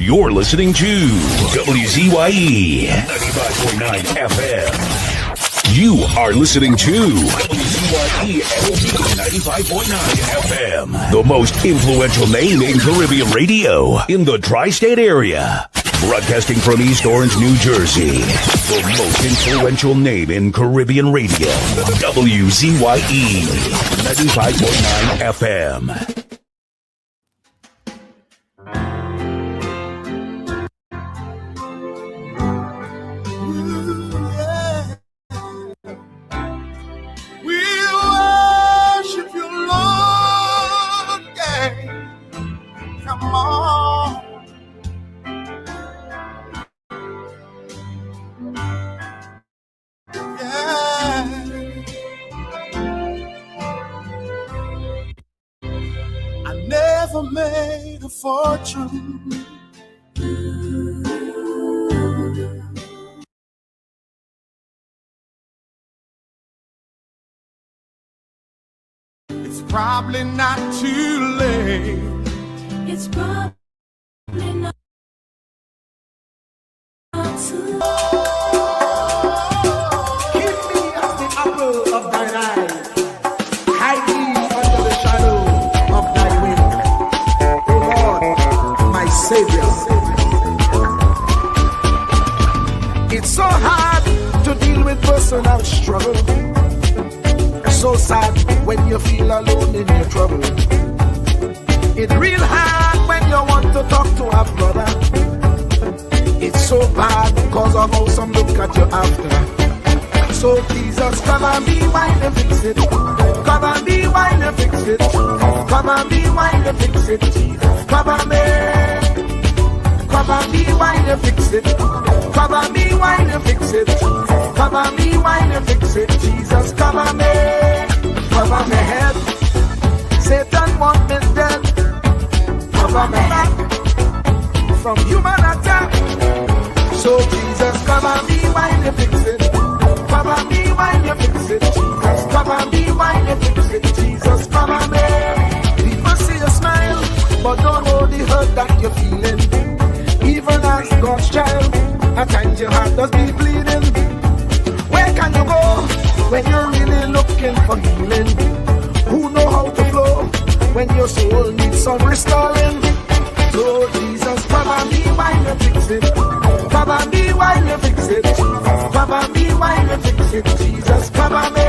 You're listening to WZYE 95.9 FM. You are listening to WZYE 95.9 FM, the most influential name in Caribbean radio in the tri-state area. Broadcasting from East Orange, New Jersey, the most influential name in Caribbean radio, WZYE 95.9 FM. Made a fortune. It's probably not too late. It's probably not too late. Keep me as the apple of thine eye. Hide me under the shadow of thy wing. Savior. It's so hard to deal with personal struggle. It's so sad when you feel alone in your trouble. It's real hard when you want to talk to a brother. It's so bad because of how some look at you after. So Jesus, come and be while you fix it. Come and be while you fix it. Come and be while you fix it. Jesus, come and be. Come and be while you fix it. Come and be while you fix it. Come and be while you fix it. Jesus, come and be. Cover my head. Satan want me dead. Cover my back from human attack. So Jesus, come and be while you fix it. Come and be while you fix it. Jesus, come and be while you fix it. Jesus, come and be. People see you smile, but don't know the hurt that you're feeling. Even as God's child, at times your heart does be bleeding. Where can you go when you're really looking for healing? Who know how to flow when your soul needs some restoring? So Jesus, come and be while you fix it. Come and be while you fix it. Come and be while you fix it. Jesus, come and be.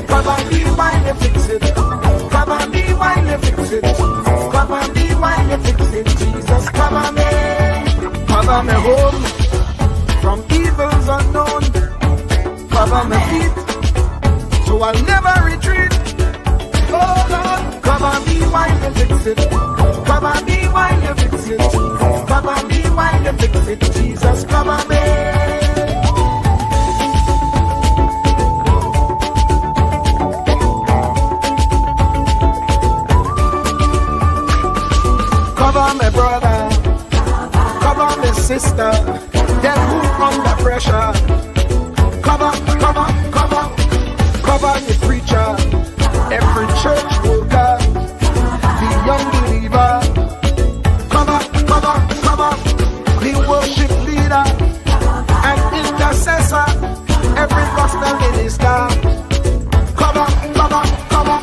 Come and be while you fix it. Come and be while you fix it. Come and be while you fix it. Jesus, cover me home from evils unknown. Cover my feet, so I'll never retreat. Oh Lord, cover me while you fix it. Cover me while you fix it. Cover me while you fix it. Jesus, cover me. Cover my brother, cover my sister, them who under pressure. Cover the preacher, every church worker, the young believer. Cover the worship leader and intercessor, every gospel minister. Cover.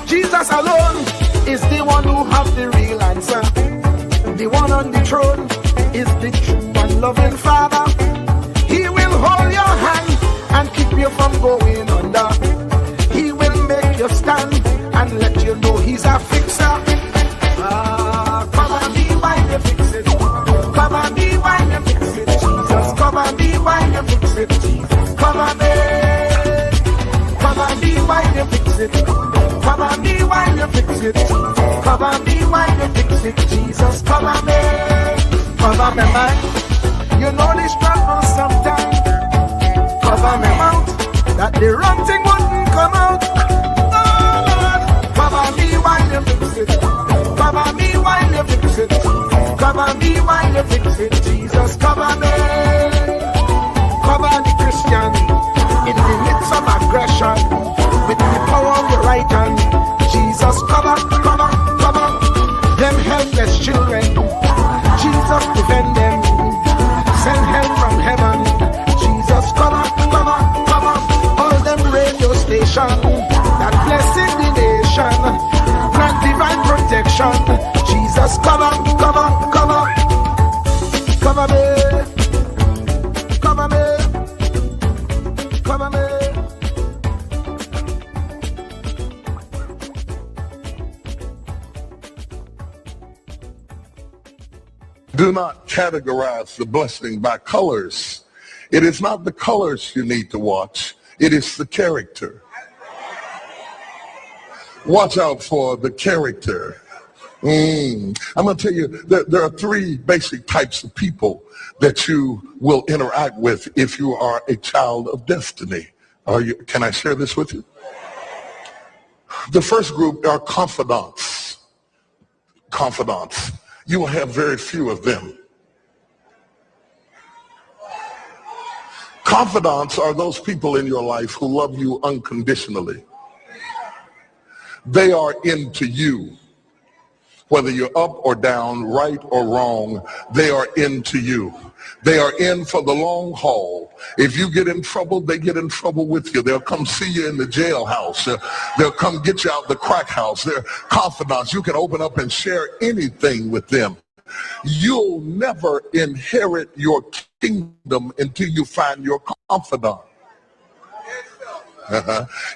Jesus alone is the one who has the real answer. The one on the throne is the true and loving Father. He will hold your hand and keep you from going under. He will make you stand and let you know he's a fixer. Come and be while you fix it. Come and be while you fix it. Jesus, come and be while you fix it. Jesus, come and be. Come and be while you fix it. Come and be while you fix it. Come and be while you fix it. Jesus, cover me. Cover my mind. You know the struggle sometimes. Cover my mouth, that the wrong thing wouldn't come out. Oh Lord, cover me while you fix it. Cover me while you fix it. Cover me while you fix it. Jesus, cover me. Cover the Christian in the midst of aggression with the power of your right hand. Jesus, cover them helpless children. Jesus, Do not categorize the blessing by colors. It is not the colors you need to watch. It is the character. Watch out for the character. I'm going to tell you, there are three basic types of people that you will interact with if you are a child of destiny. Can I share this with you? The first group are confidants. Confidants. You will have very few of them. Confidants are those people in your life who love you unconditionally. They are into you. Whether you're up or down, right or wrong, they are into you. They are in for the long haul. If you get in trouble, they get in trouble with you. They'll come see you in the jailhouse. They'll come get you out the crack house. They're confidants. You can open up and share anything with them. You'll never inherit your kingdom until you find your confidant.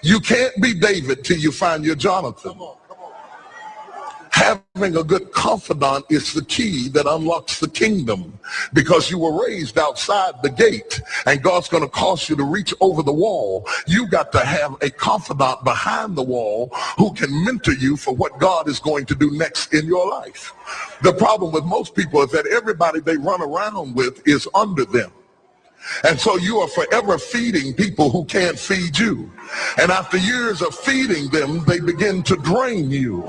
You can't be David till you find your Jonathan. Having a good confidant is the key that unlocks the kingdom, because you were raised outside the gate and God's going to cause you to reach over the wall. You got to have a confidant behind the wall who can mentor you for what God is going to do next in your life. The problem with most people is that everybody they run around with is under them. And so you are forever feeding people who can't feed you. And after years of feeding them, they begin to drain you.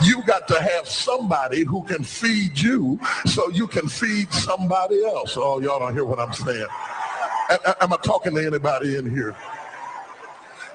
You got to have somebody who can feed you so you can feed somebody else. Oh, y'all don't hear what I'm saying. Am I talking to anybody in here?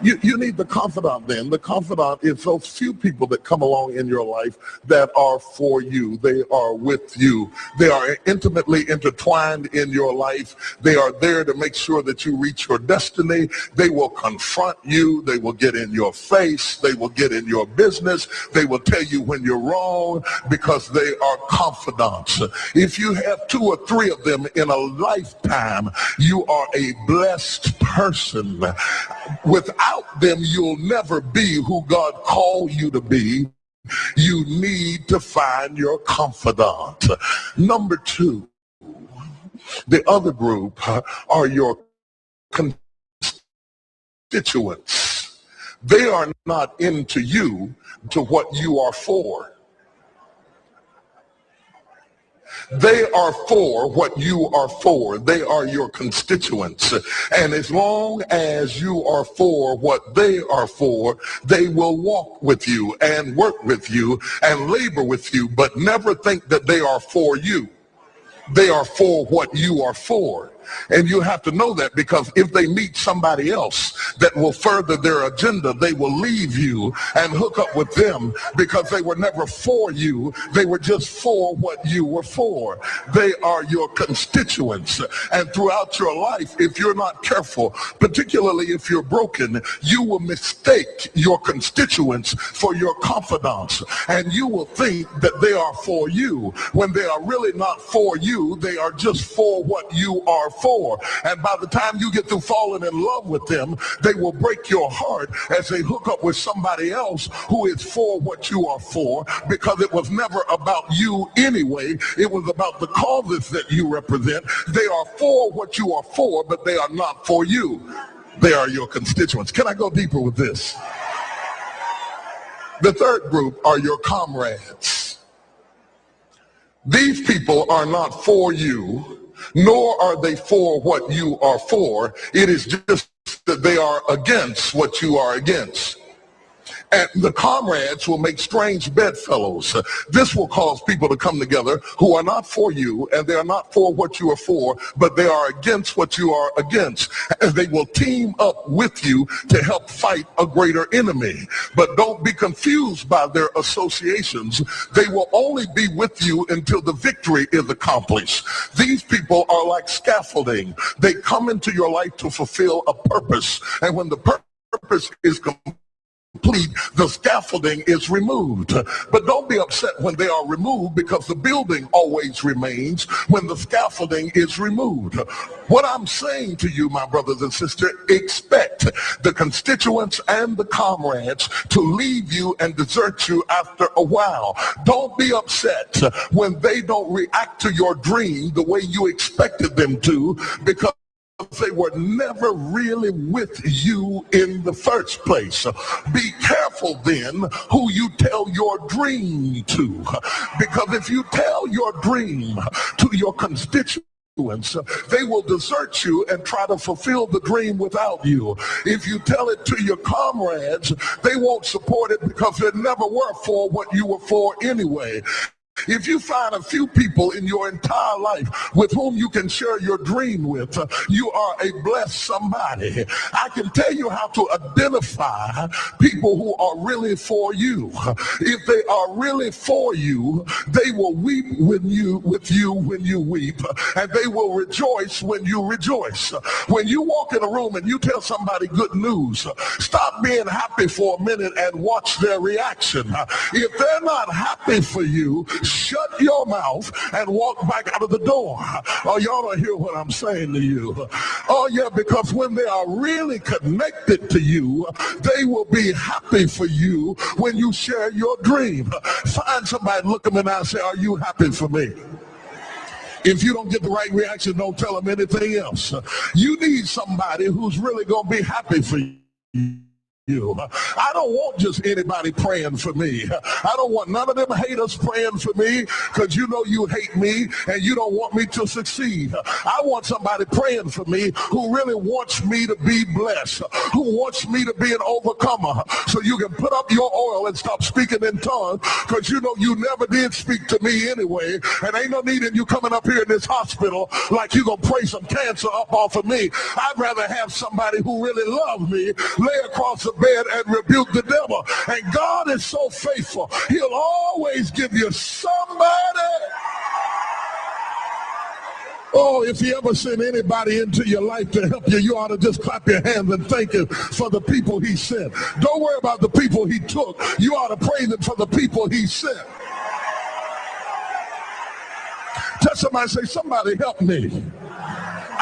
You need the confidant then. The confidant is those few people that come along in your life that are for you. They are with you. They are intimately intertwined in your life. They are there to make sure that you reach your destiny. They will confront you. They will get in your face. They will get in your business. They will tell you when you're wrong because they are confidants. If you have 2 or 3 of them in a lifetime, you are a blessed person. Without them, you'll never be who God called you to be. You need to find your confidant. Number 2, the other group are your constituents. They are not into you, to what you are for. They are for what you are for. They are your constituents. And as long as you are for what they are for, they will walk with you and work with you and labor with you, but never think that they are for you. They are for what you are for. And you have to know that, because if they meet somebody else that will further their agenda, they will leave you and hook up with them, because they were never for you. They were just for what you were for. They are your constituents. And throughout your life, if you're not careful, particularly if you're broken, you will mistake your constituents for your confidants. And you will think that they are for you when they are really not for you. They are just for what you are for. And by the time you get through falling in love with them, they will break your heart as they hook up with somebody else who is for what you are for, because it was never about you anyway. It was about the causes that you represent. They are for what you are for, but they are not for you. They are your constituents. Can I go deeper with this? The third group are your comrades. These people are not for you, nor are they for what you are for. It is just that they are against what you are against. And the comrades will make strange bedfellows. This will cause people to come together who are not for you, and they are not for what you are for, but they are against what you are against. And they will team up with you to help fight a greater enemy. But don't be confused by their associations. They will only be with you until the victory is accomplished. These people are like scaffolding. They come into your life to fulfill a purpose. And when the purpose is complete, the scaffolding is removed. But don't be upset when they are removed, because the building always remains when the scaffolding is removed. What I'm saying to you, my brothers and sisters, expect the constituents and the comrades to leave you and desert you after a while. Don't be upset when they don't react to your dream the way you expected them to, because they were never really with you in the first place. Be careful then who you tell your dream to, because if you tell your dream to your constituents, they will desert you and try to fulfill the dream without you. If you tell it to your comrades, they won't support it because they never were for what you were for anyway. If you find a few people in your entire life with whom you can share your dream with, you are a blessed somebody. I can tell you how to identify people who are really for you. If they are really for you, they will weep with you when you weep, and they will rejoice when you rejoice. When you walk in a room and you tell somebody good news, stop being happy for a minute and watch their reaction. If they're not happy for you, shut your mouth and walk back out of the door. Oh, y'all don't hear what I'm saying to you. Oh, yeah, because when they are really connected to you, they will be happy for you when you share your dream. Find somebody, look them in the eye and say, are you happy for me? If you don't get the right reaction, don't tell them anything else. You need somebody who's really going to be happy for you. I don't want just anybody praying for me. I don't want none of them haters praying for me, because you know you hate me and you don't want me to succeed. I want somebody praying for me who really wants me to be blessed, who wants me to be an overcomer, so you can put up your oil and stop speaking in tongues, because you know you never did speak to me anyway, and ain't no need in you coming up here in this hospital like you gonna pray some cancer up off of me. I'd rather have somebody who really loves me lay across the bed and rebuke the devil. And God is so faithful, he'll always give you somebody. Oh, if he ever sent anybody into your life to help you, you ought to just clap your hands and thank him for the people he sent. Don't worry about the people he took. You ought to praise him for the people he sent. Tell somebody, say, somebody help me.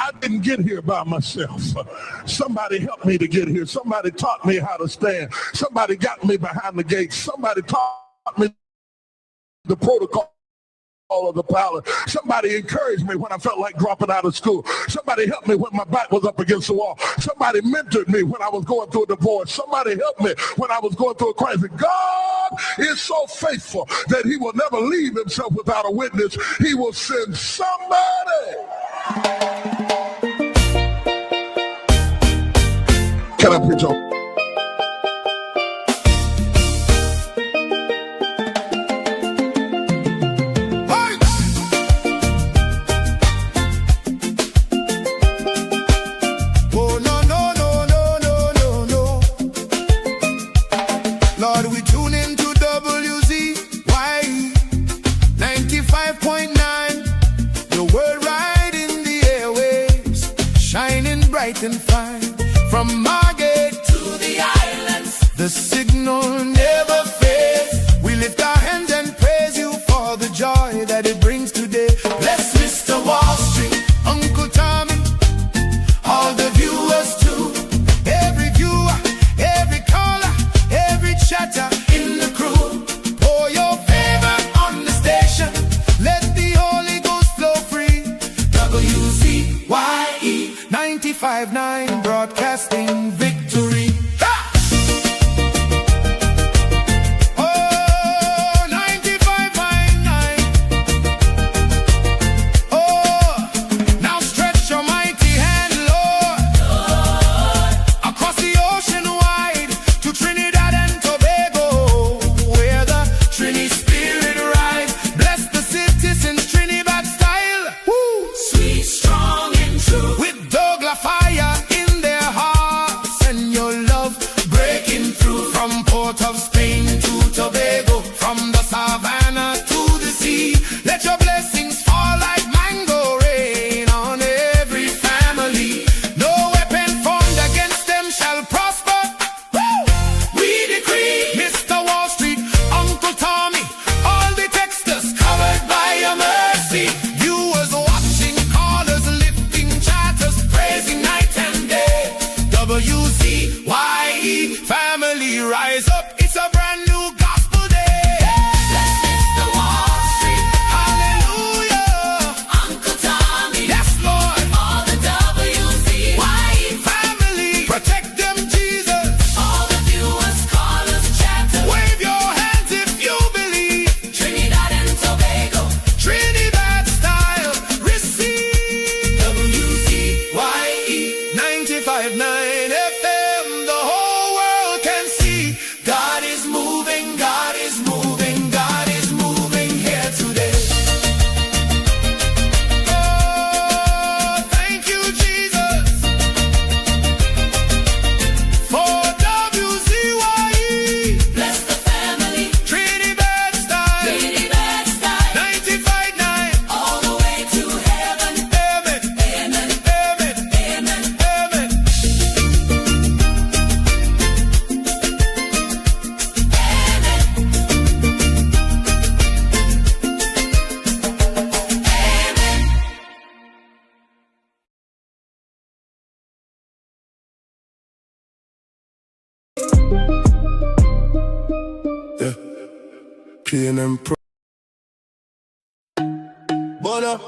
I didn't get here by myself. Somebody helped me to get here. Somebody taught me how to stand. Somebody got me behind the gate. Somebody taught me the protocol of the palace. Somebody encouraged me when I felt like dropping out of school. Somebody helped me when my back was up against the wall. Somebody mentored me when I was going through a divorce. Somebody helped me when I was going through a crisis. God is so faithful that he will never leave himself without a witness. He will send somebody. Can I preach on? Oh, no, no, no, no, no, no, no. Lord, we tune into WZYE 95.9. The world right in the airwaves, shining bright and fine. From Margate to the islands, the signal never fades. We lift our hands and praise you for the joy that it brings today. Bless Mr. Wall Street, Uncle Tommy, all the viewers too. Every viewer, every caller, every chatter in the crew. Pour your favor on the station, let the Holy Ghost flow free. WZYE 95.9, broadcasting victory. Oh, 95.9. Oh, now stretch your mighty hand, Lord, across the ocean wide to Trinidad and Tobago, where the Trini Spirit rides. Bless the citizens, Trinidad style. Woo. Sweet, strong, and true. With Douglas fire. pain and Bona,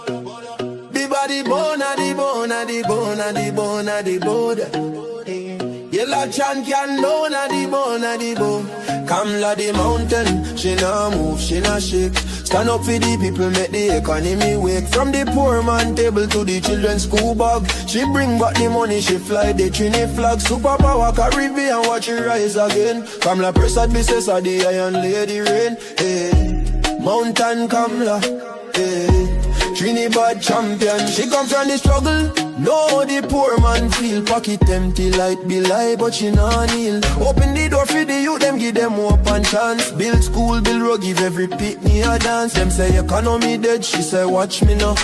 the body bona, the bona, the bona, the bona, the bona. Yellow chan can lona the bona, the bone. Kamla the mountain, she nah move, she nah shake. Stand up for the people, make the economy wake. From the poor man table to the children's school bag. She bring back the money, she fly the Trini flag. Superpower Caribbean, watch it rise again. Kamla Prasad business of the Iron Lady rain. Hey, Mountain Kamla, hey. Trinidad champion, she come from the struggle. No, the poor man feel pocket empty, light be lie, but she nah kneel. Open the door for the youth, them give them hope and chance. Build school, build road, give every pitney a dance. Them say economy dead, she say watch me now.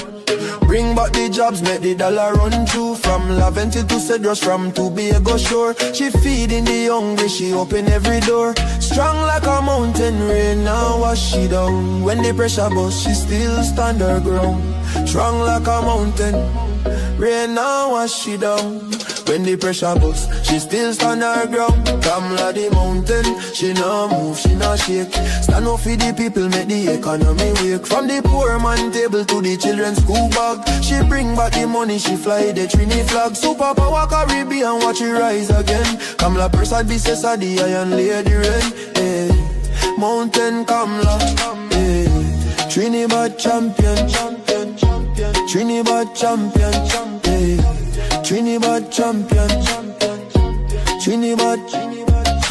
Bring back the jobs, make the dollar run through. From Laventil to Cedros, from Tobago shore. She feeding the hungry, she open every door. Strong like a mountain, rain now wash she down. When the pressure bust, she still stand her ground. Strong like a mountain, rain now wash she down. When the pressure bust, she still stand her ground. Kamla the mountain, she nah move, she nah shake. Stand up for the people, make the economy wake. From the poor man table to the children's school bag. She bring back the money, she fly the Trini flag. Superpower Caribbean, watch it rise again. Kamla Prasad business of the Iron Lady rain. Hey, Mountain Kamla, hey. Trinidad champion, champion, champion. Trinidad champion, champion. Hey. Trinidad champion, Trinidad.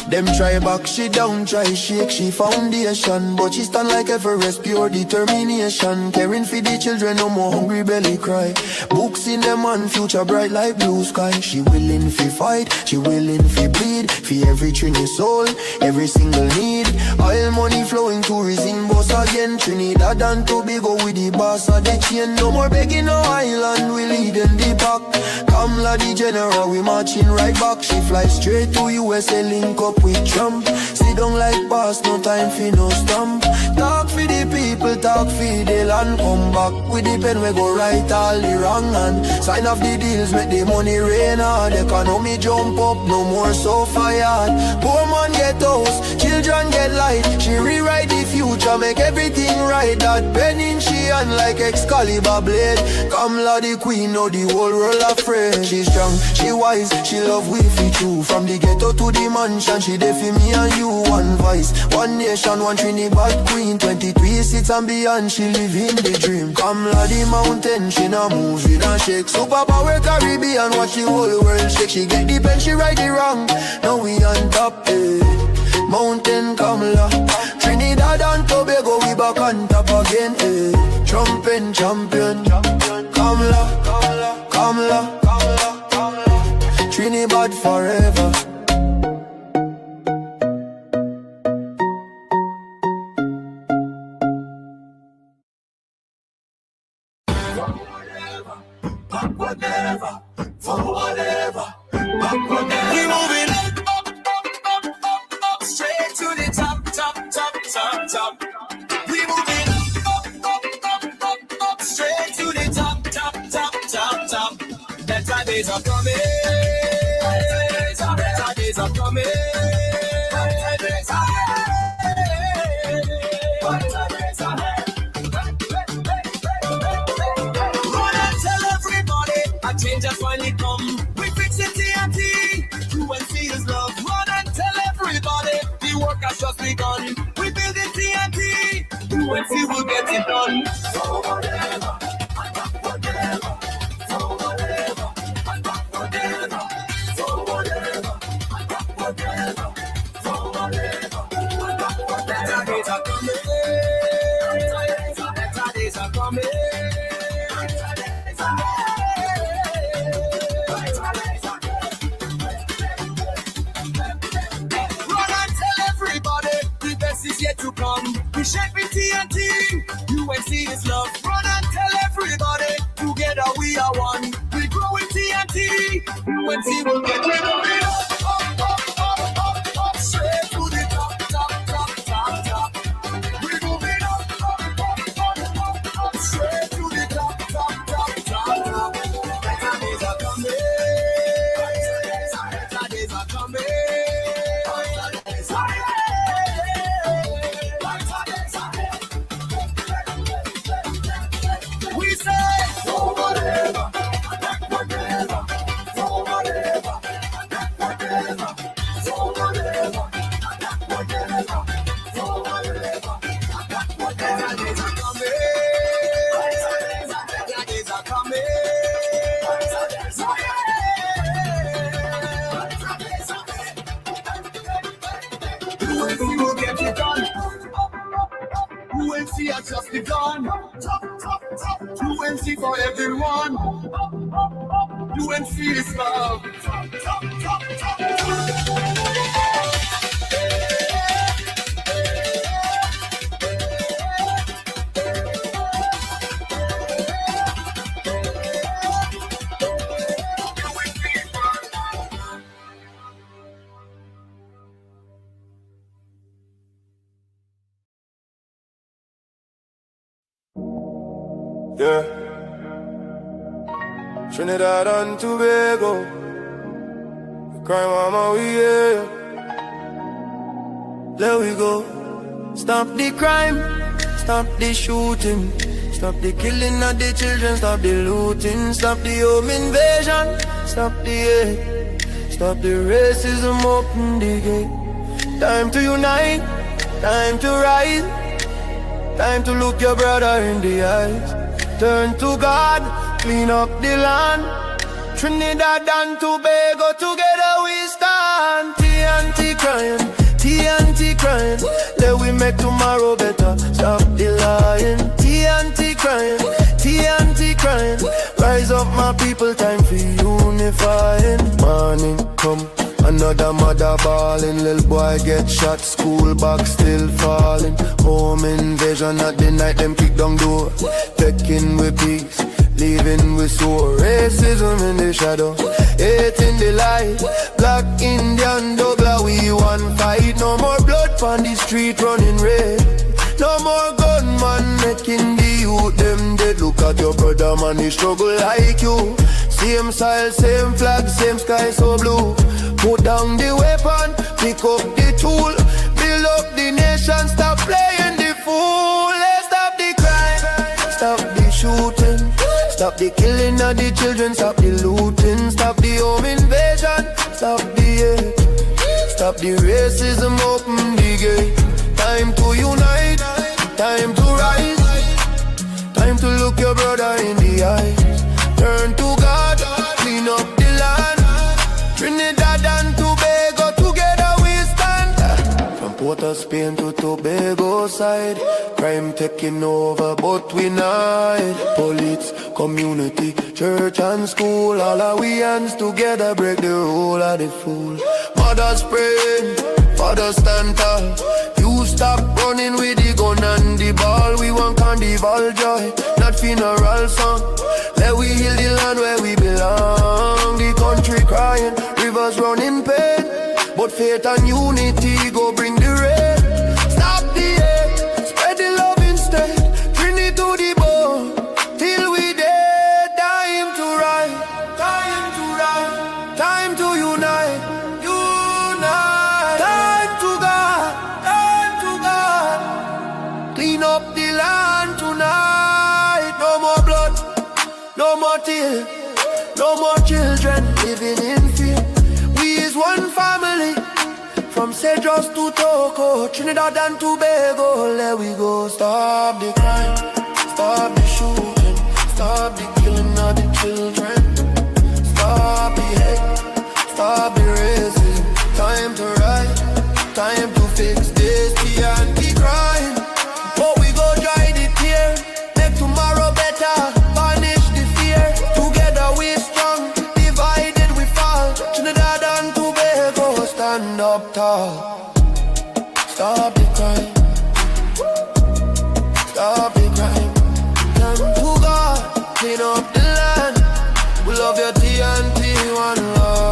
Them try back, she down, try shake, she foundation. But she stand like Everest, pure determination. Caring for the children, no more hungry belly cry. Books in them and future bright like blue sky. She willing fi fight, she willing fi bleed. For every Trini soul, every single need. Oil money flowing, tourism boss again. Trinidad and Tobago with the boss of the chain. No more begging no island, we lead in the back. Kamla the general, we marching right back. She fly straight to USA, link up with Trump. Sit down like boss, no time for no stump. Talk for the people, talk for the land. Come back with the pen, we go right all the wrong. And sign off the deals, make the money rain hard. Economy jump up, no more so fired. Poor man get house, children get light. She rewrite the future, make everything right. That pen in she hand like Excalibur blade. Kamla the queen, know the whole world afraid. She strong, she wise, she love we fi true. From the ghetto to the mansion, she there for me and you. One voice, one nation, one Trinidad queen. 23 seats and beyond, she living the dream. Kamla the mountain, she nah move, she nah shake. Superpower Caribbean, watch the whole world shake. She get the pen, she right the wrong. Now we on top, eh. Mountain Kamla, Trinidad and Tobago, we back on top again, eh. Trumpin' champion, Kamla, Kamla, Kamla, Kamla, Trinidad forever. Whatever, for whatever, we moving up, straight to the top, top. We moving up, straight to the top. Better days are coming. Better days are coming. Better days are change has finally come. We fix it TNT. You and see his love. Run and tell everybody. The work has just begun. We build it TNT. You and see we'll get it done. So whatever. Whatever. So whatever. Whatever. So whatever. Whatever. So whatever. Better days are coming. Better days are coming. Is yet to come. We shake with TNT. You and see his love. Run and tell everybody. Together we are one. We grow with TNT. You and see will get rid of it. Up, straight to the top. We moving up, straight to the top. Better days are coming. Better days are coming. UNC has just begun. UNC for everyone. UNC is love. Yeah. Trinidad and Tobago. Crime mama, we here. There we go. Stop the crime, stop the shooting, stop the killing of the children, stop the looting, stop the home invasion, stop the hate, stop the racism, open the gate. Time to unite, time to rise, time to look your brother in the eyes. Turn to God, clean up the land. Trinidad and Tobago, together we stand. TNT crying, TNT crying. Let we make tomorrow better. Stop the lying. TNT crying, TNT crying. Rise up my people, time for unifying. Morning come, another mother bawling. Little boy get shot, school back still falling. Home invasion at the night, them kick down door. Taking with peace, leaving with sore. Racism in the shadow, hate in the light. Black Indian Douglas, we one fight. No more blood on the street running red. No more gunman making the youth them dead. Look at your brother man, he struggle like you. Same style, same flag, same sky so blue. Put down the weapon, pick up the tool. Build up the nation, stop playing the fool. Let's stop the crime, stop the shooting, stop the killing of the children, stop the looting, stop the home invasion, stop the hate, stop the racism, open the gate. Time to unite, time to rise, time to look your brother in the eyes. Turn to God, clean up the land. Trinidad and Tobago, together we stand. From Port of Spain to Tobago side, crime taking over, but we not. Police, community, church and school, all our we hands together break the rule of the fool. Mothers praying, fathers stand tall. You stop running with the gun and the ball. We want carnival joy, not funeral song. Let we heal the land where we belong. The country crying, rivers running pain, but faith and unity go bring the rain. Stop the hate, spread the love instead. Bring it to the bone, till we dead. Time to rise, time to rise, time to unite, unite. Time to God, time to God. Clean up the land tonight. No more blood, no more tears, no more children living in fear. We is one family, from Cedros to Toco, Trinidad and Tobago. Let we go. Stop the crime, stop the shooting, stop the killing of the children. Stop the hate, stop the racism. Time to rise, time to fix this TNT crime. But we go dry the tear, make tomorrow better. Banish the fear, together we strong. Divided we fall. Trinidad and Tobago, stand up tall. Stop the crime, stop the crime. Time to God, clean up the land. We love your TNT, one love.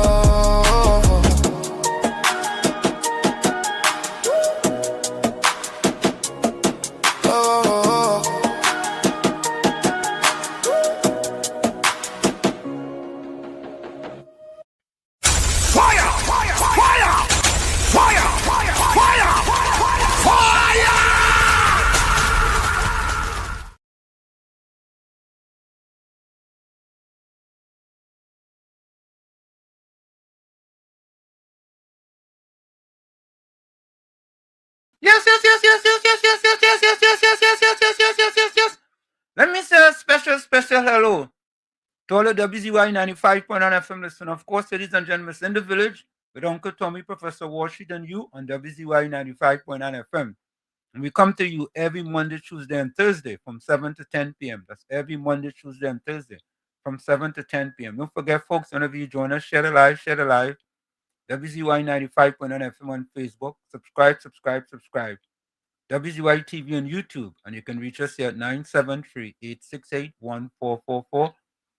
Yes. Let me say a special hello to all the WZYE 95.9 FM listen. Of course, ladies and gentlemen, in the village with Uncle Tommy, Professor Washington, and you on WZYE 95.9 FM. And we come to you every Monday, Tuesday, and Thursday from 7 to 10 p.m. That's every Monday, Tuesday, and Thursday from 7 to 10 p.m. Don't forget, folks, whenever you join us, share the live, share the live. WZY 95.9 FM on Facebook. Subscribe, subscribe, subscribe. WZY TV on YouTube. And you can reach us here at 973-868-1444.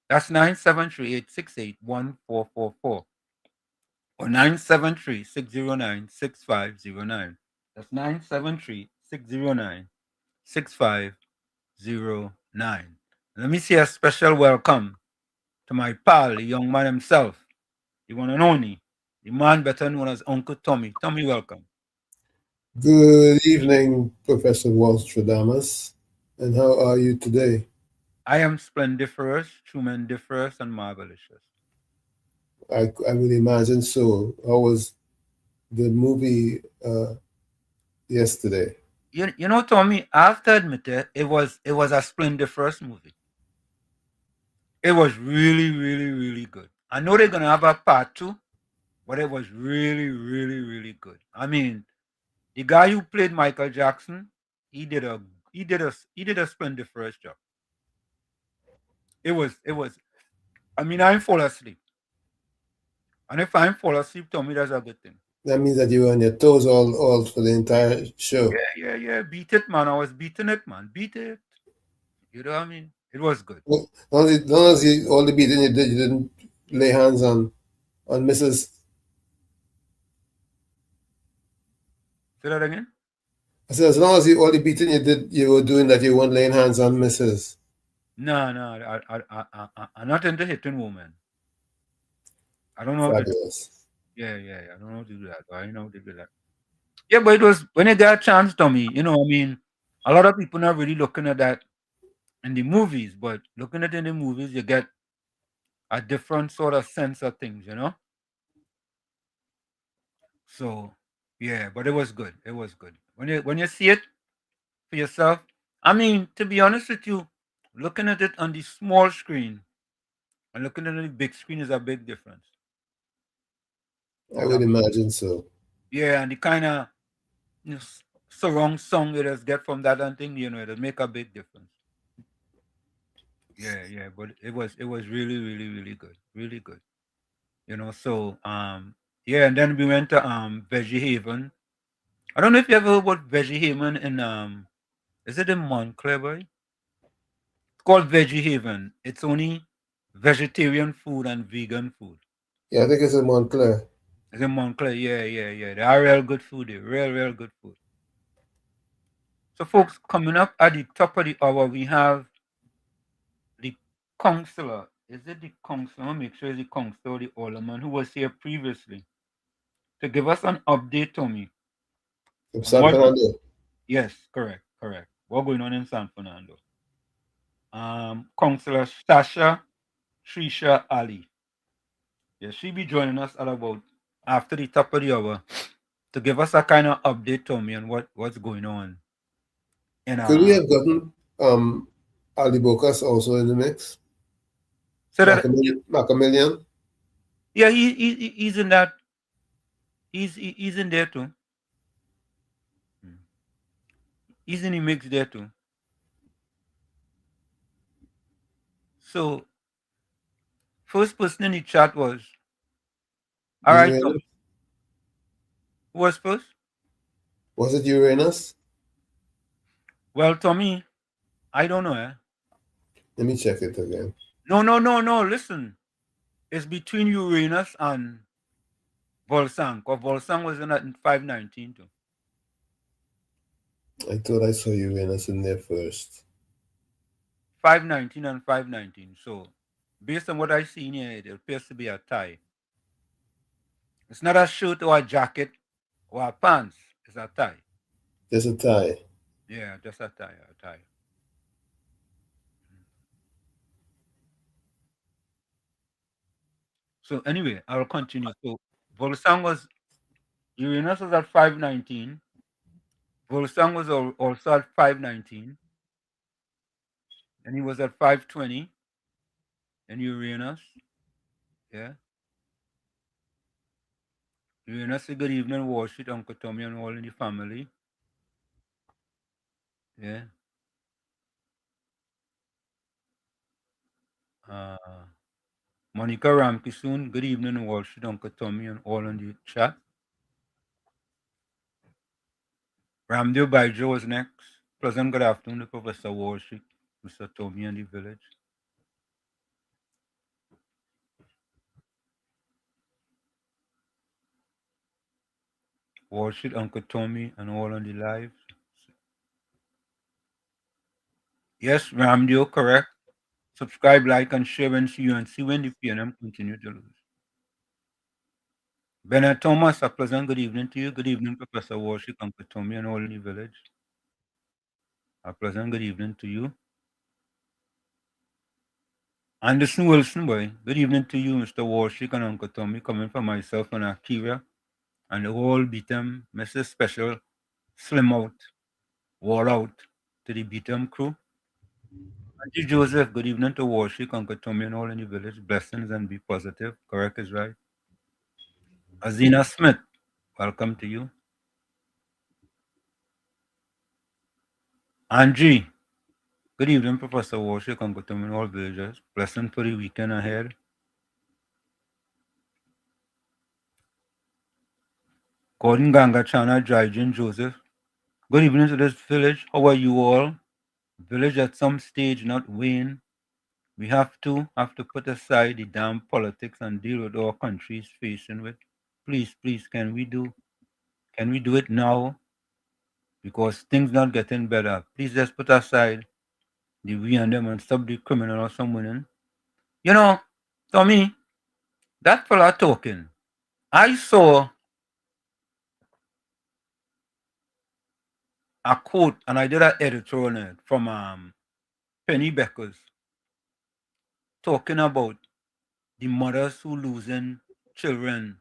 That's 973-868-1444. Or 973-609-6509. That's 973-609-6509. Let me say a special welcome to my pal, the young man himself, the one and only, the man better known as Uncle Tommy. Tommy, welcome. Good evening, Professor Walstradamus, and how are you today? I am splendiferous, trumendiferous, and marvelous. I would imagine so. How was the movie yesterday? You know, Tommy, I have to admit it was a splendiferous movie. It was really, really, really good. I know they're gonna have a part two, but it was really, really, really good. I mean, the guy who played Michael Jackson, he did a splendiferous job. It was. I mean, I fall asleep, and if I fall asleep, Tommy, that's a good thing. That means that you were on your toes all for the entire show. Yeah. Beat it, man. I was beating it, man. Beat it. You know what I mean? It was good. Well, as long as you, all the beating you did, you didn't lay hands on Mrs. Say that again? I said, as long as you all the beating you did, you were doing that, you weren't laying hands on Mrs. No. I'm not into hitting women. I don't know how to do. Fabulous. Yeah. I don't know how to do that. But I know how to do that. Yeah, but it was when it got a chance, Tommy. You know, I mean, a lot of people not really looking at that in the movies, but looking at it in the movies, you get a different sort of sense of things. You know. So yeah, but it was good. It was good. When you see it for yourself, I mean, to be honest with you, looking at it on the small screen and looking at it on the big screen is a big difference. I would imagine so. Yeah, and the kind of surround sound you just get from that and thing, it'll make a big difference. Yeah, but it was really, really, really good. Really good. So yeah, and then we went to Veggie Haven. I don't know if you ever heard about Veggie Haven in is it in Montclair, boy? It's called Veggie Haven. It's only vegetarian food and vegan food. Yeah, I think it's in Montclair. It's in Montclair, yeah. They are real good food there. Real good food. So folks, coming up at the top of the hour, we have the counselor. Is it the counselor? I'll make sure it's the counselor or the alderman who was here previously to give us an update, Tommy. From On San what? Fernando. Yes, correct. What's going on in San Fernando? Counselor Sasha Trisha Ali. Yeah, she'll be joining us at about after the top of the hour to give us a kind of update, Tommy, on what's going on. And Could we have gotten Ali Bocas also in the mix? so that Macamillion? yeah, he's in that. He's in there too. He's in the mix there too. So first person in the chat was all right. Uranus? Tommy. Who was first? Was it Uranus? Well, Tommy, I don't know. Let me check it again. No. Listen, it's between Uranus and Volsang. Because Volsang was in at 519 too. I thought I saw Uranus in there first. 519 and 519. So, based on what I see here, it appears to be a tie. It's not a shirt or a jacket or a pants. It's a tie. There's a tie. Yeah, just a tie. So anyway, I'll continue. So Volsang was Uranus was at 519. Volsang was also at 519. And he was at 520. And Uranus. Yeah. Uranus, a good evening, Wall Street, Uncle Tommy, and all in the family. Yeah. Uh, Monica Ramkisoon, good evening, Wall Street, Uncle Tommy, and all in the chat. Ramdev Baijo was next. Pleasant good afternoon to Professor Wall Street, Mr. Tommy and the village. Wall Street, Uncle Tommy, and all on the live. Yes, Ramdev, correct. Subscribe, like, and share and see you and see when the PNM continue to lose. Bernard Thomas, a pleasant good evening to you. Good evening, Professor Wall Street, Uncle Tommy, and all in the village. A pleasant good evening to you. Anderson Wilson, boy. Good evening to you, Mr. Warshik and Uncle Tommy, coming from myself and Akira and the whole Beatem, Mrs. Special, Slim Out, Wall Out to the Beatem crew. Auntie Joseph, good evening to Warshik, Uncle Tommy, and all in the village. Blessings and be positive. Correct is right. Azina Smith, welcome to you. Angie, good evening, Professor Warshik, Uncle Tommy, and all villagers. Blessing for the weekend ahead. Gordon Ganga Chana, Jaijan Joseph. Good evening to this village. How are you all? Village at some stage not win. We have to put aside the damn politics and deal with our countries facing with. Please, please, can we do it now? Because things not getting better. Please just put aside the we and them and stop the criminal or someone. You know, Tommy, that fella talking. I saw a quote and I did an editor on it from Penny Beckers talking about the mothers who losing children.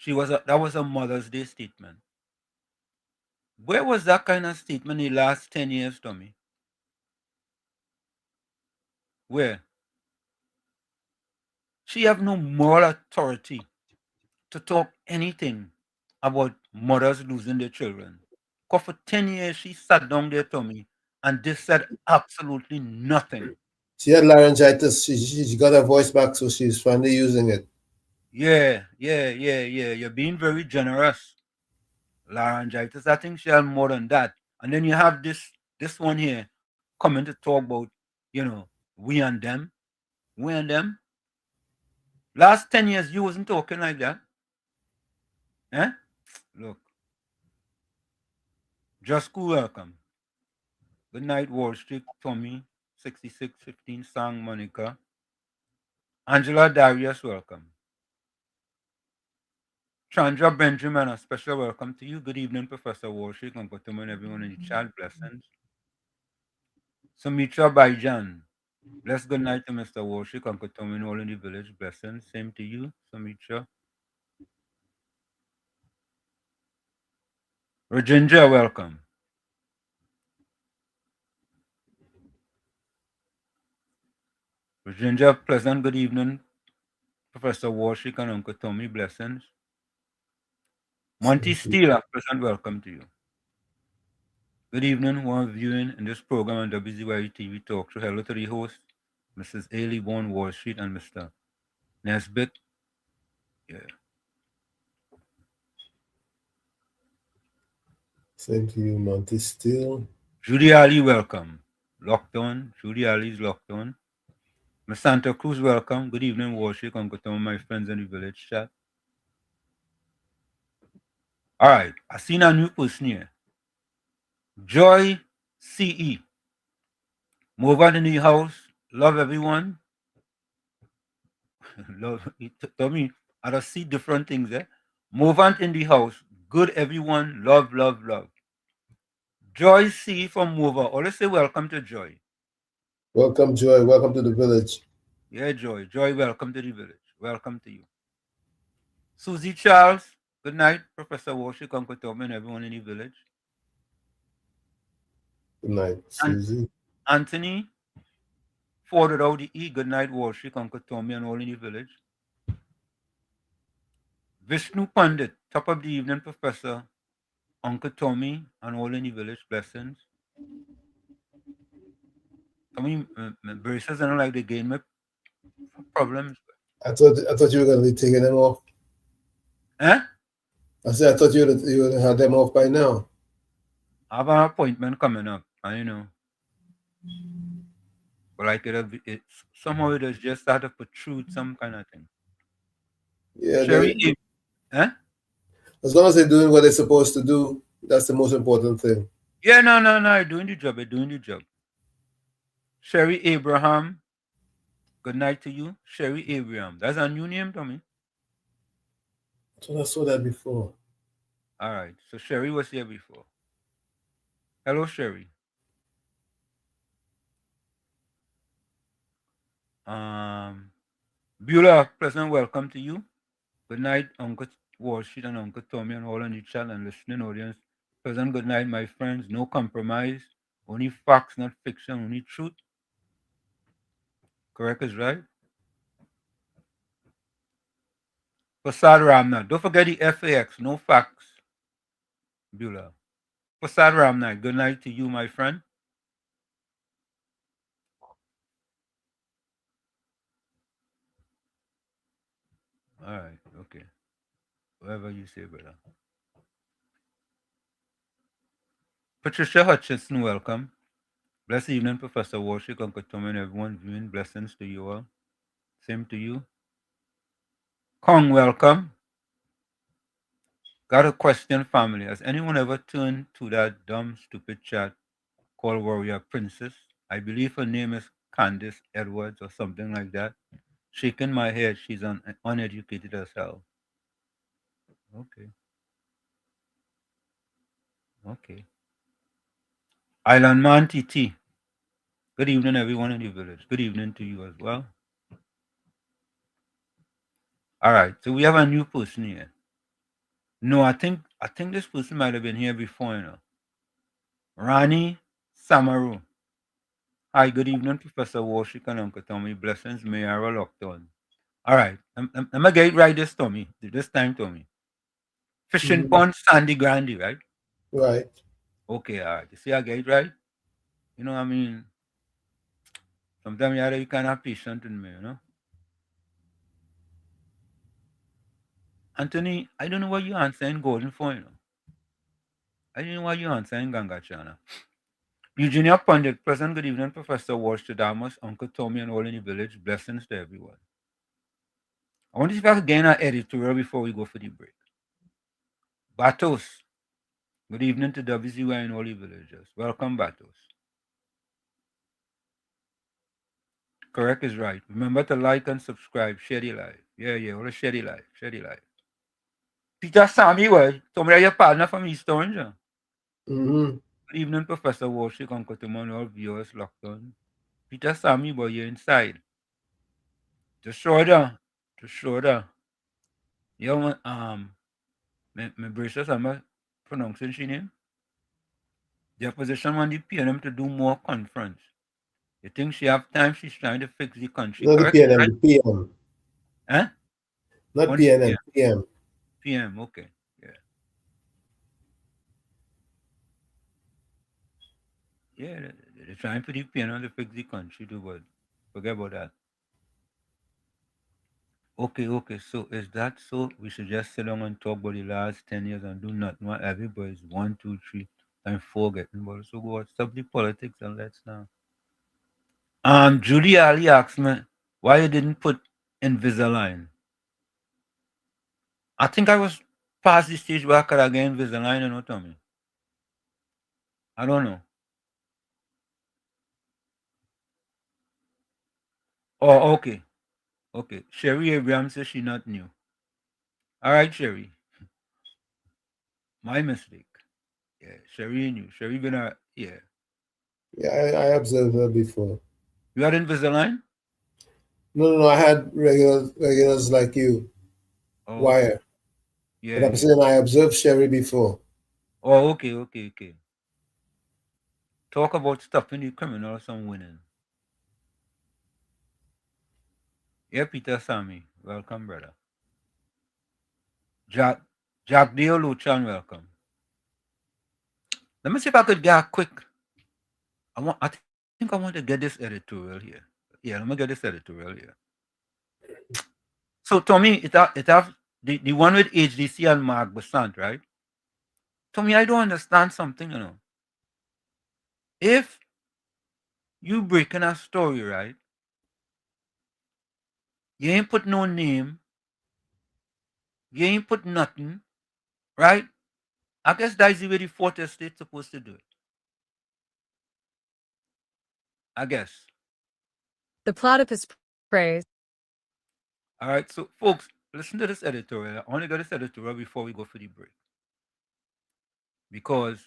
That was a Mother's Day statement. Where was that kind of statement in the last 10 years, Tommy? Where? She have no moral authority to talk anything about mothers losing their children. Because for 10 years, she sat down there, Tommy, and they said absolutely nothing. She had laryngitis. She got her voice back, so she's finally using it. Yeah. You're being very generous. Laryngitis, I think she had more than that. And then you have this one here coming to talk about, you know, we and them. We and them. Last 10 years, you wasn't talking like that. Eh? Look, just cool welcome. Good night, Wall Street, Tommy, 6615, Sang, Monica. Angela Darius, welcome. Chandra Benjamin, a special welcome to you. Good evening, Professor Wall Street, Uncle Tom, and everyone in the chat. Blessings. Sumitra Baijan. Bless good night to Mr. Wall Street, Uncle Tom, and all in the village. Blessings. Same to you, Sumitra. Rajendra, welcome. Rajendra, pleasant good evening, Professor Warshik and Uncle Tommy. Blessings. Monty Steele, a pleasant welcome to you. Good evening, one viewing in this program on WZYE TV Talk Show. Hello to the host, Mrs. Ailey Bourne Wall Street and Mr. Nesbitt. Yeah. Same to you, Monty Steele. Judy Ali, welcome. Locked on. Judy Ali is locked on. Miss Santa Cruz, welcome. Good evening, Wall Street, Uncle Tom, my friends in the village chat. All right, I seen a new person here. Joy CE. Move out in the house. Love everyone. Love Tommy, I don't see different things there. Move on in the house. Good everyone. Love, love, love. Joy C from Mover. Always say welcome to Joy. Welcome, Joy. Welcome to the village. Yeah, Joy. Joy, welcome to the village. Welcome to you. Susie Charles. Good night, Professor Warshik, Uncle Tom, and everyone in the village. Good night, Susie. Anthony forwarded out the E. Good night, Warshik, Uncle Tommy, and all in the village. Vishnu Pandit, top of the evening, Professor, Uncle Tommy, and all in the village. Blessings. I mean, my braces don't like they gain me problems. I thought you were going to be taking them off. Eh? I said I thought you would have had them off by now. I have an appointment coming up, and but like it somehow it has just started to protrude some kind of thing. Yeah, Sherry, eh? as long as they're doing what they're supposed to do, that's the most important thing. Yeah, no, doing the job, doing the job. Sherry Abraham, good night to you. Sherry Abraham, that's a new name to me. So I saw that before. All right, so Sherry was here before. Hello, Sherry. Beulah, pleasant welcome to you. Good night, Uncle Wall Street and Uncle Tommy and all on the channel and listening audience. Pleasant good night, my friends. No compromise. Only facts, not fiction. Only truth. Correct is right. Fasad Ramnat. Don't forget the FAX. No facts. Beulah. Fasad Ramnat. Good night to you, my friend. All right. Okay. Whatever you say, brother. Patricia Hutchinson, welcome. Blessed evening, Professor Warshik, Uncle Tommy, and everyone viewing. Blessings to you all. Same to you. Kong, welcome. Got a question, family. Has anyone ever turned to that dumb, stupid chat called Warrior Princess? I believe her name is Candice Edwards or something like that. Shaking my head, she's uneducated herself. Okay. Okay. Island Man TT. Good evening, everyone in the village. Good evening to you as well. All right. So we have a new person here. No, I think this person might have been here before, Rani Samaru. Hi, good evening, Professor Warshik and Uncle Tommy. Blessings, may I roll lockdown. All right, I'm gonna get it right this Tommy. This time, Tommy. Fishing pond, Sandy Grande, right? Right. Okay, all right. You see, I get it right. I mean, sometimes you kind of patient in me. Anthony, I don't know what you're answering Golden for. I don't know what you're answering Gangachana. Eugenia Pandit, present. Good evening, Professor Walsh, Damas, Uncle Tommy, and all in the village. Blessings to everyone. I want to see if I can gain an editorial before we go for the break. Batos, good evening to WZYE and all the villagers. Welcome, Batos. Correct is right. Remember to like and subscribe. Share the live. Yeah. All share the live. Share the live. Peter Sammy, well, somebody your partner from East Orange. Mm-hmm. Good evening, Professor Warshik, Uncle Tommy, and all viewers locked on. Peter Sammy, boy, you're inside. Just shoulder. You know, my braces, I'm pronouncing she name. The opposition want the PNM to do more conference. You think she have time? She's trying to fix the country. Not the Correct? PNM, Right? the PM. Huh? Not Only PNM, PM. PM. Okay. Yeah. Yeah. They're trying for the PNM to fix the country too, but forget about that. Okay. So is that so? We should just sit down and talk about the last 10 years and do nothing while everybody's 1, 2, 3 and 4 getting involved. So go stop the politics and let's now. Julie Ali asked me why you didn't put Invisalign. I think I was past the stage where I could have get Invisalign, Tommy. I don't know. Oh, okay. Okay. Sherry Abraham says she not new. All right, Sherry. My mistake. Yeah, Sherry knew. Sherry been yeah. Yeah, I observed her before. You had Invisalign? No, I had regulars like you, Oh, okay. wire. Yeah, But I'm yeah. saying I observed Sherry before. Oh, okay. Talk about stopping the criminals from winning. Yeah, Peter Sammy. Welcome, brother. Jack Deo Luchan, welcome. Let me see if I could get a quick. I think think I want to get this editorial here. Yeah, let me get this editorial here. So Tommy, it have the one with HDC and Mark Besant, right? Tommy, I don't understand something, you know. If you breaking a story, right? You ain't put no name, you ain't put nothing, right? I guess that's the way the fourth estate supposed to do it. I guess. The platypus prays. All right, so folks, listen to this editorial. I want to get this editorial before we go for the break. Because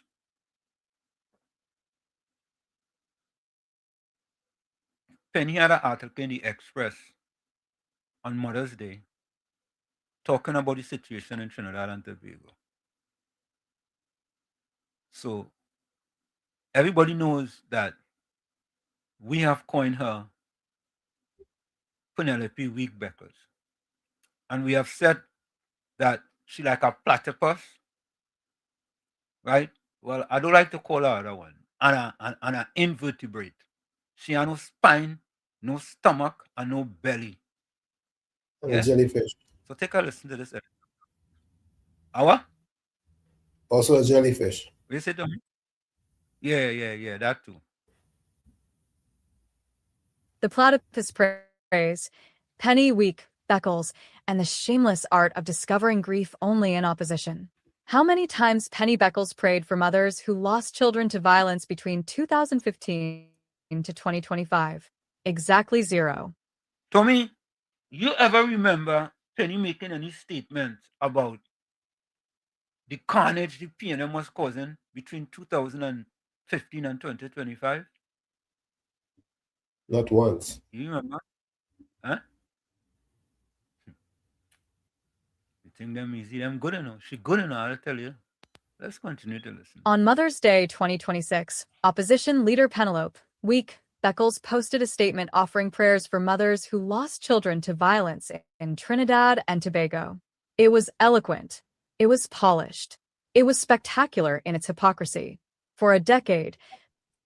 Penny had an article in the Express on Mother's Day talking about the situation in Trinidad and Tobago. So everybody knows that we have coined her Penelope Week Beckles. And we have said that she like a platypus, right? Well, I don't like to call her other one. And an invertebrate. She has no spine, no stomach, and no belly. And Yeah? a jellyfish. So take a listen to this. Our? Also a jellyfish. What you say to me? Yeah, that too. The platypus prays, Penny Week Beckles, and the shameless art of discovering grief only in opposition. How many times Penny Beckles prayed for mothers who lost children to violence between 2015 to 2025? Exactly 0. Tommy, you ever remember Penny making any statement about the carnage the PNM was causing between 2015 and 2025? Not once. You remember? Huh? You think them easy? Them good enough. She good enough, I'll tell you. Let's continue to listen. On Mother's Day 2026, opposition leader Penelope Week Beckles posted a statement offering prayers for mothers who lost children to violence in Trinidad and Tobago. It was eloquent. It was polished. It was spectacular in its hypocrisy. For a decade,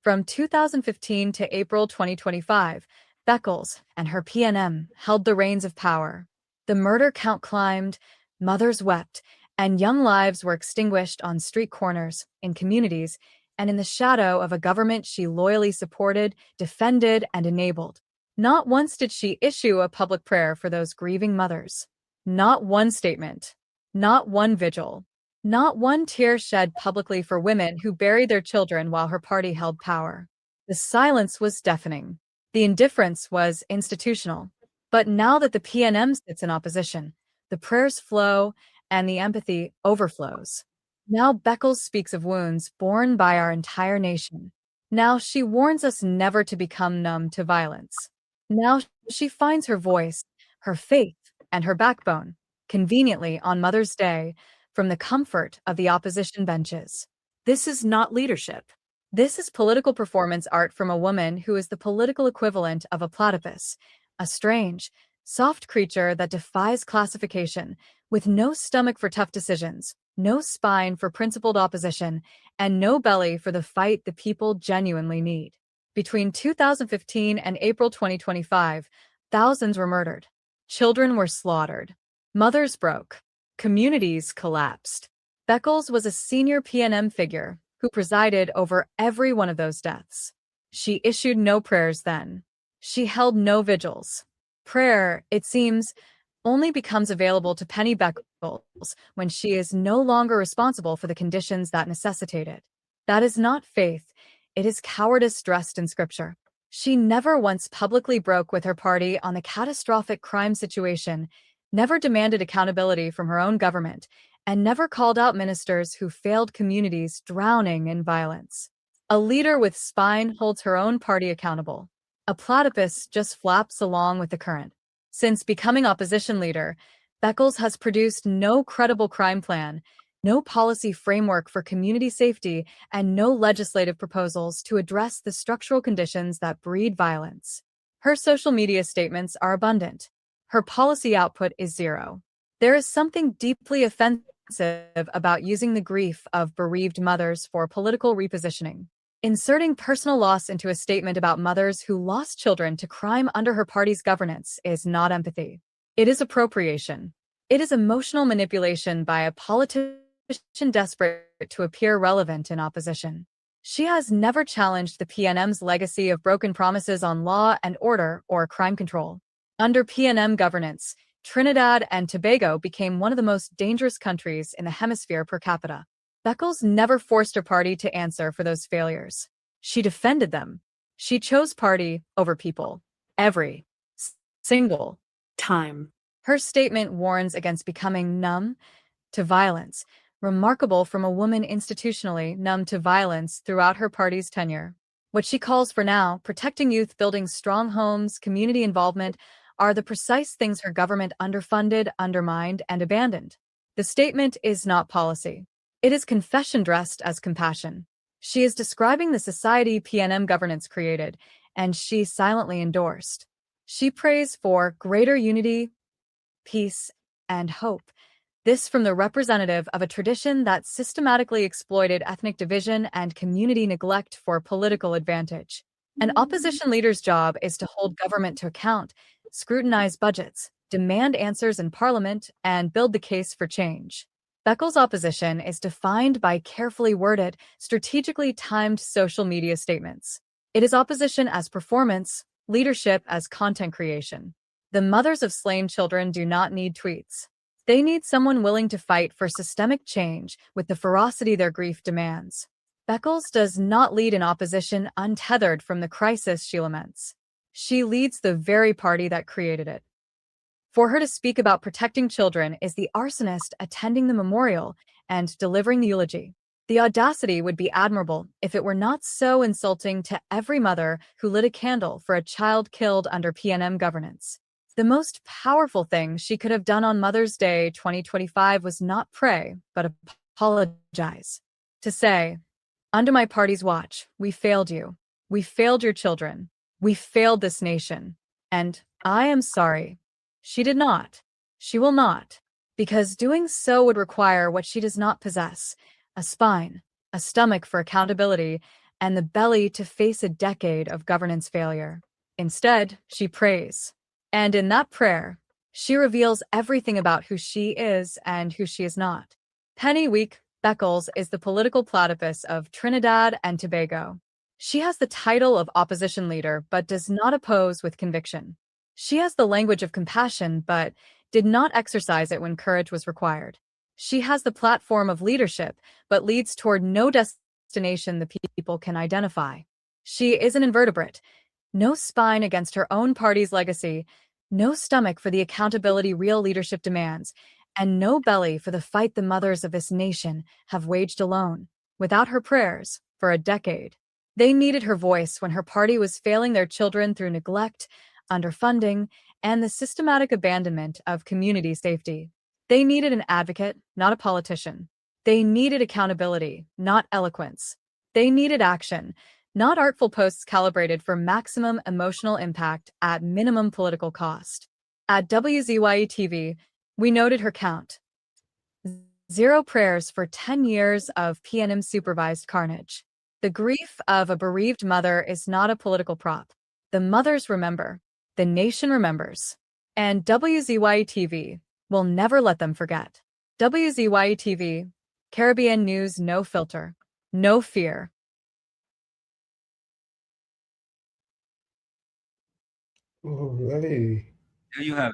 from 2015 to April 2025, Beckles and her PNM held the reins of power. The murder count climbed, mothers wept, and young lives were extinguished on street corners, in communities, and in the shadow of a government she loyally supported, defended, and enabled. Not once did she issue a public prayer for those grieving mothers. Not one statement. Not one vigil. Not one tear shed publicly for women who buried their children while her party held power. The silence was deafening. The indifference was institutional. But now that the PNM sits in opposition, the prayers flow and the empathy overflows. Now Beckles speaks of wounds borne by our entire nation. Now she warns us never to become numb to violence. Now she finds her voice, her faith, and her backbone, conveniently on Mother's Day, from the comfort of the opposition benches. This is not leadership. This is political performance art from a woman who is the political equivalent of a platypus, a strange, soft creature that defies classification, with no stomach for tough decisions, no spine for principled opposition, and no belly for the fight the people genuinely need. Between 2015 and April 2025, thousands were murdered. Children were slaughtered. Mothers broke. Communities collapsed. Beckles was a senior PNM figure who presided over every one of those deaths. She issued no prayers then. She held no vigils. Prayer, it seems, only becomes available to Penny Beckles when she is no longer responsible for the conditions that necessitate it. That is not faith. It is cowardice dressed in scripture. She never once publicly broke with her party on the catastrophic crime situation, never demanded accountability from her own government, and never called out ministers who failed communities drowning in violence. A leader with spine holds her own party accountable. A platypus just flaps along with the current. Since becoming opposition leader, Beckles has produced no credible crime plan, no policy framework for community safety, and no legislative proposals to address the structural conditions that breed violence. Her social media statements are abundant. Her policy output is 0. There is something deeply offensive about using the grief of bereaved mothers for political repositioning. Inserting personal loss into a statement about mothers who lost children to crime under her party's governance is not empathy. It is appropriation. It is emotional manipulation by a politician desperate to appear relevant in opposition. She has never challenged the PNM's legacy of broken promises on law and order or crime control. Under PNM governance, Trinidad and Tobago became one of the most dangerous countries in the hemisphere per capita. Beckles never forced her party to answer for those failures. She defended them. She chose party over people. Every single time. Her statement warns against becoming numb to violence, remarkable from a woman institutionally numb to violence throughout her party's tenure. What she calls for now, protecting youth, building strong homes, community involvement, are the precise things her government underfunded, undermined, and abandoned. The statement is not policy. It is confession dressed as compassion. She is describing the society PNM governance created, and she silently endorsed. She prays for greater unity, peace, and hope. This from the representative of a tradition that systematically exploited ethnic division and community neglect for political advantage. An opposition leader's job is to hold government to account, scrutinize budgets, demand answers in parliament, and build the case for change. Beckles' opposition is defined by carefully worded, strategically timed social media statements. It is opposition as performance, leadership as content creation. The mothers of slain children do not need tweets. They need someone willing to fight for systemic change with the ferocity their grief demands. Beckles does not lead an opposition untethered from the crisis she laments. She leads the very party that created it. For her to speak about protecting children is the arsonist attending the memorial and delivering the eulogy. The audacity would be admirable if it were not so insulting to every mother who lit a candle for a child killed under PNM governance. The most powerful thing she could have done on Mother's Day 2025 was not pray, but apologize. To say, under my party's watch, we failed you. We failed your children. We failed this nation. And I am sorry. She did not. She will not. Because doing so would require what she does not possess, a spine, a stomach for accountability, and the belly to face a decade of governance failure. Instead, she prays. And in that prayer, she reveals everything about who she is and who she is not. Penny Week Beckles is the political platypus of Trinidad and Tobago. She has the title of opposition leader, but does not oppose with conviction. She has the language of compassion, but did not exercise it when courage was required. She has the platform of leadership, but leads toward no destination the people can identify. She is an invertebrate, no spine against her own party's legacy, no stomach for the accountability real leadership demands, and no belly for the fight the mothers of this nation have waged alone, without her prayers, for a decade. They needed her voice when her party was failing their children through neglect, underfunding, and the systematic abandonment of community safety. They needed an advocate, not a politician. They needed accountability, not eloquence. They needed action, not artful posts calibrated for maximum emotional impact at minimum political cost. At WZYE TV, we noted her count. 0 prayers for 10 years of PNM-supervised carnage. The grief of a bereaved mother is not a political prop. The mothers remember. The nation remembers. And WZYE TV will never let them forget. WZYE TV, Caribbean news, no filter, no fear. Alrighty. There you have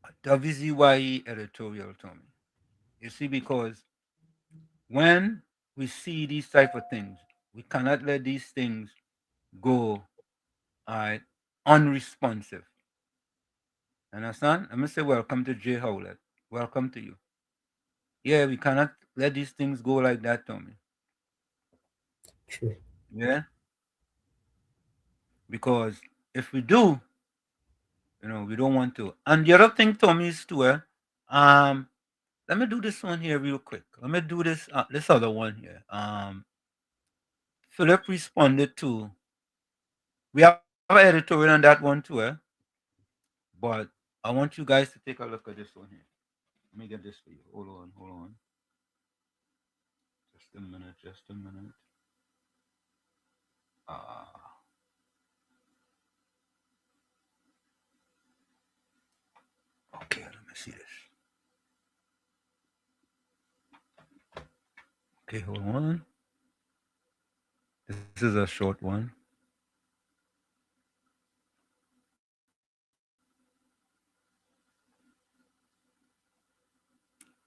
it. A WZYE editorial, Tommy. You see, because when we see these type of things, we cannot let these things go unresponsive. Understand? I'm gonna say welcome to Jay Howlett. Welcome to you. Yeah, we cannot let these things go like that, Tommy. True. Yeah? Because if we do, we don't want to. And the other thing, Tommy, is too, let me do this one here real quick. Let me do this other one here. Philip responded to. We have an editorial on that one too, but I want you guys to take a look at this one here. Let me get this for you. Hold on. Just a minute, just a minute. Okay, let me see this. Okay, hold on. This is a short one.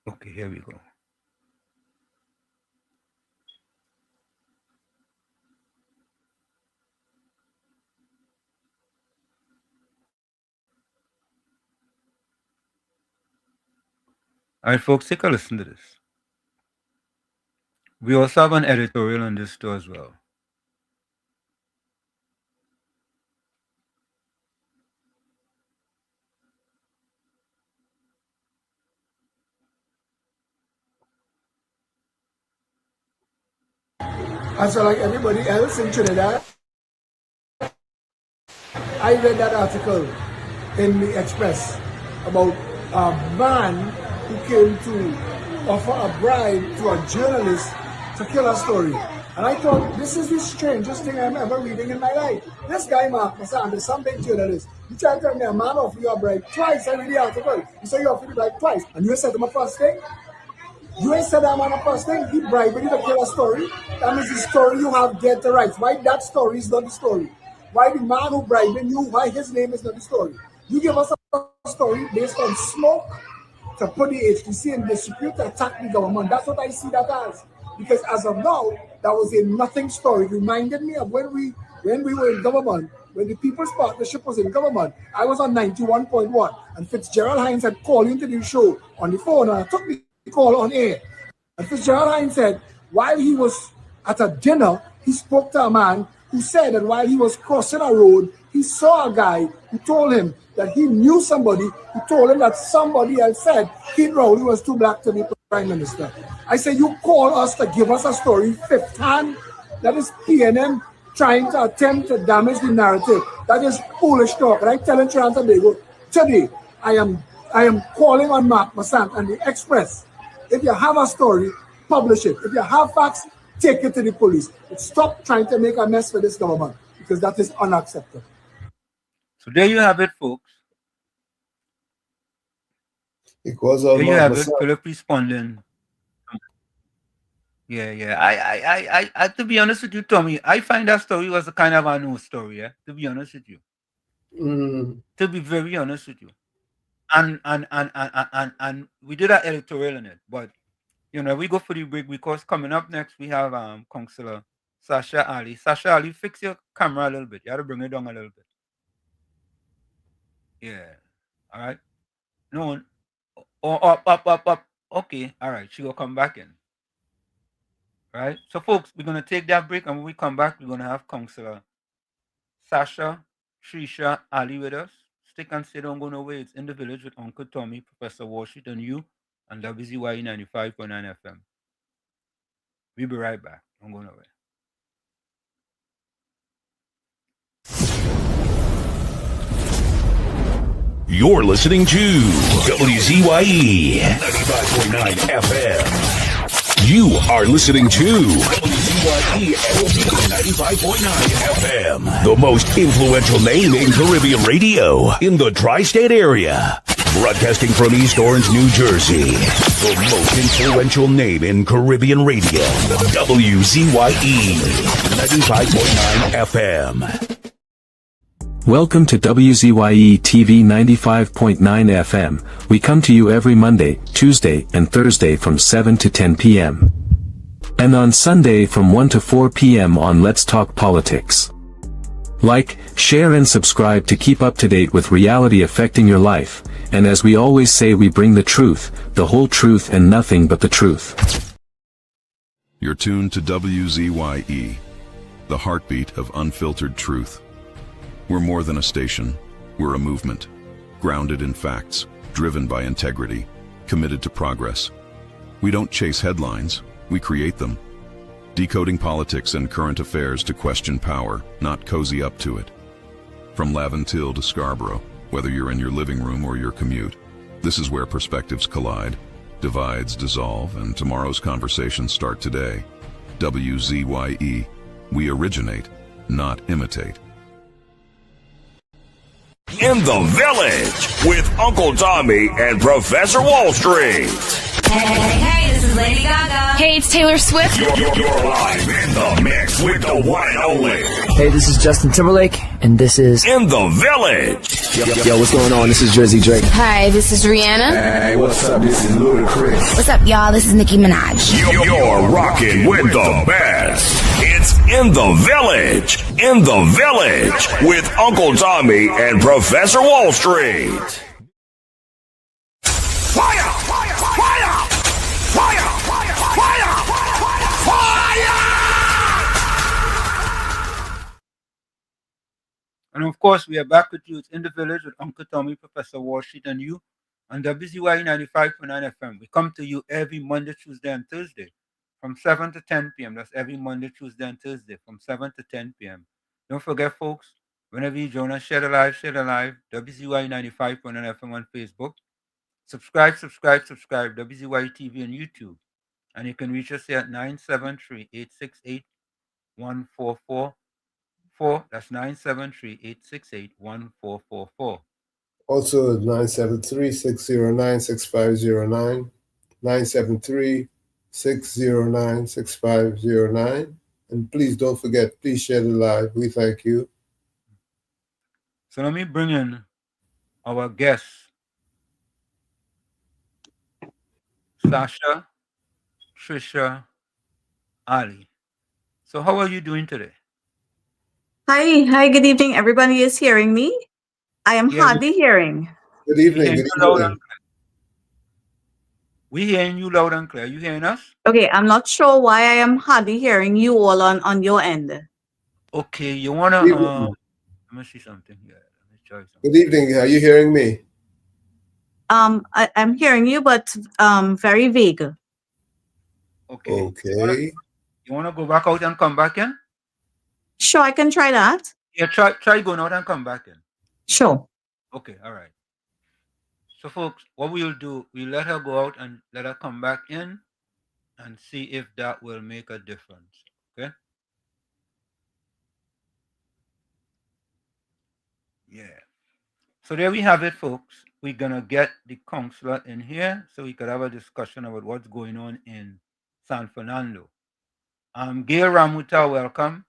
Okay, here we go. All right, folks, take a listen to this. We also have an editorial on this too as well. And so, like everybody else in Trinidad, I read that article in the Express about a man who came to offer a bribe to a journalist to kill a story. And I thought, this is the strangest thing I'm ever reading in my life. This guy, Mark Massan, is some big journalist. You try to tell me a man offered you a bribe twice. I read the article. You say you offered the bribe twice. And you said to my first thing, you ain't said that man a first thing. He bribed you to kill a story. That means the story you have get the rights. Why that story is not the story? Why the man who bribed you, why his name is not the story? You give us a story based on smoke to put the HTC in dispute to attack the government. That's what I see that as. Because as of now, that was a nothing story. It reminded me of when we were in government, when the People's Partnership was in government. I was on 91.1, and Fitzgerald Hines had called into the show on the phone, and I took the call on air. And Fitzgerald Hines said, while he was at a dinner, he spoke to a man who said that while he was crossing a road, he saw a guy who told him that he knew somebody who told him that somebody else said Keith Rowley was too black to be prime minister. I said, you call us to give us a story fifth hand? That is PNM trying to attempt to damage the narrative. That is foolish talk. And I tell Trinidad and Tobago, today, I am calling on Mark Massan and the Express. If you have a story, publish it. If you have facts, take it to the police. But stop trying to make a mess for this government, because that is unacceptable. So there you have it, folks. Because there you have Massan. it, Philip responding. Yeah. I to be honest with you, Tommy, I find that story was a kind of a new story, yeah, to be honest with you. To be very honest with you. And we did an editorial in it, but you know, we go for the break because coming up next we have Councillor Sasha Ali. Sasha Ali, fix your camera a little bit. You have to bring it down a little bit. Yeah. All right. No. Up. Okay. All right. She will come back in. All right. So, folks, we're gonna take that break, and when we come back, we're gonna have Councillor Sasha Trisha Ali with us. Stick and stay, don't go nowhere. It's In the Village with Uncle Tommy, Professor Washington, you, and WZYE 95.9 FM. We'll be right back. Don't go nowhere. You're listening to WZYE 95.9 FM. You are listening to WZYE 95.9 FM, the most influential name in Caribbean radio in the tri-state area. Broadcasting from East Orange, New Jersey, the most influential name in Caribbean radio, WZYE 95.9 FM. Welcome to WZYE TV 95.9 FM. We come to you every Monday, Tuesday, and Thursday from 7 to 10 p.m. And on Sunday from 1 to 4 p.m. on Let's Talk Politics. Like, share and subscribe to keep up to date with reality affecting your life. And as we always say, we bring the truth, the whole truth and nothing but the truth. You're tuned to WZYE, the heartbeat of unfiltered truth. We're more than a station, we're a movement, grounded in facts, driven by integrity, committed to progress. We don't chase headlines, we create them. Decoding politics and current affairs to question power, not cozy up to it. From Laventille to Scarborough, whether you're in your living room or your commute, this is where perspectives collide. Divides dissolve and tomorrow's conversations start today. WZYE. We originate, not imitate. In the Village with Uncle Tommy and Professor Wall Street. Hey, this is Lady Gaga. Hey, it's Taylor Swift. You're live in the mix with the one and only. Hey, this is Justin Timberlake, and this is In the Village. Yo, what's going on? This is Jersey Drake. Hi, this is Rihanna. Hey, what's up? This is Ludacris. What's up, y'all? This is Nicki Minaj. You're rocking with the best. It's In the Village. In the Village with Uncle Tommy and Professor Wall Street. Fire! Fire! Fire! Fire! Fire! Fire! Fire! And of course, we are back with you. It's In the Village with Uncle Tommy, Professor Wall Street, and you on WZYE 95.9 FM. We come to you every Monday, Tuesday, and Thursday from 7 to 10 p.m. That's every Monday, Tuesday, and Thursday from 7 to 10 p.m. Don't forget, folks, whenever you join us, share the live, WZYE 95.9 FM on Facebook. Subscribe, WZYE TV on YouTube. And you can reach us here at 973-868-1444. That's 973-868-1444. Also at 973-609-6509, 973-609-6509. And please don't forget, please share the live. We thank you. So let me bring in our guests, Sasha, Trisha, Ali. So how are you doing today? Hi, good evening. Everybody is hearing me? I am hardly hearing. Good evening. Good evening. We hearing you loud and clear. You hearing us? Okay, I'm not sure why I am hardly hearing you all on your end. Okay, you wanna let me see something here. Let me try something. Good evening. Are you hearing me? I'm hearing you, but very vague. Okay. You wanna go back out and come back in? Sure, I can try that. Yeah, try going out and come back in. Sure. Okay, all right. So folks, what we'll do, we'll let her go out and let her come back in and see if that will make a difference. Okay? Yeah. So there we have it, folks. We're gonna get the counselor in here so we could have a discussion about what's going on in San Fernando. Gail Ramuta, welcome.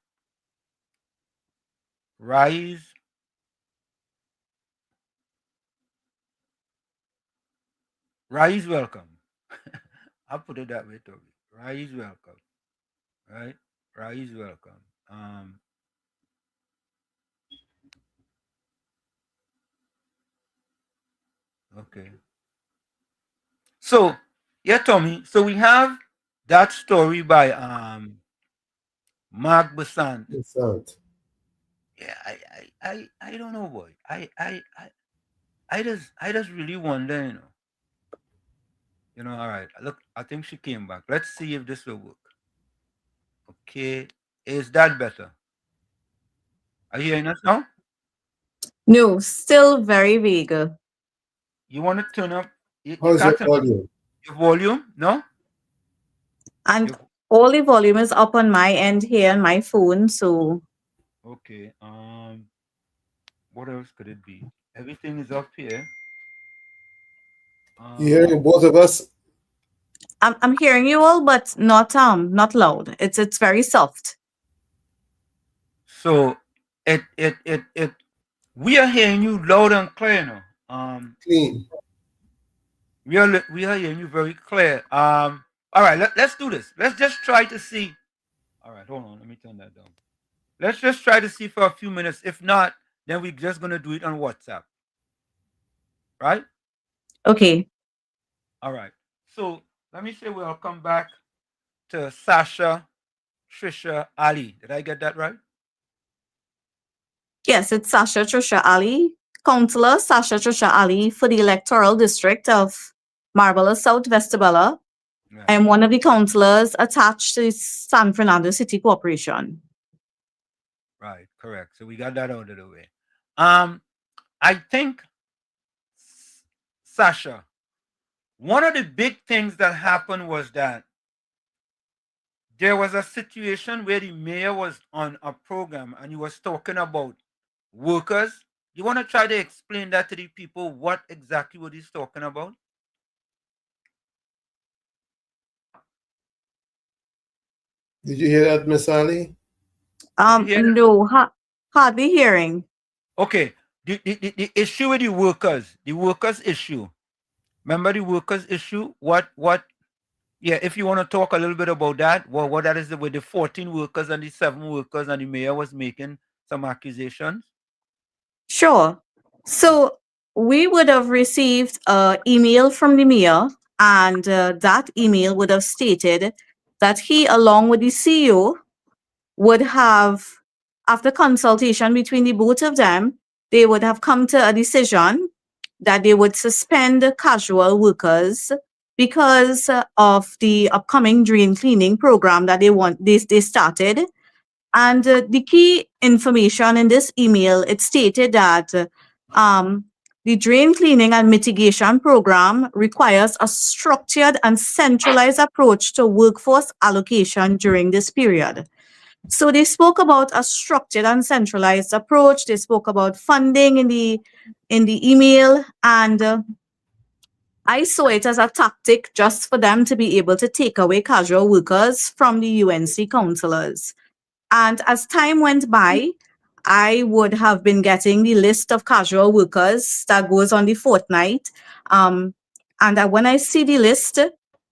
Rise welcome. I'll put it that way, Toby. Rise welcome. Right? Rise welcome. Okay. So yeah, Tommy. So we have that story by Mark Besant. Yeah, I don't know, boy. I just really wonder, all right. Look, I think she came back. Let's see if this will work. Okay. Is that better? Are you hearing us now? No, still very vague. You want to turn up? How's your volume? Your volume? No? And all the volume is up on my end here on my phone, so. Okay. What else could it be? Everything is up here. You hearing both of us? I'm hearing you all, but not loud. It's very soft. So we are hearing you loud and clear now. Clean. We are hearing you very clear. All right, let's do this. Let's just try to see. All right, hold on. Let me turn that down. Let's just try to see for a few minutes. If not, then we're just gonna do it on WhatsApp. Right? Okay. All right. So let me say we'll come back to Sasha, Trisha, Ali. Did I get that right? Yes, it's Sasha Trisha Ali, Councillor Sasha Trisha Ali for the electoral district of Marbella South Vestabella. Right. I am one of the councillors attached to San Fernando City Corporation. Right, correct. So we got that out of the way. I think, Sasha, one of the big things that happened was that there was a situation where the mayor was on a program and he was talking about workers. You want to try to explain that to the people, what exactly what he's talking about? Did you hear that, Miss Ali? No, hardly hearing. Okay, the issue with the workers issue. Remember the workers issue? Yeah, if you want to talk a little bit about that, what that is with the 14 workers and the 7 workers, and the mayor was making some accusations. Sure. So we would have received an email from the mayor, and that email would have stated that he, along with the CEO, would have, after consultation between the both of them, they would have come to a decision that they would suspend casual workers because of the upcoming drain cleaning program that they started. And the key information in this email, it stated that the drain cleaning and mitigation program requires a structured and centralized approach to workforce allocation during this period. So they spoke about a structured and centralized approach. They spoke about funding in the email, and I saw it as a tactic just for them to be able to take away casual workers from the UNC counselors. And as time went by, I would have been getting the list of casual workers that goes on the fortnight. When I see the list,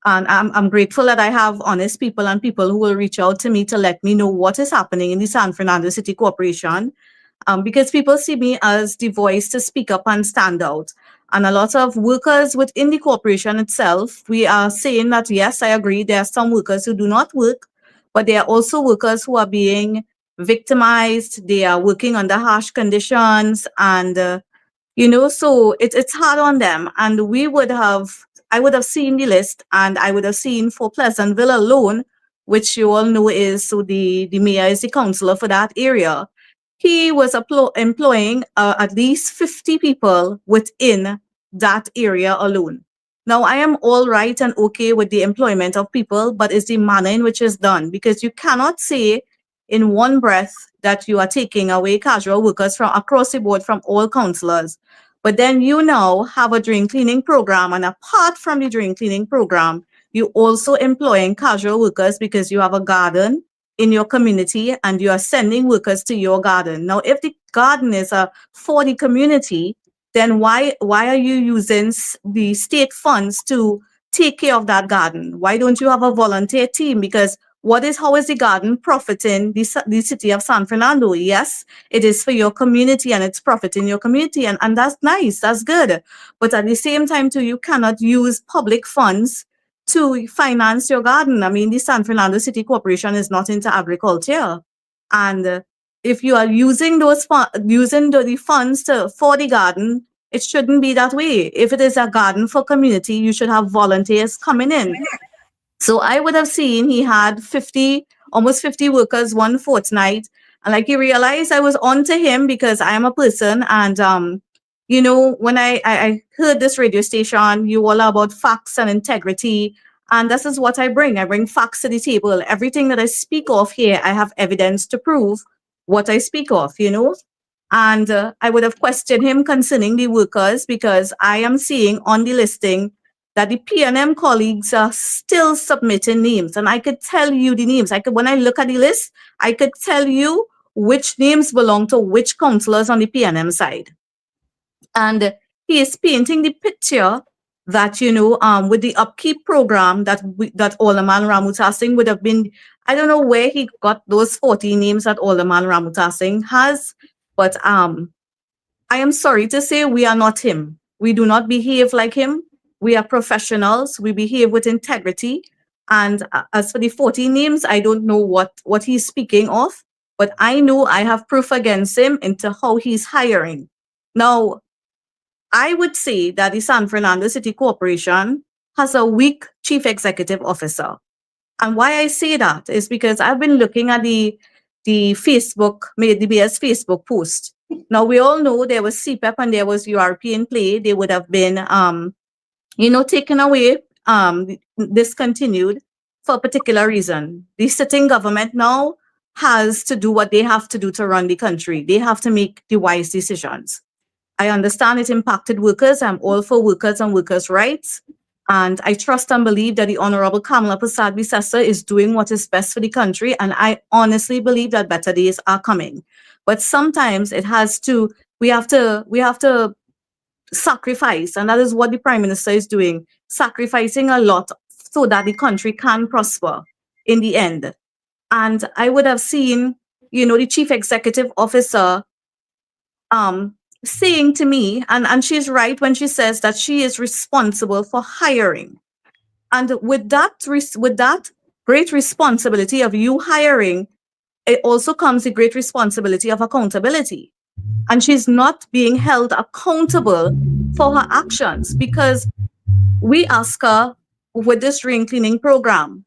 and I'm grateful that I have honest people and people who will reach out to me to let me know what is happening in the San Fernando City Corporation, because people see me as the voice to speak up and stand out. And a lot of workers within the corporation itself, we are saying that, yes, I agree, there are some workers who do not work, but there are also workers who are being victimized. They are working under harsh conditions, and so it's hard on them. And I would have seen the list, and I would have seen for Pleasantville alone, which you all know is, so the mayor is the councillor for that area. He was employing at least 50 people within that area alone. Now, I am all right and okay with the employment of people, but it's the manner in which it's done, because you cannot say in one breath that you are taking away casual workers from across the board from all councillors. But then you now have a drain cleaning program, and apart from the drain cleaning program, you also employing casual workers because you have a garden in your community and you are sending workers to your garden. Now, if the garden is for the community, then why are you using the state funds to take care of that garden? Why don't you have a volunteer team? Because how is the garden profiting the city of San Fernando? Yes, it is for your community and it's profiting your community, and that's nice, that's good. But at the same time too, you cannot use public funds to finance your garden. I mean, the San Fernando City Corporation is not into agriculture. And if you are using the funds for the garden, it shouldn't be that way. If it is a garden for community, you should have volunteers coming in. So I would have seen he had almost 50 workers one fortnight. And like he realized I was on to him because I am a person. And, when I heard this radio station, you all are about facts and integrity. And this is what I bring. I bring facts to the table. Everything that I speak of here, I have evidence to prove what I speak of, And I would have questioned him concerning the workers, because I am seeing on the listing that the PNM colleagues are still submitting names. And I could tell you the names. When I look at the list, I could tell you which names belong to which councillors on the PNM side. And he is painting the picture that, with the upkeep program that Alderman Ramutasing would have been, I don't know where he got those 40 names that Alderman Ramutasing has, but I am sorry to say we are not him. We do not behave like him. We are professionals. We behave with integrity. And as for the 40 names, I don't know what he's speaking of, but I know I have proof against him into how he's hiring. Now, I would say that the San Fernando City Corporation has a weak chief executive officer. And why I say that is because I've been looking at the BS Facebook post. Now, we all know there was CPEP and there was URP in play. They would have been taken away, discontinued for a particular reason. The sitting government now has to do what they have to do to run the country. They have to make the wise decisions. I understand it impacted workers. I'm all for workers and workers' rights. And I trust and believe that the Honorable Kamala Prasad Bisesa is doing what is best for the country. And I honestly believe that better days are coming. But sometimes we have to sacrifice. And that is what the Prime Minister is doing, sacrificing a lot so that the country can prosper in the end. And I would have seen, the Chief Executive Officer saying to me, and she's right when she says that she is responsible for hiring. And with that great responsibility of you hiring, it also comes the great responsibility of accountability. And she's not being held accountable for her actions, because we ask her with this drain cleaning program,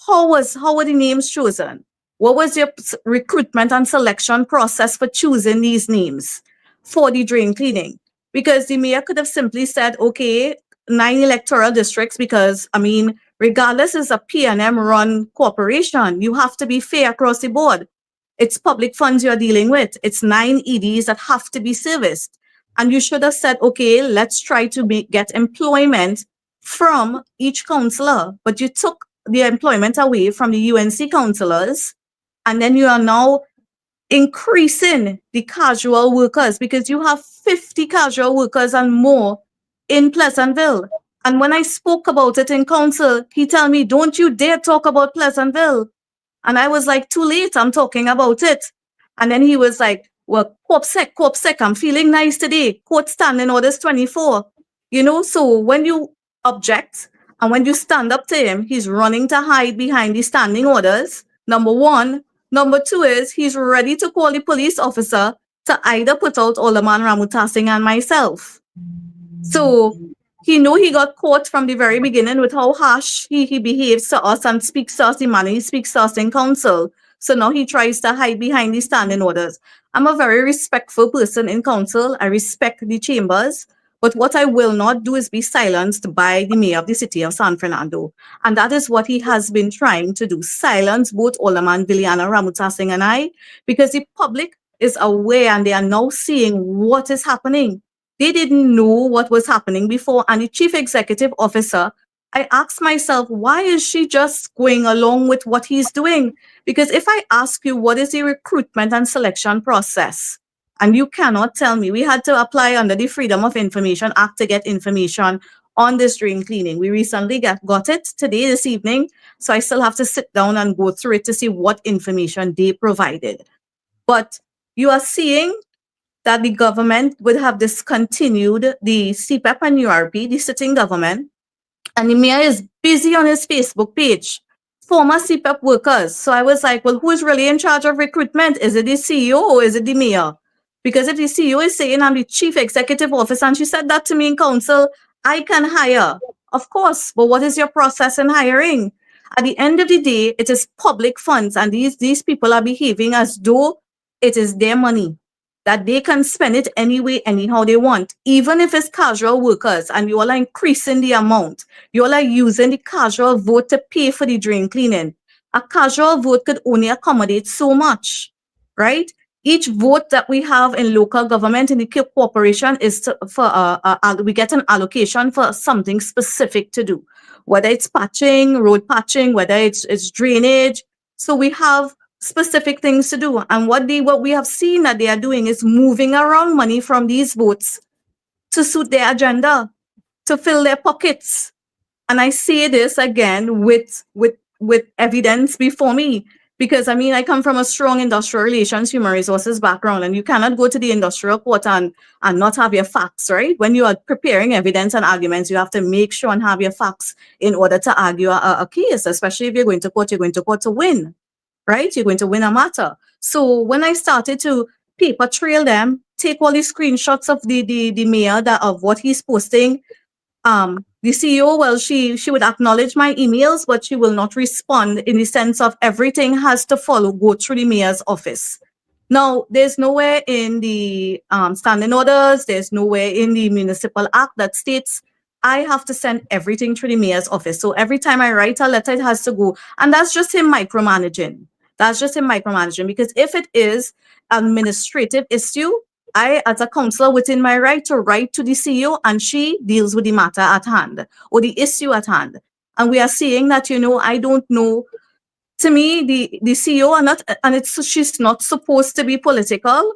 how were the names chosen? What was your recruitment and selection process for choosing these names for the drain cleaning? Because the mayor could have simply said, okay, 9 electoral districts, because regardless, it's a PNM run corporation. You have to be fair across the board. It's public funds you're dealing with. It's 9 EDs that have to be serviced. And you should have said, okay, let's try to get employment from each councillor. But you took the employment away from the UNC councillors, and then you are now increasing the casual workers, because you have 50 casual workers and more in Pleasantville. And when I spoke about it in council, he told me, don't you dare talk about Pleasantville. And I was like, too late, I'm talking about it. And then he was like, well, Corpsec, I'm feeling nice today. Court standing orders 24. So when you object and when you stand up to him, he's running to hide behind the standing orders, number one. Number two is he's ready to call the police officer to either put out Olaman Ramutasing and myself. So he got caught from the very beginning with how harsh he behaves to us and speaks to us, the manner he speaks to us in council. So now he tries to hide behind the standing orders. I'm a very respectful person in council. I respect the chambers. But what I will not do is be silenced by the mayor of the city of San Fernando. And that is what he has been trying to do, silence both Olaman, Viliana, Ramutasing and I, because the public is aware and they are now seeing what is happening. They didn't know what was happening before. And the chief executive officer, I asked myself, why is she just going along with what he's doing? Because if I ask you, what is the recruitment and selection process? And you cannot tell me. We had to apply under the Freedom of Information Act to get information on this drain cleaning. We recently got it today, this evening. So I still have to sit down and go through it to see what information they provided. But you are seeing that the government would have discontinued the CPEP and URP, the sitting government, and the mayor is busy on his Facebook page, former CPEP workers. So I was like, well, who is really in charge of recruitment? Is it the CEO or is it the mayor? Because if the CEO is saying I'm the chief executive officer, and she said that to me in council, I can hire. Of course, but what is your process in hiring? At the end of the day, it is public funds, and these people are behaving as though it is their money, that they can spend it anyway, anyhow they want, even if it's casual workers, and you all are increasing the amount. You all are using the casual vote to pay for the drain cleaning. A casual vote could only accommodate so much, right? Each vote that we have in local government in the corporation is we get an allocation for something specific to do, whether it's patching, road patching, whether it's drainage. So we have specific things to do. And what we have seen that they are doing is moving around money from these votes to suit their agenda, to fill their pockets. And I say this again with evidence before me, because I come from a strong industrial relations, human resources background, and you cannot go to the industrial court and not have your facts, right? When you are preparing evidence and arguments, you have to make sure and have your facts in order to argue a case, especially if you're going to court to win. Right? You're going to win a matter. So when I started to paper trail them, take all the screenshots of the mayor of what he's posting, the CEO, well, she would acknowledge my emails, but she will not respond in the sense of everything has to go through the mayor's office. Now, there's nowhere in the standing orders, there's nowhere in the municipal act that states I have to send everything through the mayor's office. So every time I write a letter, it has to go. And that's just him micromanaging. That's just him micromanaging. Because if it is an administrative issue, I, as a councillor, within my right to write to the CEO, and she deals with the matter at hand or the issue at hand. And we are seeing that, I don't know. To me, the CEO are not, and she's not supposed to be political.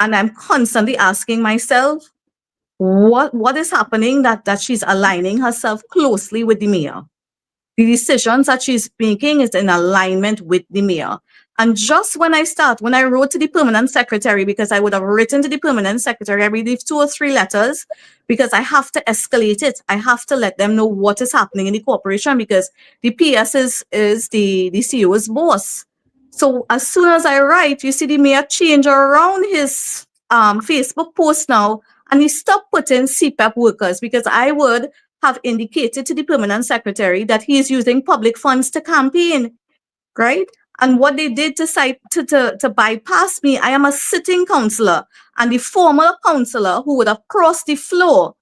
And I'm constantly asking myself, what is happening that she's aligning herself closely with the mayor? The decisions that she's making is in alignment with the mayor. And just when I wrote to the permanent secretary, because I would have written to the permanent secretary, I believe 2 or 3 letters, because I have to escalate it. I have to let them know what is happening in the corporation, because the PS is the CEO's boss. So as soon as I write, you see the mayor change around his Facebook post now, and he stopped putting CPAP workers, because I would have indicated to the permanent secretary that he is using public funds to campaign, right? And what they did to bypass me, I am a sitting councillor, and the former councillor who would have crossed the floor,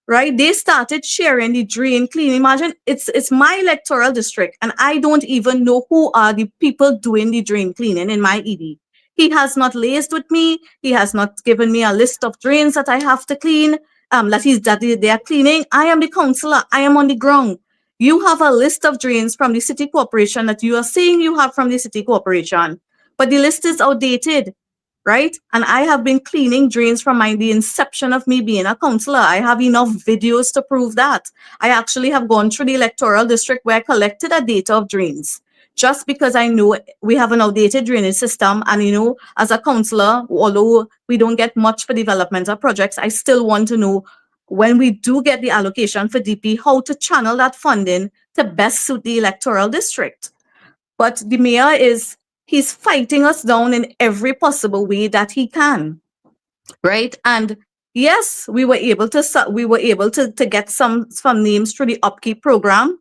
right? They started sharing the drain cleaning. Imagine it's my electoral district, and I don't even know who are the people doing the drain cleaning in my ED. He has not liaised with me. He has not given me a list of drains that I have to clean. That they are cleaning. I am the councillor. I am on the ground. You have a list of drains from the city corporation that you are saying you have from the city corporation, but the list is outdated, right? And I have been cleaning drains from the inception of me being a councillor. I have enough videos to prove that. I actually have gone through the electoral district where I collected a data of drains. Just because I know we have an outdated drainage system, and as a councillor, although we don't get much for developmental projects, I still want to know, when we do get the allocation for DP, how to channel that funding to best suit the electoral district. But the mayor he's fighting us down in every possible way that he can, right? And yes, we were able to get some names through the upkeep program,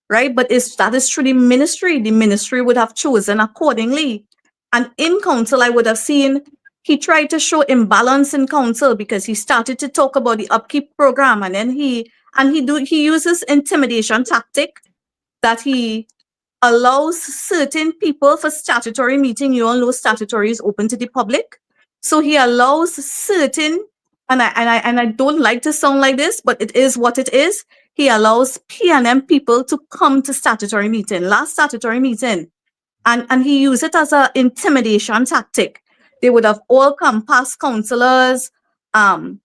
right? But that is through the ministry would have chosen accordingly. And in council, I would have seen he tried to show imbalance in council, because he started to talk about the upkeep program, and then he uses intimidation tactic, that he allows certain people for statutory meeting. You all know statutory is open to the public. So he allows certain, and I don't like to sound like this, but it is what it is. He allows PNM people to come to statutory meeting, last statutory meeting, and he used it as an intimidation tactic. They would have all come past councillors, and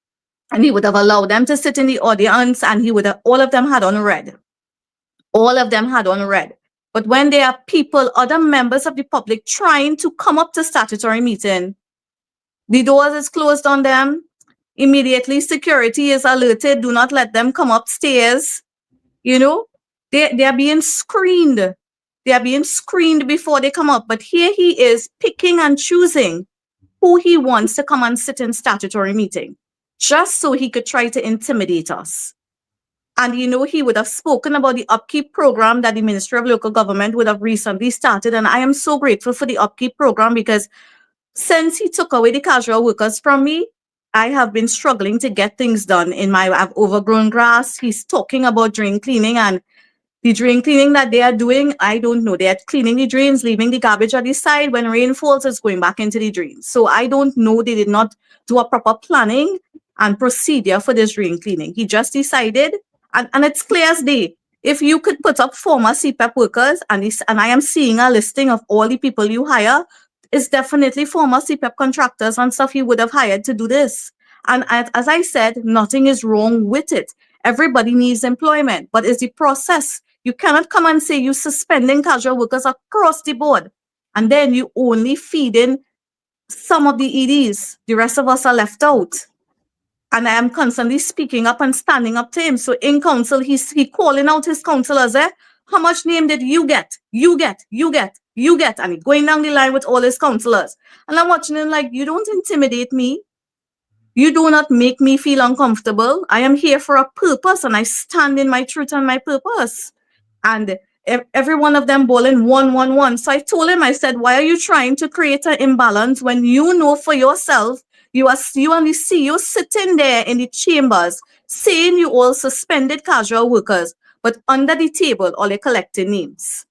he would have allowed them to sit in the audience, and all of them had on red. All of them had on red. But when there are people, other members of the public, trying to come up to statutory meeting, the doors is closed on them. Immediately, security is alerted. Do not let them come upstairs. They are being screened. They are being screened before they come up. But here he is picking and choosing who he wants to come and sit in statutory meeting, just so he could try to intimidate us. And he would have spoken about the upkeep program that the Ministry of Local Government would have recently started. And I am so grateful for the upkeep program, because since he took away the casual workers from me, I have been struggling to get things done I've overgrown grass. He's talking about drain cleaning, and the drain cleaning that they are doing, I don't know. They are cleaning the drains, leaving the garbage on the side. When rain falls, it's going back into the drains. So I don't know. They did not do a proper planning and procedure for this drain cleaning. He just decided, and it's clear as day. If you could put up former CPAP workers, and I am seeing a listing of all the people you hire, it's definitely former CPAP contractors and stuff he would have hired to do this. And as I said, nothing is wrong with it. Everybody needs employment, but it's the process. You cannot come and say you're suspending casual workers across the board, and then you only feed in some of the EDs. The rest of us are left out. And I am constantly speaking up and standing up to him. So in council, he's calling out his councillors. How much name did you get? You get. And he's going down the line with all his councillors. And I'm watching him like, you don't intimidate me. You do not make me feel uncomfortable. I am here for a purpose, and I stand in my truth and my purpose. And every one of them bowling 1-1-1. So I told him, I said, why are you trying to create an imbalance when you know for yourself, you and the CEO sitting there in the chambers saying you all suspended casual workers, but under the table, all they're collecting names.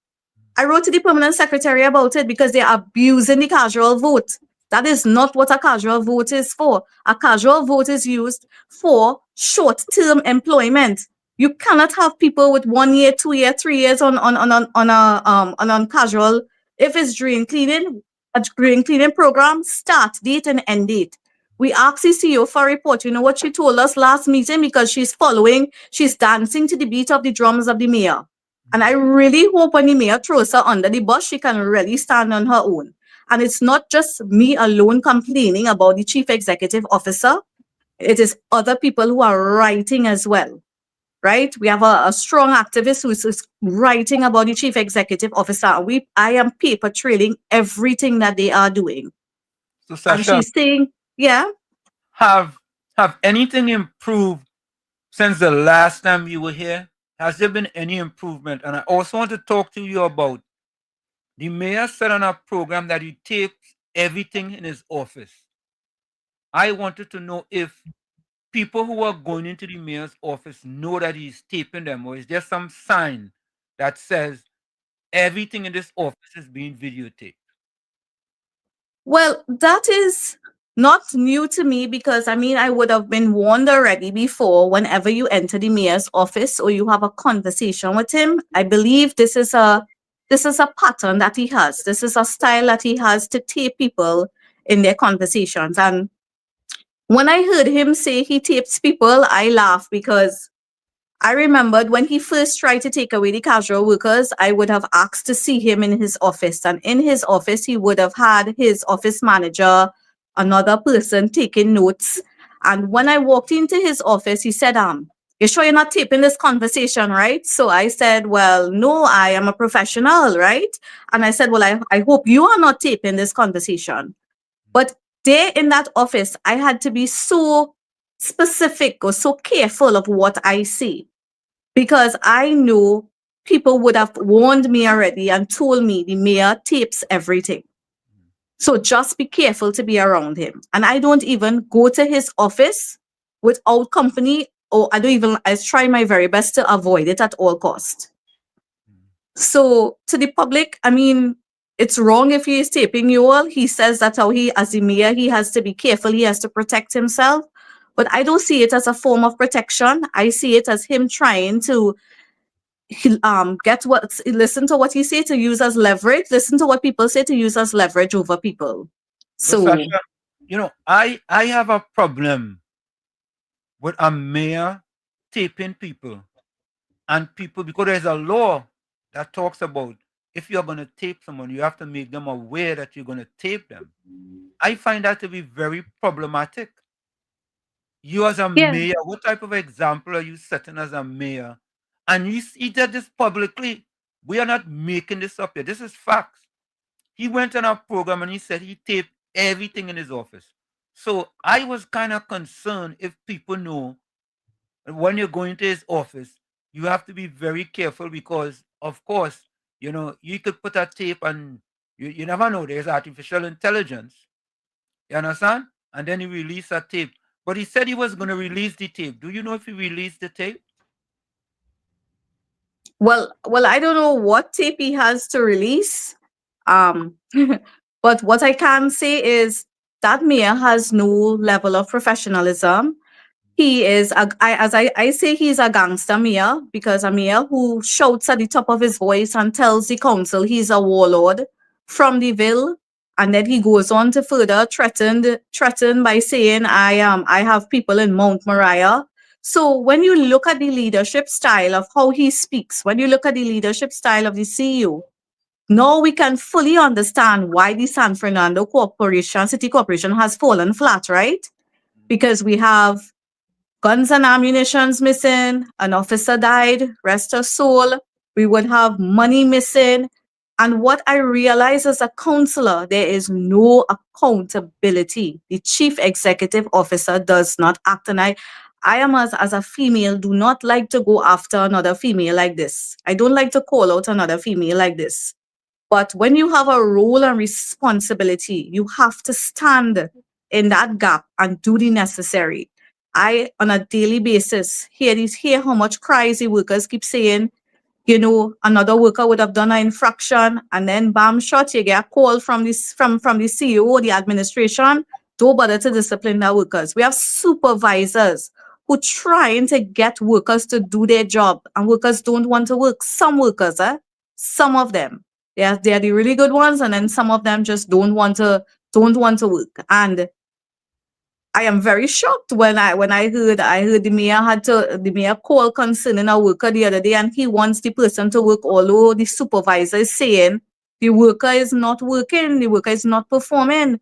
I wrote to the permanent secretary about it because they're abusing the casual vote. That is not what a casual vote is for. A casual vote is used for short-term employment. You cannot have people with 1 year, 2 year, 3 years on casual. If it's drain cleaning, a drain cleaning program, start date and end date. We asked the CEO for a report. You know what she told us last meeting? Because she's dancing to the beat of the drums of the mayor. And I really hope when the mayor throws her under the bus, she can really stand on her own. And it's not just me alone complaining about the chief executive officer. It is other people who are writing as well, right? We have a strong activist who is writing about the chief executive officer. I am paper trailing everything that they are doing. So And Sasha, she's saying, yeah. have anything improved since the last time you were here? Has there been any improvement? And I also want to talk to you about the mayor said on our program that he tapes everything in his office. I wanted to know if people who are going into the mayor's office know that he's taping them, or is there some sign that says everything in this office is being videotaped? Well, that is not new to me because I would have been warned already before. Whenever you enter the mayor's office or you have a conversation with him, I believe this is a pattern that he has. This is a style that he has to tape people in their conversations. And when I heard him say he tapes people, I laughed because I remembered when he first tried to take away the casual workers, I would have asked to see him in his office. And in his office, he would have had his office manager, another person taking notes. And when I walked into his office, he said, you sure you're not taping this conversation, right? So I said, well, no, I am a professional, right? And I said, well, I hope you are not taping this conversation. But there in that office, I had to be so specific or so careful of what I say because I know people would have warned me already and told me the mayor tapes everything. So just be careful to be around him. And I don't even go to his office without company, or I try my very best to avoid it at all cost. So to the public, it's wrong if he is taping you all. He says that's how as the mayor, he has to be careful. He has to protect himself. But I don't see it as a form of protection. I see it as him trying to listen to what he say to use as leverage. Listen to what people say to use as leverage over people. So Sasha, I have a problem with a mayor taping people and people, because there's a law that talks about if you're going to tape someone, you have to make them aware that you're going to tape them. I find that to be very problematic. You as a mayor, what type of example are you setting as a mayor? And he did this publicly. We are not making this up here. This is facts. He went on our program and he said he taped everything in his office. So I was kind of concerned if people know when you're going to his office, you have to be very careful because, of course, you could put a tape and you never know. There's artificial intelligence. You understand? And then he released a tape. But he said he was going to release the tape. Do you know if he released the tape? Well, I don't know what tape he has to release. But what I can say is that mayor has no level of professionalism. He is, I say he's a gangster mayor because a mayor who shouts at the top of his voice and tells the council he's a warlord from the Ville. And then he goes on to further threaten by saying, I have people in Mount Moriah. So when you look at the leadership style of how he speaks, when you look at the leadership style of the CEO, now we can fully understand why the San Fernando City Corporation has fallen flat, right? Because we have guns and ammunitions missing, an officer died, rest her soul. We would have money missing. And what I realize as a counselor, there is no accountability. The chief executive officer does not act. And I am as a female, do not like to go after another female like this. I don't like to call out another female like this. But when you have a role and responsibility, you have to stand in that gap and do the necessary. I, on a daily basis, hear how much cries the workers keep saying, you know, another worker would have done an infraction, and then bam shot, you get a call from this from the CEO, the administration, don't bother to discipline their workers. We have supervisors who trying to get workers to do their job, and workers don't want to work. Some workers, some of them, they are the really good ones, and then some of them just don't want to work. And I am very shocked when I heard the mayor call concerning a worker the other day, and he wants the person to work, although the supervisor is saying the worker is not working, the worker is not performing.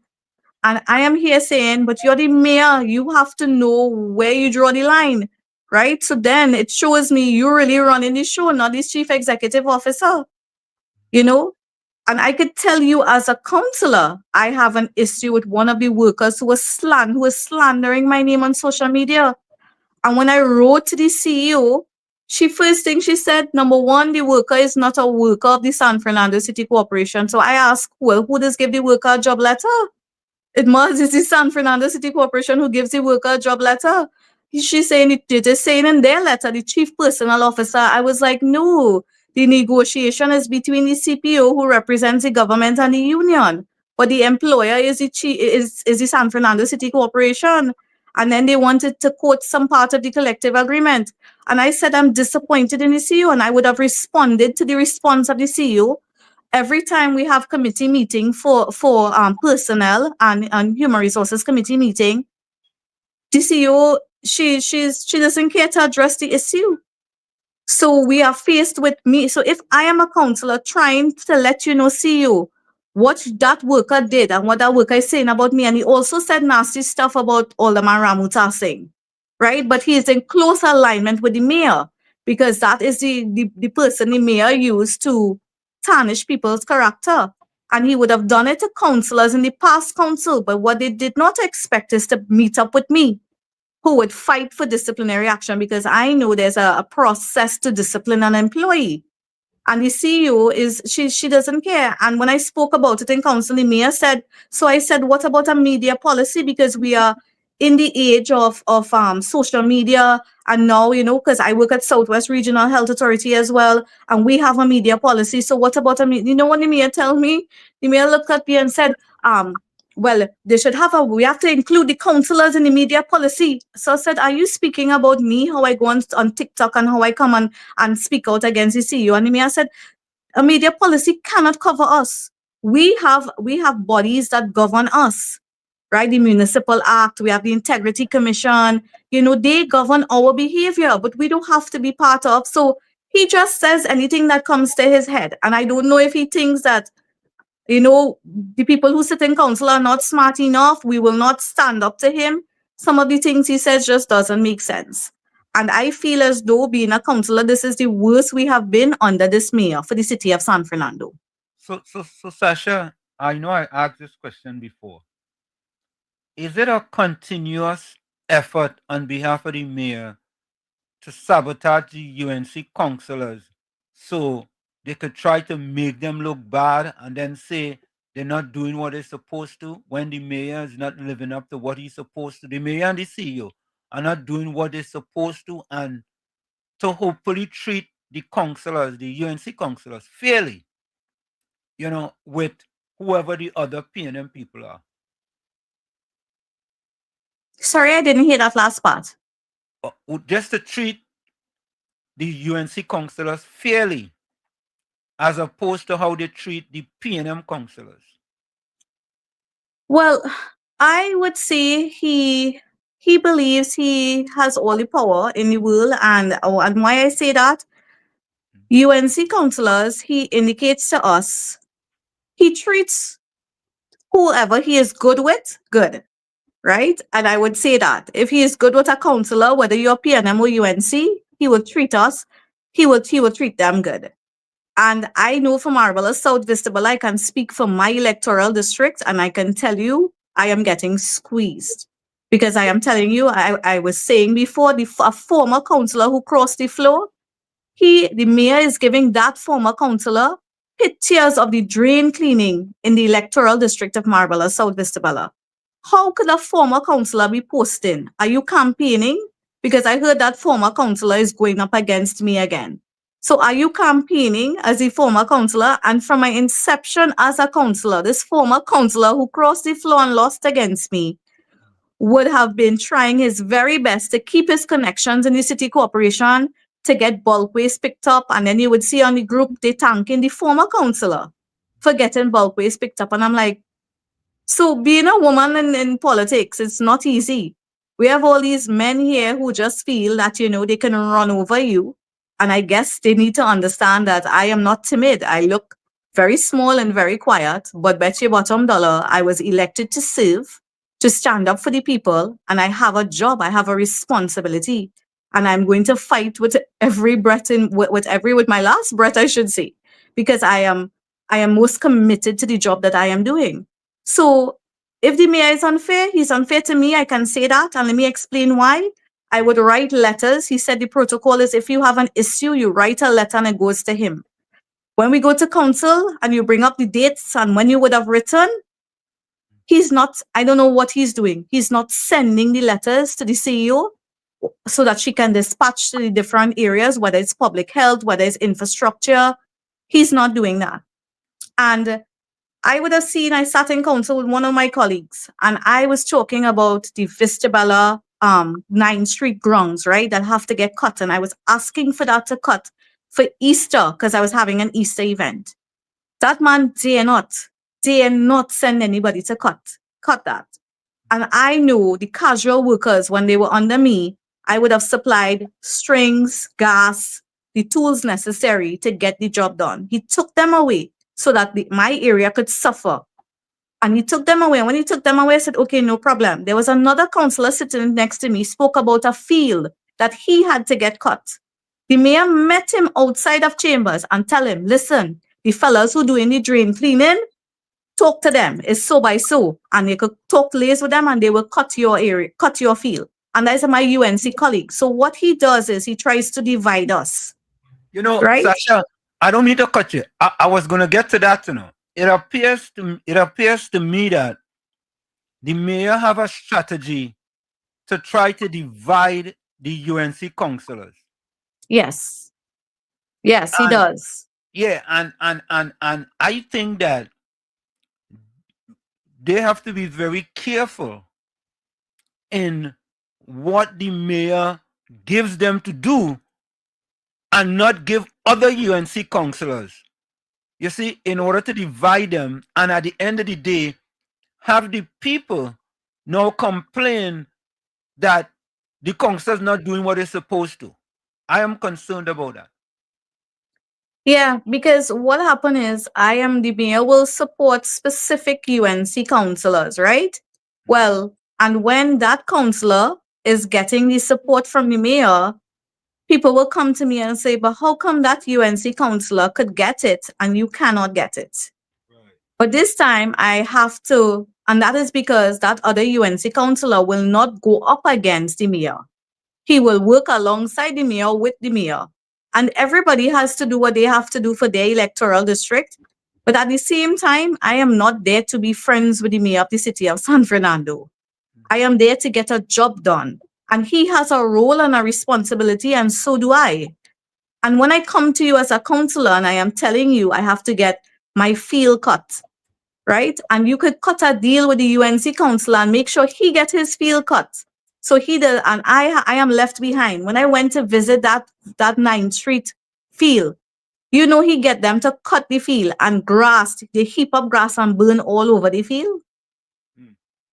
And I am here saying, but you're the mayor, you have to know where you draw the line, right? So then it shows me you're really running the show, not the chief executive officer, you know? And I could tell you as a counselor, I have an issue with one of the workers who was slandering my name on social media. And when I wrote to the CEO, first thing she said, number one, the worker is not a worker of the San Fernando City Corporation. So I asked, well, who does give the worker a job letter? It must is the San Fernando City Corporation who gives the worker a job letter. She's saying it is saying in their letter, the chief personnel officer. I was like, no, the negotiation is between the CPO who represents the government and the union. But the employer is the San Fernando City Corporation. And then they wanted to quote some part of the collective agreement. And I said, I'm disappointed in the CEO. And I would have responded to the response of the CEO. Every time we have committee meeting for personnel and human resources committee meeting, the CEO, she doesn't care to address the issue. So we are faced with me. So if I am a counselor trying to let you know, CEO, what that worker did and what that worker is saying about me, and he also said nasty stuff about Alderman Ramuta Singh, right? But he is in close alignment with the mayor, because that is the person the mayor used to tarnish people's character. And he would have done it to councillors in the past council. But what they did not expect is to meet up with me, who would fight for disciplinary action, because I know there's a process to discipline an employee. And the CEO she doesn't care. And when I spoke about it in council, the mayor said, so I said, what about a media policy? Because we are in the age of social media. And now, you know, because I work at Southwest Regional Health Authority as well, and we have a media policy. So what about you know what the mayor told me? The mayor looked at me and said, well, they should we have to include the councillors in the media policy. So I said, are you speaking about me, how I go on TikTok and how I come and speak out against the CEO? And the mayor said, a media policy cannot cover us. We have bodies that govern us, right? The Municipal Act, we have the Integrity Commission, you know, they govern our behavior, but we don't have to be part of. So he just says anything that comes to his head. And I don't know if he thinks that, you know, the people who sit in council are not smart enough. We will not stand up to him. Some of the things he says just doesn't make sense. And I feel as though being a councillor, this is the worst we have been under this mayor for the city of San Fernando. So Sasha, I know I asked this question before. Is it a continuous effort on behalf of the mayor to sabotage the UNC councillors so they could try to make them look bad and then say they're not doing what they're supposed to when the mayor is not living up to what he's supposed to? The mayor and the CEO are not doing what they're supposed to, and to hopefully treat the councillors, the UNC councillors, fairly, you know, with whoever the other PNM people are. Sorry, I didn't hear that last part. Just to treat the UNC councillors fairly, as opposed to how they treat the PNM councillors. Well, I would say he believes he has all the power in the world, and why I say that, UNC councillors, he indicates to us, he treats whoever he is good with, good, right? And I would say that if he is good with a councillor, whether you're PNM or UNC, he will treat us, he will treat them good. And I know from Marvelous South Vistibala, I can speak for my electoral district, and I can tell you, I am getting squeezed. Because I am telling you, I was saying before, a former councillor who crossed the floor, the mayor is giving that former councillor pictures of the drain cleaning in the electoral district of Marvelous South Vistibala. how could a former councillor be posting? Are you campaigning? Because I heard that former councillor is going up against me again. So are you campaigning as a former councillor? And from my inception as a councillor, this former councillor who crossed the floor and lost against me would have been trying his very best to keep his connections in the city corporation to get bulk waste picked up. And then you would see on the group, they thanking the former councillor for getting bulk waste picked up. And I'm like, so being a woman in politics, it's not easy. We have all these men here who just feel that, you know, they can run over you. And I guess they need to understand that I am not timid. I look very small and very quiet, but bet your bottom dollar, I was elected to serve, to stand up for the people, and I have a job, I have a responsibility, and I'm going to fight with every breath with my last breath, I should say, because I am most committed to the job that I am doing. So if the mayor is unfair, he's unfair to me. I can say that. And let me explain why. I would write letters. He said the protocol is if you have an issue, you write a letter and it goes to him. When we go to council and you bring up the dates and when you would have written, he's not, I don't know what he's doing. He's not sending the letters to the CEO so that she can dispatch to the different areas, whether it's public health, whether it's infrastructure. He's not doing that. And I would have seen, I sat in council with one of my colleagues and I was talking about the Vistabella 9th Street grounds, right, that have to get cut. And I was asking for that to cut for Easter because I was having an Easter event. That man dare not send anybody to cut that. And I knew the casual workers, when they were under me, I would have supplied strings, gas, the tools necessary to get the job done. He took them away so that my area could suffer. And he took them away. And when he took them away, I said, okay, no problem. There was another councillor sitting next to me, spoke about a field that he had to get cut. The mayor met him outside of chambers and tell him, listen, the fellas who doing the drain cleaning, talk to them. It's so by so. And you could talk liaise with them and they will cut your area, cut your field. And that's my UNC colleague. So what he does is he tries to divide us. You know, right? Sasha, I don't mean to cut you. I was going to get to that, you know. It appears to me that the mayor have a strategy to try to divide the UNC councillors. Yes. Yes, he does. Yeah, and I think that they have to be very careful in what the mayor gives them to do and not give other UNC councillors. You see, in order to divide them, and at the end of the day, have the people now complain that the councillors not doing what they're supposed to. I am concerned about that. Yeah, because what happened is I am the mayor will support specific UNC councillors, right? Well, and when that councillor is getting the support from the mayor, people will come to me and say, but how come that UNC councillor could get it and you cannot get it? Right. But this time I have to, and that is because that other UNC councillor will not go up against the mayor. He will work alongside the mayor with the mayor. And everybody has to do what they have to do for their electoral district. But at the same time, I am not there to be friends with the mayor of the city of San Fernando. I am there to get a job done. And he has a role and a responsibility, and so do I. And when I come to you as a councillor and I am telling you I have to get my field cut, right? And you could cut a deal with the UNC councillor and make sure he gets his field cut. So he did, and I am left behind. When I went to visit that 9th Street field, you know, he get them to cut the field and grass, they heap up grass and burn all over the field.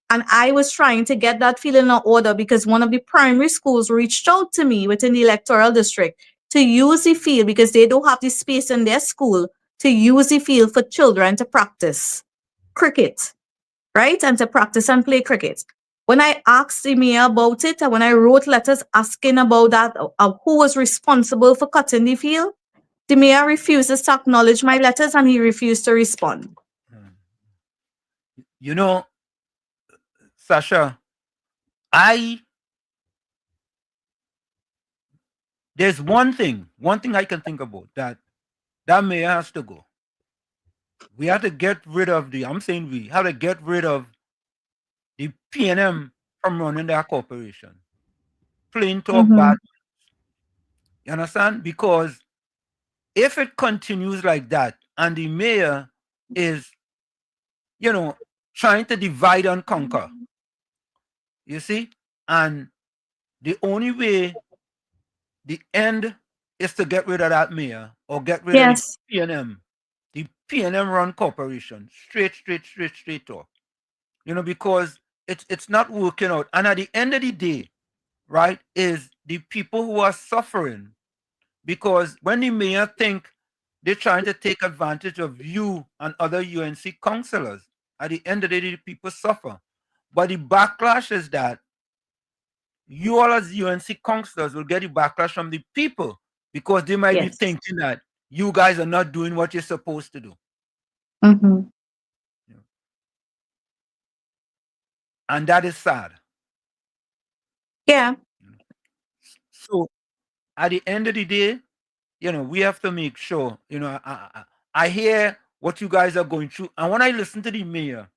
And I was trying to get that field in order because one of the primary schools reached out to me within the electoral district to use the field because they don't have the space in their school to use the field for children to practice cricket, right? And to practice and play cricket. When I asked the mayor about it, and when I wrote letters asking about that, who was responsible for cutting the field, the mayor refuses to acknowledge my letters and he refused to respond. You know, Sasha, there's one thing I can think about, that mayor has to go. We have to get rid of we have to get rid of the P&M from running their corporation. Plain talk Mm-hmm. bad. You understand? Because if it continues like that and the mayor is, trying to divide and conquer, you see, and the only way the end is to get rid of that mayor or get rid of the Yes. P&M, the P&M run corporation, straight talk, because it's not working out. And at the end of the day, right, is the people who are suffering, because when the mayor think they're trying to take advantage of you and other UNC councillors, at the end of the day, the people suffer. But the backlash is that you all as UNC councillors will get the backlash from the people, because they might be Yes. thinking that you guys are not doing what you're supposed to do. Mm-hmm. And that is sad. Yeah. So at the end of the day, we have to make sure, I hear what you guys are going through. And when I listen to the mayor,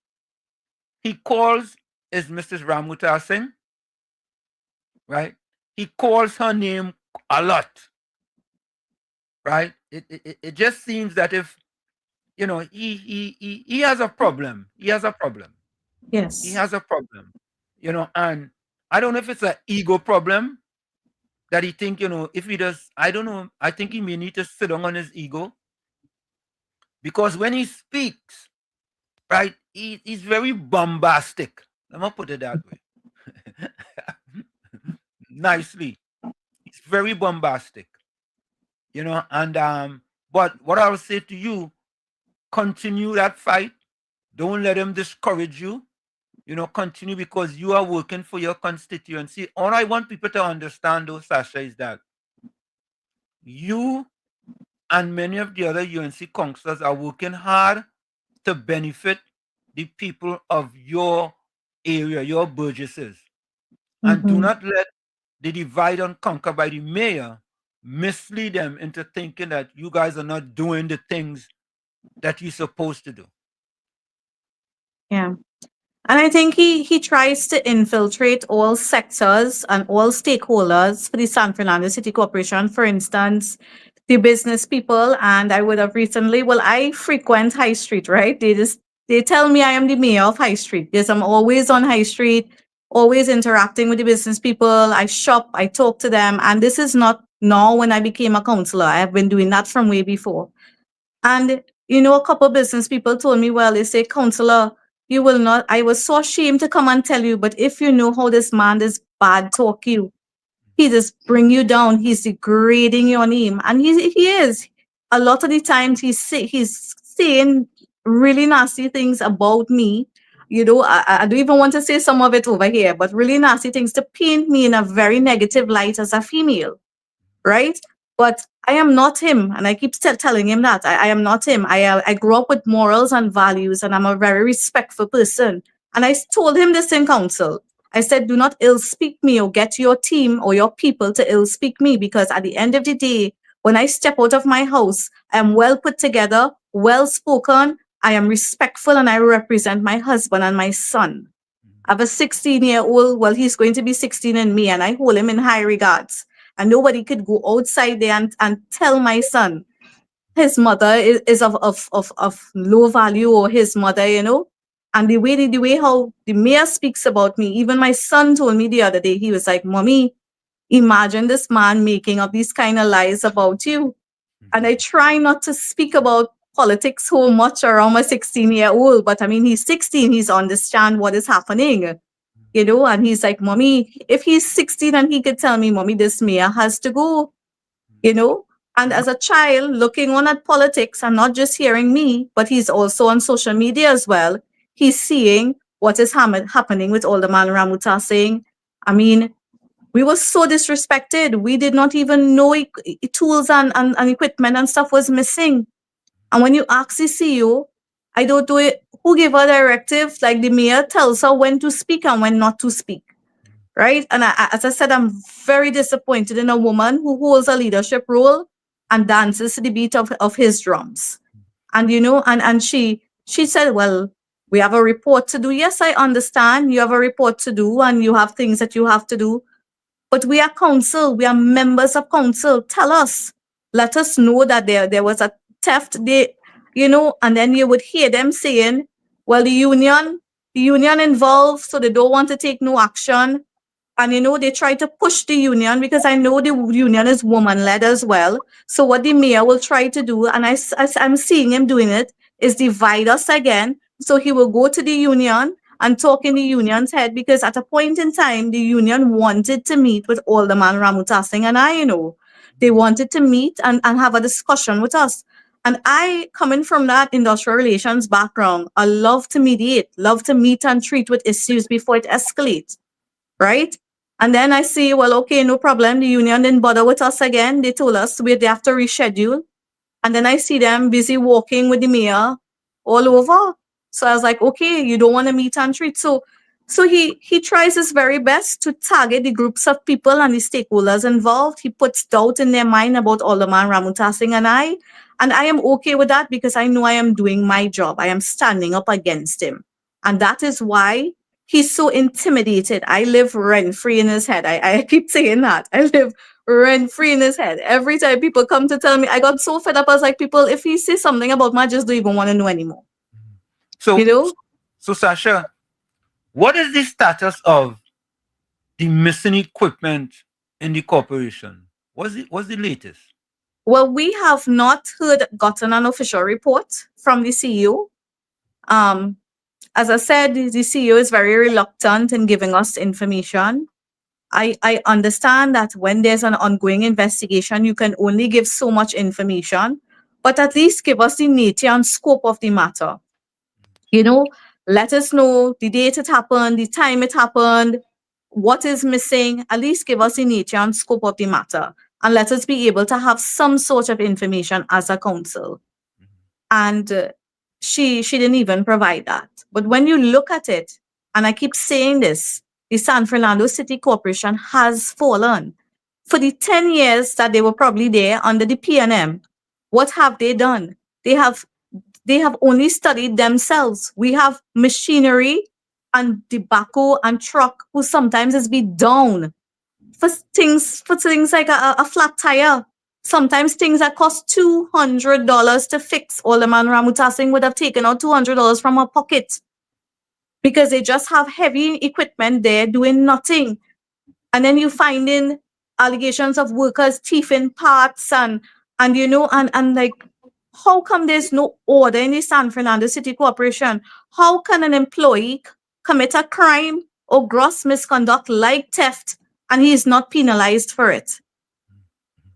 he calls is Mrs. Ramuta Singh, right? He calls her name a lot, right? It just seems that if, he has a problem. He has a problem. Yes. He has a problem, and I don't know if it's an ego problem that he think, if he does, I don't know. I think he may need to sit down on his ego, because when he speaks, right, he's very bombastic. Let me put it that way. Nicely. He's very bombastic. And but what I'll say to you, continue that fight. Don't let him discourage you. Continue, because you are working for your constituency. All I want people to understand, though, Sasha, is that you and many of the other UNC councillors are working hard to benefit the people of your area, your burgesses. And do Mm-hmm. not let the divide and conquer by the mayor mislead them into thinking that you guys are not doing the things that you're supposed to do. Yeah. And I think he tries to infiltrate all sectors and all stakeholders for the San Fernando City Corporation. For instance, the business people. And I would have recently, well, I frequent High Street, right? They tell me I am the mayor of High Street, because I'm always on High Street, always interacting with the business people. I shop, I talk to them. And this is not now when I became a councillor. I have been doing that from way before. And, a couple business people told me, well, they say, councillor, you will not, I was so ashamed to come and tell you, but if you know how this man is bad talk you, he just bring you down. He's degrading your name. And he is. A lot of the times he's saying really nasty things about me. I don't even want to say some of it over here, but really nasty things to paint me in a very negative light as a female, right? But I am not him, and I keep telling him that I am not him. I grew up with morals and values, and I'm a very respectful person. And I told him this in council. I said, do not ill speak me or get your team or your people to ill speak me, because at the end of the day, when I step out of my house, I am well put together, well spoken, I am respectful, and I represent my husband and my son. I have a 16-year-old, well, he's going to be 16 in May, and I hold him in high regards. And nobody could go outside there and tell my son his mother is of low value, or his mother, And the way how the mayor speaks about me, even my son told me the other day, he was like, Mommy, imagine this man making up these kind of lies about you. And I try not to speak about politics so much around my 16-year-old, but I mean, he's 16, he's understand what is happening. And he's like, Mommy, if he's 16 and he could tell me, Mommy, this mayor has to go, And as a child looking on at politics and not just hearing me, but he's also on social media as well. He's seeing what is happening with Alderman Ramuta saying, I mean, we were so disrespected. We did not even know tools and equipment and stuff was missing. And when you ask the CEO, I don't know who gave her directive, like the mayor tells her when to speak and when not to speak, right? And as I said, I'm very disappointed in a woman who holds a leadership role and dances to the beat of his drums. And, and she said, well, We have a report to do. Yes, I understand. You have a report to do and you have things that you have to do. But we are council. We are members of council. Tell us. Let us know that there was a theft. And then you would hear them saying, well, the union involved, so they don't want to take no action. And they try to push the union because I know the union is woman-led as well. So what the mayor will try to do, and I'm seeing him doing it, is divide us again. So he will go to the union and talk in the union's head, because at a point in time, the union wanted to meet with Alderman Ramutasing and I, they wanted to meet and have a discussion with us. And I, coming from that industrial relations background, I love to mediate, love to meet and treat with issues before it escalates, right? And then I see, well, okay, no problem. The union didn't bother with us again. They told us they have to reschedule. And then I see them busy walking with the mayor all over. So I was like, okay, you don't want to meet and treat. So he tries his very best to target the groups of people and the stakeholders involved. He puts doubt in their mind about Alderman Ramutasing and I am okay with that because I know I am doing my job. I am standing up against him. And that is why he's so intimidated. I live rent-free in his head. I keep saying that. I live rent-free in his head. Every time people come to tell me, I got so fed up. I was like, people, if he says something about me, I just don't even want to know anymore. So, So Sasha, what is the status of the missing equipment in the corporation? What's the latest? Well, we have not gotten an official report from the CEO. As I said, the CEO is very reluctant in giving us information. I understand that when there's an ongoing investigation, you can only give so much information, but at least give us the nature and scope of the matter. Let us know the date it happened, the time it happened, what is missing. At least give us the nature and scope of the matter, and let us be able to have some sort of information as a council. And she didn't even provide that. But when you look at it, and I keep saying this, the San Fernando City Corporation has fallen. For the 10 years that they were probably there under the PNM, what have they done? They have only studied themselves. We have machinery and tobacco and truck who sometimes is be down for things like a flat tire. Sometimes things that cost $200 to fix. Alderman Ramutasing would have taken out $200 from her pocket because they just have heavy equipment there doing nothing. And then you find in allegations of workers thieving parts and like, how come there's no order in the San Fernando City Corporation? How can an employee commit a crime or gross misconduct like theft and he is not penalized for it?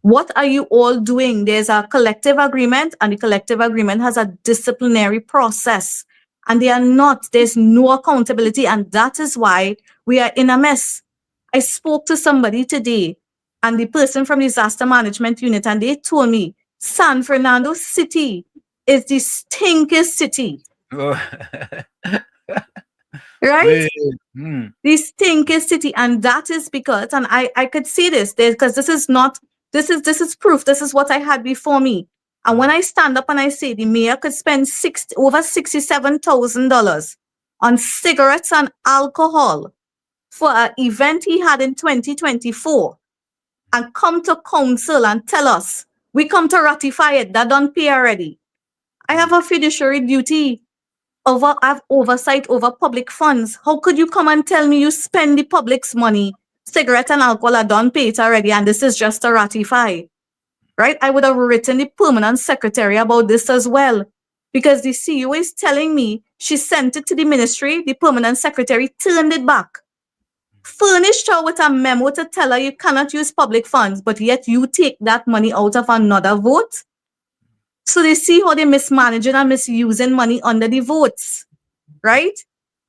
What are you all doing? There's a collective agreement, and the collective agreement has a disciplinary process, and there's no accountability, and that is why we are in a mess. I spoke to somebody today, and the person from disaster management unit, and they told me San Fernando City is the stinkiest city. Right? The stinkiest city. And that is because, and I could see this, because this is proof. This is what I had before me. And when I stand up and I say the mayor could spend over $67,000 on cigarettes and alcohol for an event he had in 2024, and come to council and tell us, we come to ratify it, that don't pay already. I have a fiduciary duty. I have oversight over public funds. How could you come and tell me you spend the public's money, cigarette and alcohol are done pay it already, and this is just to ratify, right? I would have written the permanent secretary about this as well, because the CEO is telling me she sent it to the ministry, the permanent secretary turned it back, furnished her with a memo to tell her you cannot use public funds, but yet you take that money out of another vote. So they see how they're mismanaging and misusing money under the votes, right?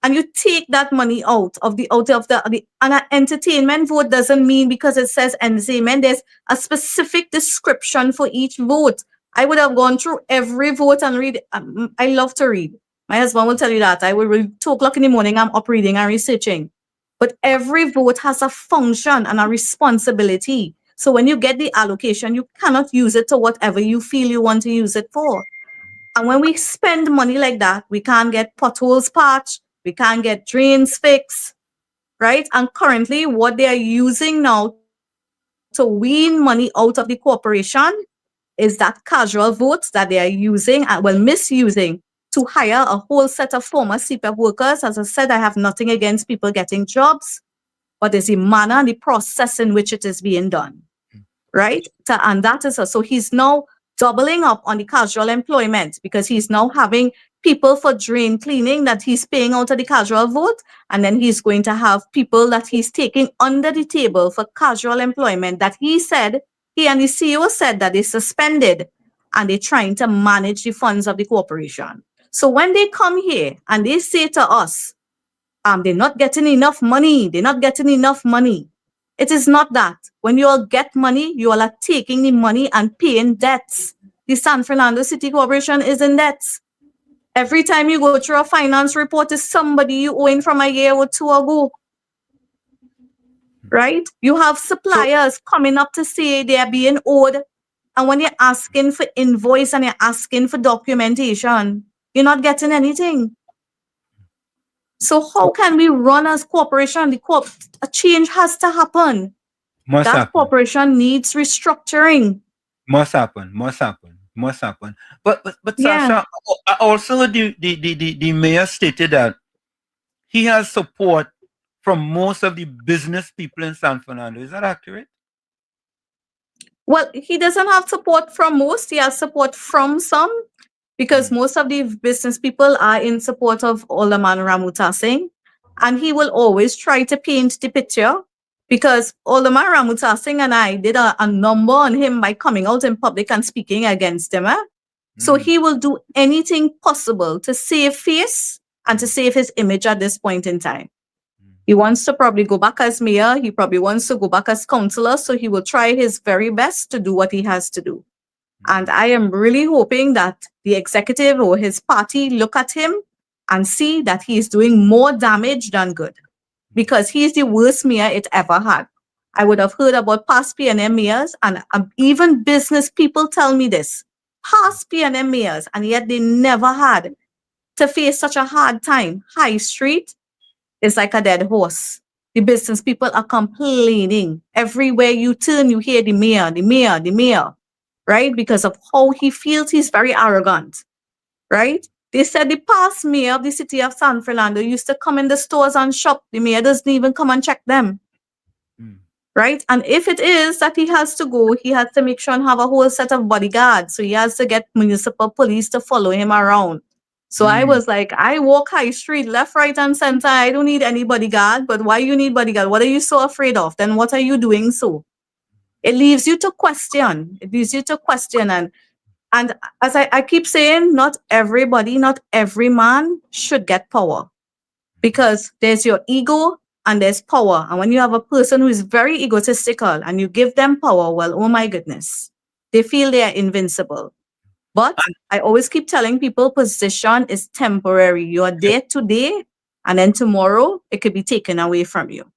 And you take that money out of the and an entertainment vote doesn't mean because it says entertainment, there's a specific description for each vote. I would have gone through every vote and read. I love to read. My husband will tell you that. I will read 2:00 in the morning, I'm up reading and researching. But every vote has a function and a responsibility. So when you get the allocation, you cannot use it to whatever you feel you want to use it for. And when we spend money like that, we can't get potholes patched, we can't get drains fixed, right? And currently, what they are using now to wean money out of the corporation is that casual vote that they are using and misusing to hire a whole set of former CPAP workers. As I said, I have nothing against people getting jobs, but there's a manner and the process in which it is being done, right? And that is so he's now doubling up on the casual employment because he's now having people for drain cleaning that he's paying out of the casual vote, and then he's going to have people that he's taking under the table for casual employment that he and the CEO said that they suspended, and they're trying to manage the funds of the corporation. So when they come here and they say to us, they're not getting enough money, they're not getting enough money. It is not that. When you all get money, you all are taking the money and paying debts. The San Fernando City Corporation is in debts. Every time you go through a finance report, is somebody you owing from a year or two ago. Right? You have suppliers coming up to say they are being owed. And when you're asking for invoice and you're asking for documentation, you're not getting anything. So how can we run as corporation? A change has to happen. That corporation needs restructuring. Must happen. But Sasha, also the mayor stated that he has support from most of the business people in San Fernando. Is that accurate? Well, he doesn't have support from most. He has support from some, because most of the business people are in support of Alderman Ramuta Singh, and he will always try to paint the picture, because Alderman Ramuta Singh and I did a number on him by coming out in public and speaking against him. So he will do anything possible to save face and to save his image at this point in time. He wants to probably go back as mayor. He probably wants to go back as councillor. So he will try his very best to do what he has to do. And I am really hoping that the executive or his party look at him and see that he is doing more damage than good, because he is the worst mayor it ever had. I would have heard about past PNM mayors, and even business people tell me this, past PNM mayors, and yet they never had to face such a hard time. High Street is like a dead horse. The business people are complaining. Everywhere you turn, you hear the mayor, right? Because of how he feels, he's very arrogant, right? They said the past mayor of the city of San Fernando used to come in the stores and shop. The mayor doesn't even come and check them, right? And if it is that he has to go, he has to make sure and have a whole set of bodyguards. So he has to get municipal police to follow him around. So I was like, I walk High Street, left, right, and center. I don't need any bodyguard, but why you need bodyguard? What are you so afraid of? Then what are you doing so? It leaves you to question. And as I keep saying, not everybody, not every man should get power, because there's your ego and there's power. And when you have a person who is very egotistical and you give them power, well, oh my goodness, they feel they are invincible. But I always keep telling people position is temporary. You are there today, and then tomorrow it could be taken away from you.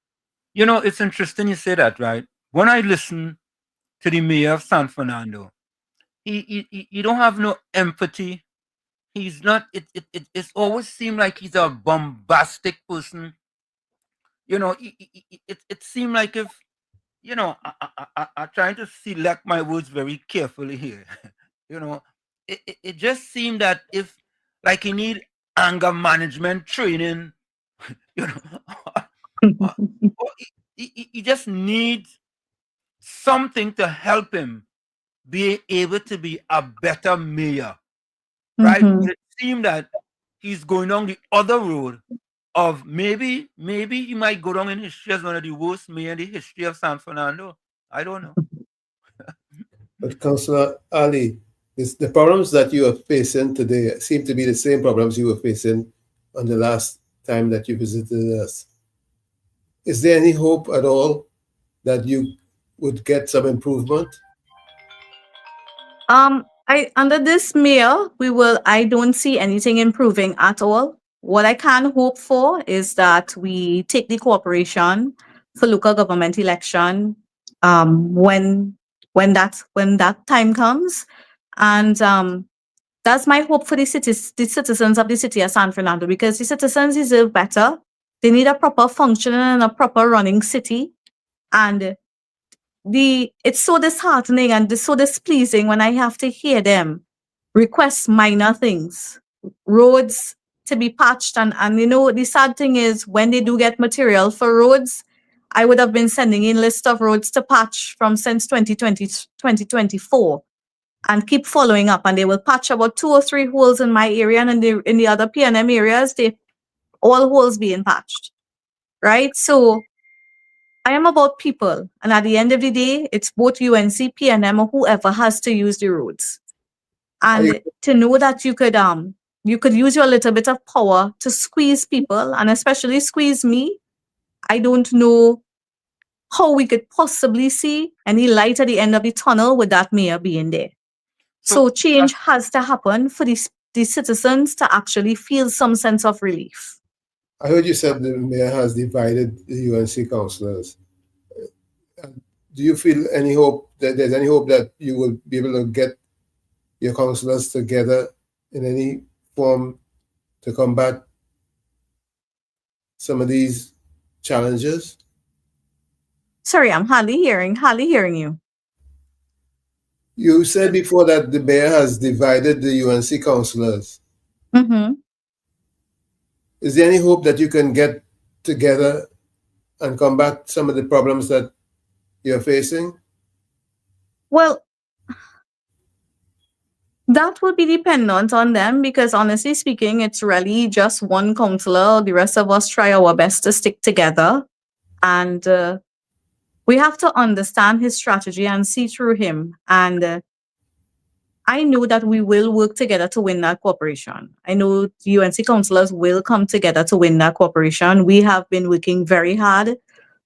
You know, it's interesting you say that, right? When I listen to the mayor of San Fernando, he don't have no empathy. He's not, it always seemed like he's a bombastic person. You know, it seemed like if, you know, I'm trying to select my words very carefully here. You know, it just seemed that if, like, he need anger management training, you know, or he just needs something to help him be able to be a better mayor, right? But it seemed that he's going down the other road of maybe he might go down in history as one of the worst mayors in the history of San Fernando. I don't know. But Councillor Ali, the problems that you are facing today seem to be the same problems you were facing on the last time that you visited us. Is there any hope at all that you would get some improvement? Under this mayor, I don't see anything improving at all. What I can hope for is that we take the corporation for local government election when that time comes, and That's my hope for the citizens of the city of San Fernando, because the citizens deserve better. They need a proper functioning and a proper running city. And it's so disheartening and so displeasing when I have to hear them request minor things, roads to be patched. And you know, the sad thing is when they do get material for roads, I would have been sending in list of roads to patch from since 2020, 2024, and keep following up. And they will patch about 2 or 3 holes in my area, and in the other PNM areas, they all holes being patched, right? So I am about people, and at the end of the day, it's both UNC, PNM, or whoever has to use the roads. And to know that you could use your little bit of power to squeeze people, and especially squeeze me, I don't know how we could possibly see any light at the end of the tunnel with that mayor being there. So change has to happen for the citizens to actually feel some sense of relief. I heard you said the mayor has divided the UNC councillors. Do you feel any hope that there's any hope that you will be able to get your councillors together in any form to combat some of these challenges? Sorry, I'm hardly hearing you. You said before that the mayor has divided the UNC councillors. Mm-hmm. Is there any hope that you can get together and combat some of the problems that you're facing? Well, that would be dependent on them, because honestly speaking, it's really just one councillor. The rest of us try our best to stick together. And we have to understand his strategy and see through him. And I know that we will work together to win that cooperation. I know UNC councillors will come together to win that cooperation. We have been working very hard.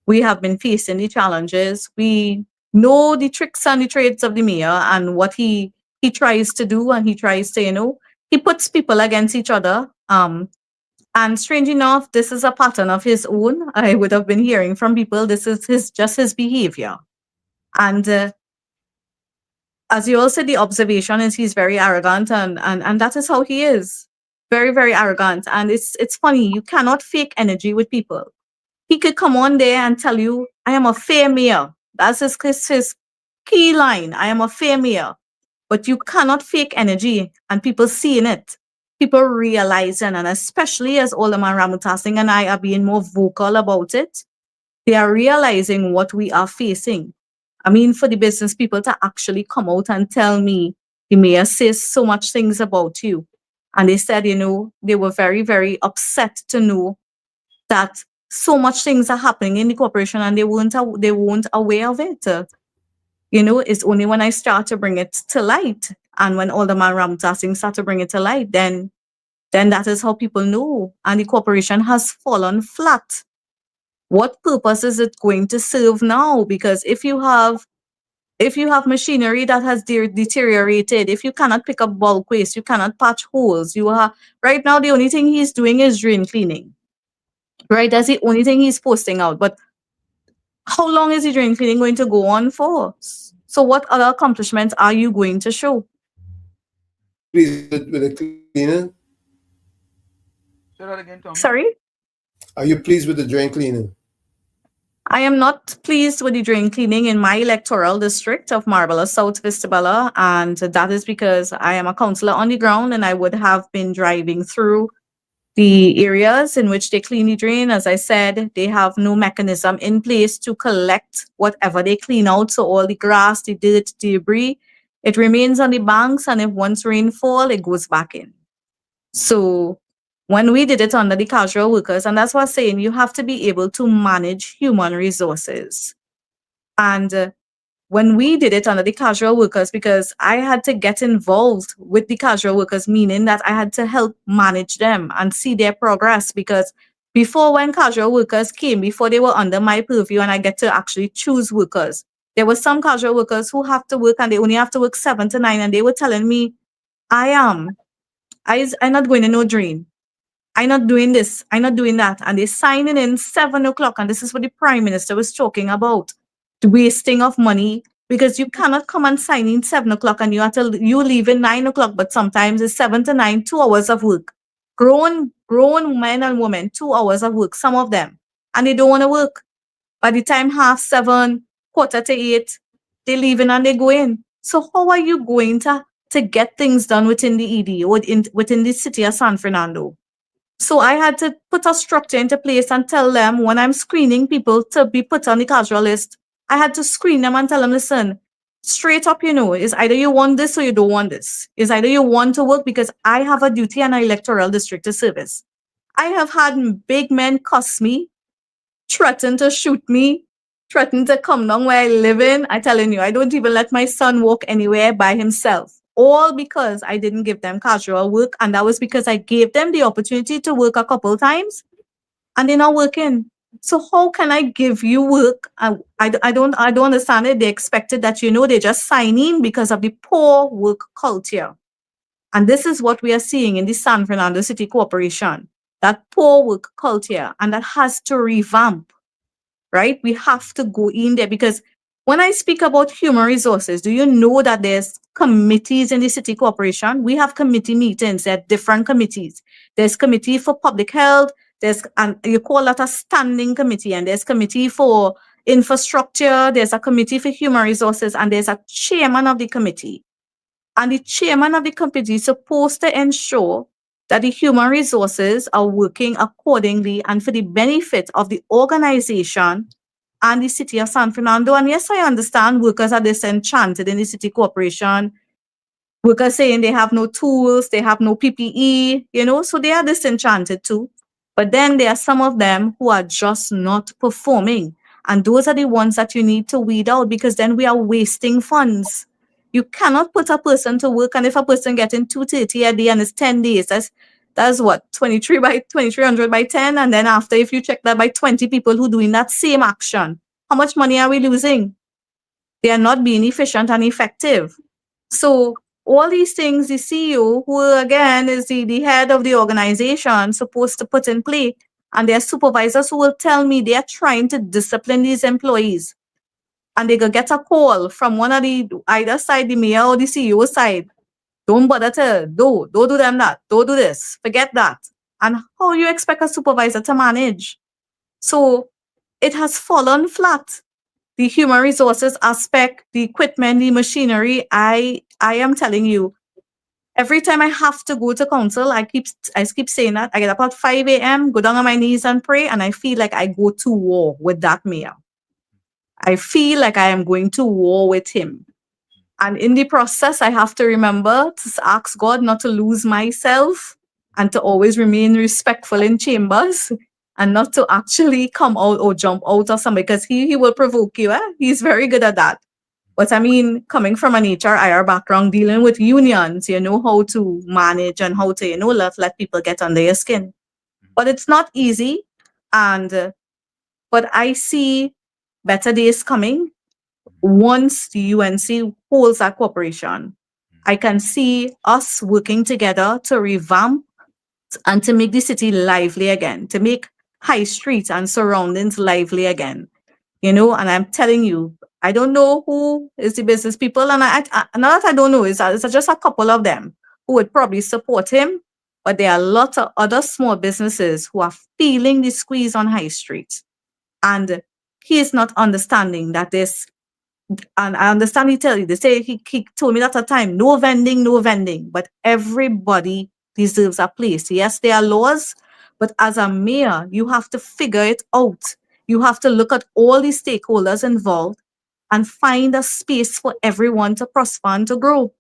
We have been facing the challenges. We know the tricks and the trades of the mayor and what he tries to do, and he tries to, you know, he puts people against each other. And strange enough, this is a pattern of his own. I would have been hearing from people, this is his behavior. And as you all said, the observation is he's very arrogant, and that is how he is. Very, very arrogant. And it's funny, you cannot fake energy with people. He could come on there and tell you, I am a fair mayor. That's his key line. I am a fair mayor. But you cannot fake energy, and people seeing it. People realizing, and especially as Alderman Ramutasing and I are being more vocal about it, they are realizing what we are facing. I mean, for the business people to actually come out and tell me, the mayor says so much things about you. And they said, you know, they were very, very upset to know that so much things are happening in the corporation and they weren't aware of it. You know, it's only when I start to bring it to light, and when Alderman Ramutasing start to bring it to light, then that is how people know. And the corporation has fallen flat. What purpose is it going to serve now? Because if you have machinery that has deteriorated, if you cannot pick up bulk waste, you cannot patch holes. Right now the only thing he's doing is drain cleaning. Right, that's the only thing he's posting out. But how long is the drain cleaning going to go on for? So what other accomplishments are you going to show? Pleased with the cleaning? Say that again, Tommy. Sorry? Are you pleased with the drain cleaning? I am not pleased with the drain cleaning in my electoral district of Marbella South Vistabella, and that is because I am a councillor on the ground and I would have been driving through the areas in which they clean the drain. As I said, they have no mechanism in place to collect whatever they clean out. So all the grass, the dirt, the debris, it remains on the banks, and if once rain fall, it goes back in. So when we did it under the casual workers, and that's what I'm saying, you have to be able to manage human resources. And when we did it under the casual workers, because I had to get involved with the casual workers, meaning that I had to help manage them and see their progress. Because before, when casual workers came, before they were under my purview and I get to actually choose workers, there were some casual workers who have to work and they only have to work 7 to 9, and they were telling me, I'm not going to no drain. I'm not doing this. I'm not doing that. And they signing in 7 o'clock. And this is what the Prime Minister was talking about. The wasting of money because you cannot come and sign in 7 o'clock and you leave in 9 o'clock, but sometimes it's 7 to 9, 2 hours of work. Grown men and women, 2 hours of work, some of them, and they don't want to work. By the time 7:30, 7:45, they leave in and they go in. So how are you going to get things done within the ED or within the city of San Fernando? So I had to put a structure into place and tell them when I'm screening people to be put on the casual list, I had to screen them and tell them, listen, straight up, is either you want this or you don't want this. Is either you want to work because I have a duty and an electoral district to service. I have had big men cuss me, threaten to shoot me, threaten to come down where I live in. I telling you, I don't even let my son walk anywhere by himself. All because I didn't give them casual work. And that was because I gave them the opportunity to work a couple times and they're not working. So how can I give you work? I don't understand it. They expected that, they just sign in because of the poor work culture. And this is what we are seeing in the San Fernando City Corporation, that poor work culture, and that has to revamp, right? We have to go in there because when I speak about human resources, do you know that there's committees in the city corporation? We have committee meetings at different committees. There's committee for public health. And you call that a standing committee, and there's committee for infrastructure. There's a committee for human resources, and there's a chairman of the committee. And the chairman of the committee is supposed to ensure that the human resources are working accordingly and for the benefit of the organization and the city of San Fernando. And yes, I understand workers are disenchanted in the city corporation. Workers saying they have no tools, they have no PPE, so they are disenchanted too. But then there are some of them who are just not performing. And those are the ones that you need to weed out, because then we are wasting funds. You cannot put a person to work, and if a person getting 230 a day and it's 10 days, that's what, 2300 by 10, and then after, if you check that by 20 people who doing that same action, how much money are we losing? They are not being efficient and effective. So all these things, the CEO, who again is the head of the organization, supposed to put in play, and their supervisors who will tell me they are trying to discipline these employees. And they could get a call from one of either side, the mayor or the CEO side. Don't bother to don't do them that. Don't do this. Forget that. And how you expect a supervisor to manage? So it has fallen flat. The human resources aspect, the equipment, the machinery, I am telling you, every time I have to go to council, I keep saying that. I get up at 5 a.m., go down on my knees and pray, and I feel like I go to war with that mayor. I feel like I am going to war with him. And in the process, I have to remember to ask God not to lose myself and to always remain respectful in chambers and not to actually come out or jump out or something, because he will provoke you. He's very good at that. But I mean, coming from an HRIR background, dealing with unions, you know how to manage and how to, let people get under your skin. But it's not easy. But I see better days coming once the UNC holds that cooperation. I can see us working together to revamp and to make the city lively again, to make high streets and surroundings lively again. And I'm telling you, I don't know who is the business people, and not that I don't know, it's just a couple of them who would probably support him, but there are a lot of other small businesses who are feeling the squeeze on high street. And he is not understanding that this, and I understand they say he told me that at a time, no vending, but everybody deserves a place. Yes, there are laws, but as a mayor, you have to figure it out. You have to look at all the stakeholders involved and find a space for everyone to prosper and to grow.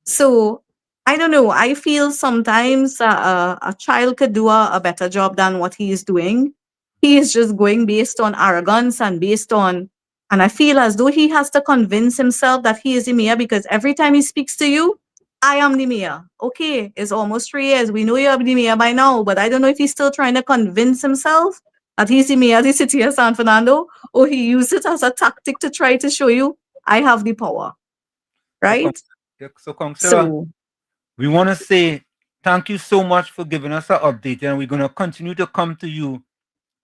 So I don't know. I feel sometimes a child could do a better job than what he is doing. He is just going based on arrogance and and I feel as though he has to convince himself that he is the mayor, because every time he speaks to you, I am the mayor. Okay, it's almost 3 years. We know you're the mayor by now, but I don't know if he's still trying to convince himself that he's the mayor of the city of San Fernando, or he used it as a tactic to try to show you, I have the power. Right? So, Councillor, we want to say thank you so much for giving us an update, and we're going to continue to come to you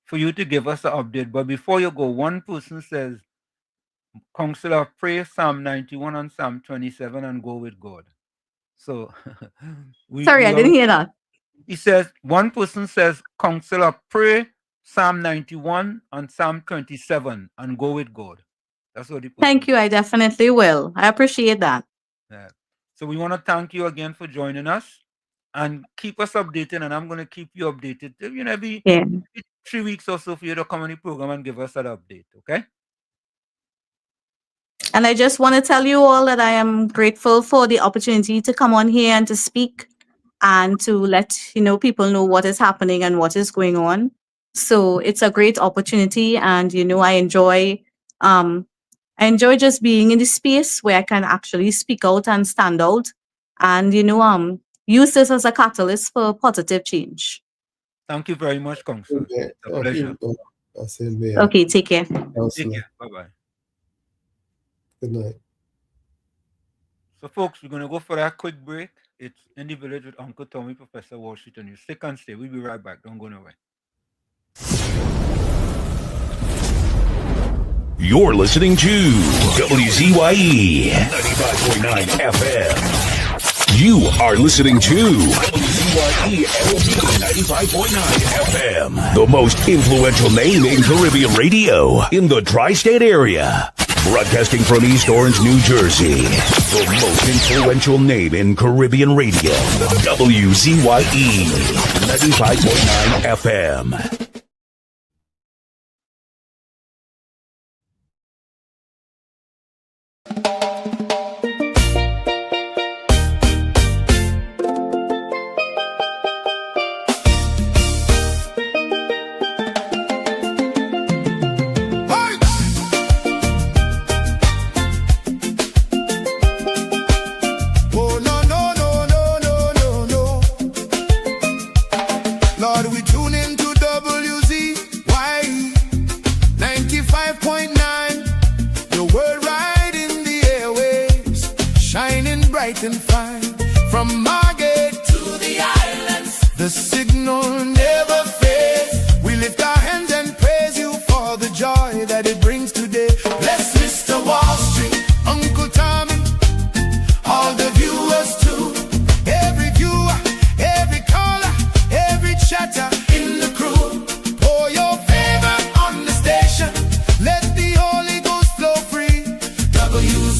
for you to give us an update. But before you go, one person says, Counselor, pray Psalm 91 and Psalm 27 and go with God. So Sorry, I didn't hear that. He says, one person says, Counselor, pray Psalm 91 and Psalm 27 and go with God. That's what the person. Thank you. I definitely will. I appreciate that. Yeah. So we want to thank you again for joining us and keep us updated. And I'm going to keep you updated. You know, every 3 weeks or so for you to come on the program and give us that update. Okay. And I just want to tell you all that I am grateful for the opportunity to come on here and to speak and to let people know what is happening and what is going on. So it's a great opportunity, and I enjoy just being in the space where I can actually speak out and stand out, and use this as a catalyst for positive change. Thank you very much, Counselor. It's a pleasure. Okay, take care. Take care. Bye-bye. Good night. So, folks, we're going to go for that quick break. It's In the Village with Uncle Tommy, Professor Washington. You stick and stay. We'll be right back. Don't go nowhere. You're listening to WZYE 95.9 FM. You are listening to WZYE 95.9 FM, the most influential name in Caribbean radio in the tri-state area. Broadcasting from East Orange, New Jersey, the most influential name in Caribbean radio, WZYE 95.9 FM.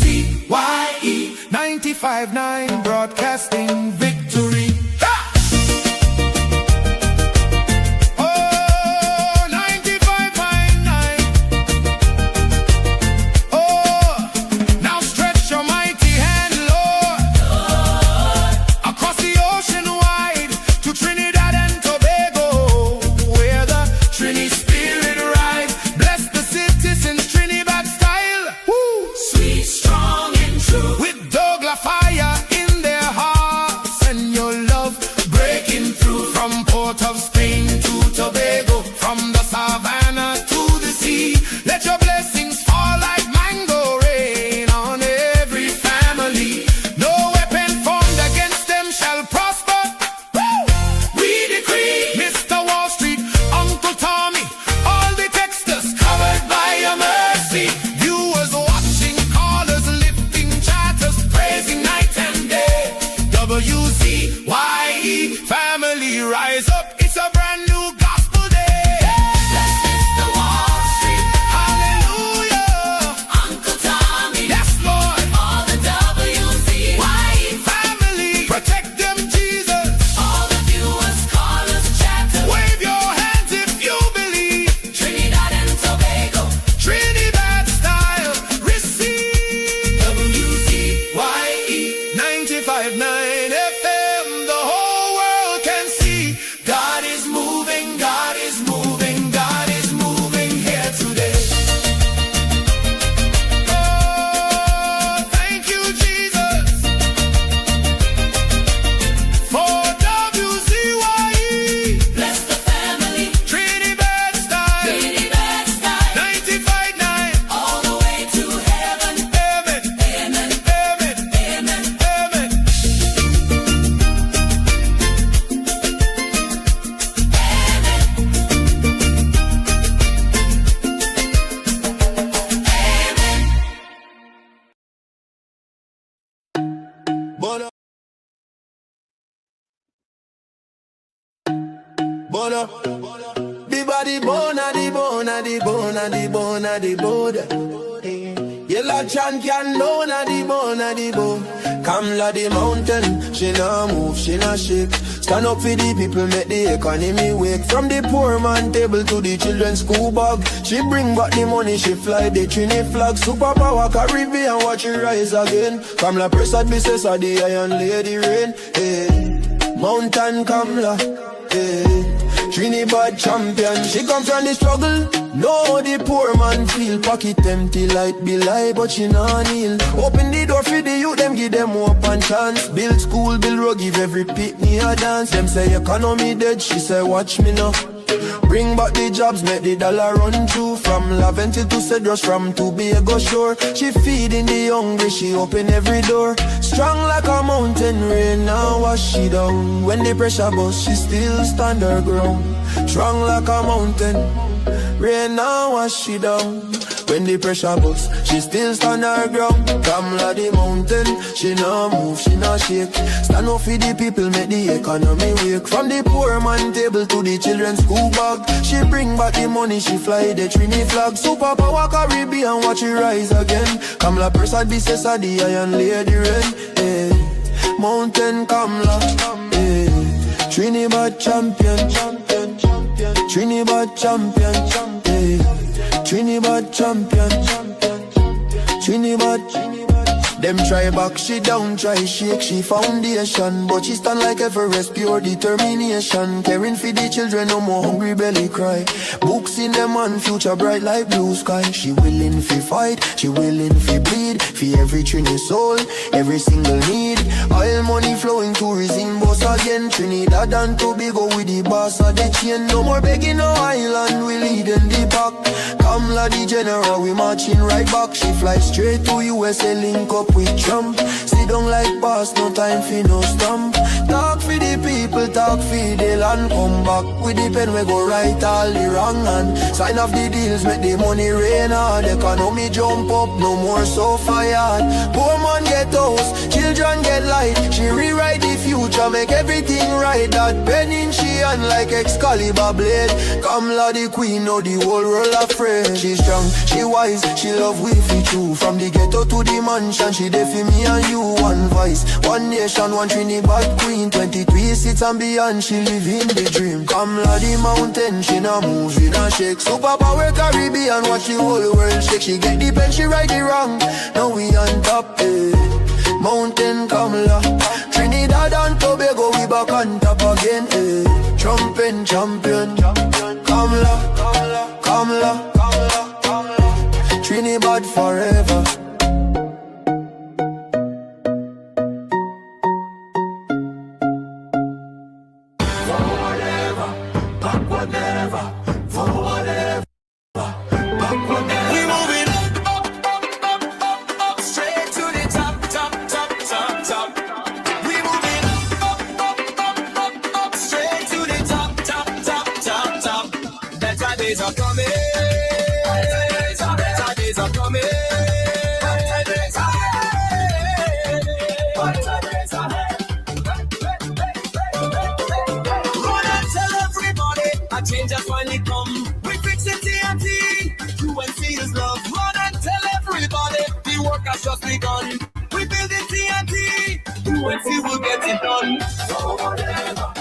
WZYE 95.9 broadcasting The body bone, a the bone, a the bone, a the bone, a the bone. Yellow chan can loan a the bone, a the bone. Kamla the mountain, she nah move, she nah shake. Stand up for the people, make the economy wake. From the poor man table to the children's school bag, she bring back the money, she fly the Trini flag. Superpower Caribbean, watch it rise again. Kamla Prasad, Mrs. the Iron Lady Rain. Hey, Mountain Kamla, hey. Trinidad champion, she come from the struggle. No, the poor man feel pocket empty, light be lie, but she nah kneel. Open the door for the youth, them give them hope and chance. Build school, build road, give every pitney a dance. Them say economy dead, she say watch me now. Bring back the jobs, make the dollar run through. From Laventil to Cedros, from Tobago shore. She feeding the hungry, she open every door. Strong like a mountain, rain now wash she down. When the pressure bust, she still stand her ground. Strong like a mountain, rain now wash she down. When the pressure bust, she still stand her ground. Kamla the mountain, she nah move, she nah shake. Stand up for the people, make the economy wake. From the poor man table to the children's school bag, she bring back the money, she fly the Trini flag. Superpower Caribbean, watch it rise again. Kamla Prasad, Mrs. the Iron Lady Rain. Hey, Mountain Kamla, hey. Trinidad champion, Trinidad champion, hey. Trinidad champion, Trinidad. Them try back, she down, try shake, she foundation. But she stand like Everest, pure determination. Caring for the children, no more hungry belly cry. Books in them and future bright like blue sky. She willing fi fight, she willing fi bleed. For every Trini soul, every single need. Oil money flowing, tourism boss again. Trinidad and Tobago with the boss of the chain. No more begging no island, we leading the pack. Kamla the general, we marching right back. She fly straight to USA, link up with Trump. Sit down like boss, no time for no stump. Talk for the people, talk for the land. Come back with the pen, we go right all the wrong hand. Sign off the deals, make the money rain hard. Economy jump up, no more so fired. Poor man get house, children get light. She rewrite the future, make everything right. That pen in she hand like Excalibur blade. Kamla the queen, know the whole world afraid. She strong, she wise, she love we fi true. From the ghetto to the mansion, she dey for me and you. One voice, one nation, one Trinidad queen. 23 seats and beyond, she living the dream. Kamla the mountain, she nah move, she nah shake. Superpower Caribbean, watch the whole world shake. She get the pen, she right the wrong. Now we on top, eh. Mountain Kamla, Trinidad and Tobago, we back on top again, eh. Trumpin' champion, Kamla, Kamla, Trinidad forever. Days are coming. Better days are coming. Better days ahead. Run and tell everybody a change has finally come. We fix it TNT. You and see his love. Run and tell everybody the work has just begun. We build it TNT. You and see will get it done. So whatever.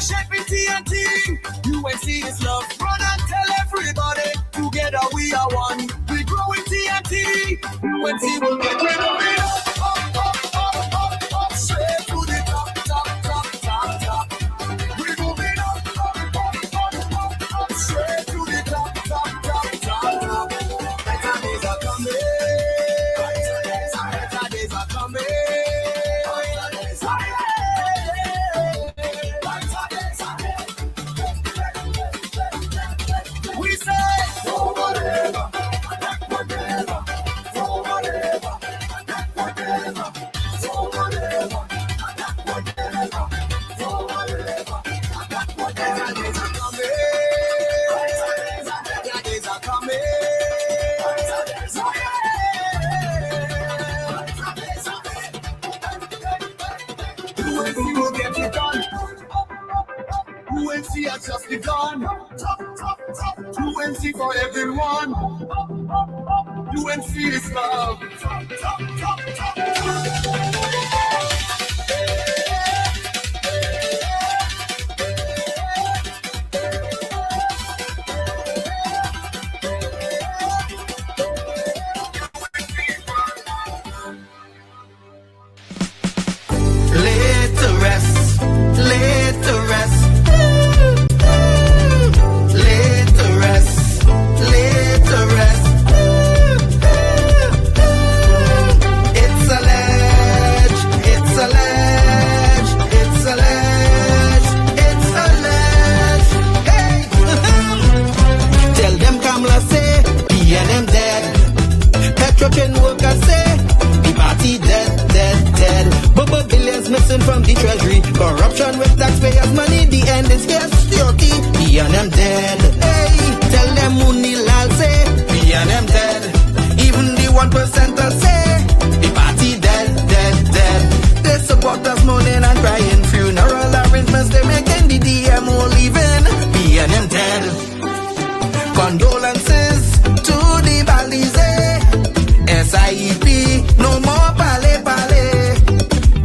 Shaping TNT, you and see his love. Run and tell everybody, together we are one. We grow in TNT, you and see will get rid of it. Up, straight to the top. We're moving up, straight to the top. Better days are coming. Better days are coming. We say, begun. UNC for everyone. UNC is love. Laid to rest, laid to rest, laid to rest, laid to rest. It's alleged, it's alleged, it's alleged, it's alleged. Hey, tell them Kamala say, PNM dead. Petrochem workers say, the party dead, dead, dead. Bubba billions missing from the treasury. Corruption with taxpayers' money. The end is here. Security. PNM dead. Hey, tell them Munilal say. PNM dead. Even the 1% say. The party dead, dead, dead. They support us mourning and crying. Funeral arrangements they making. The DMO leaving. PNM dead. Condolences to the Balize. SIEP. No more pale pale.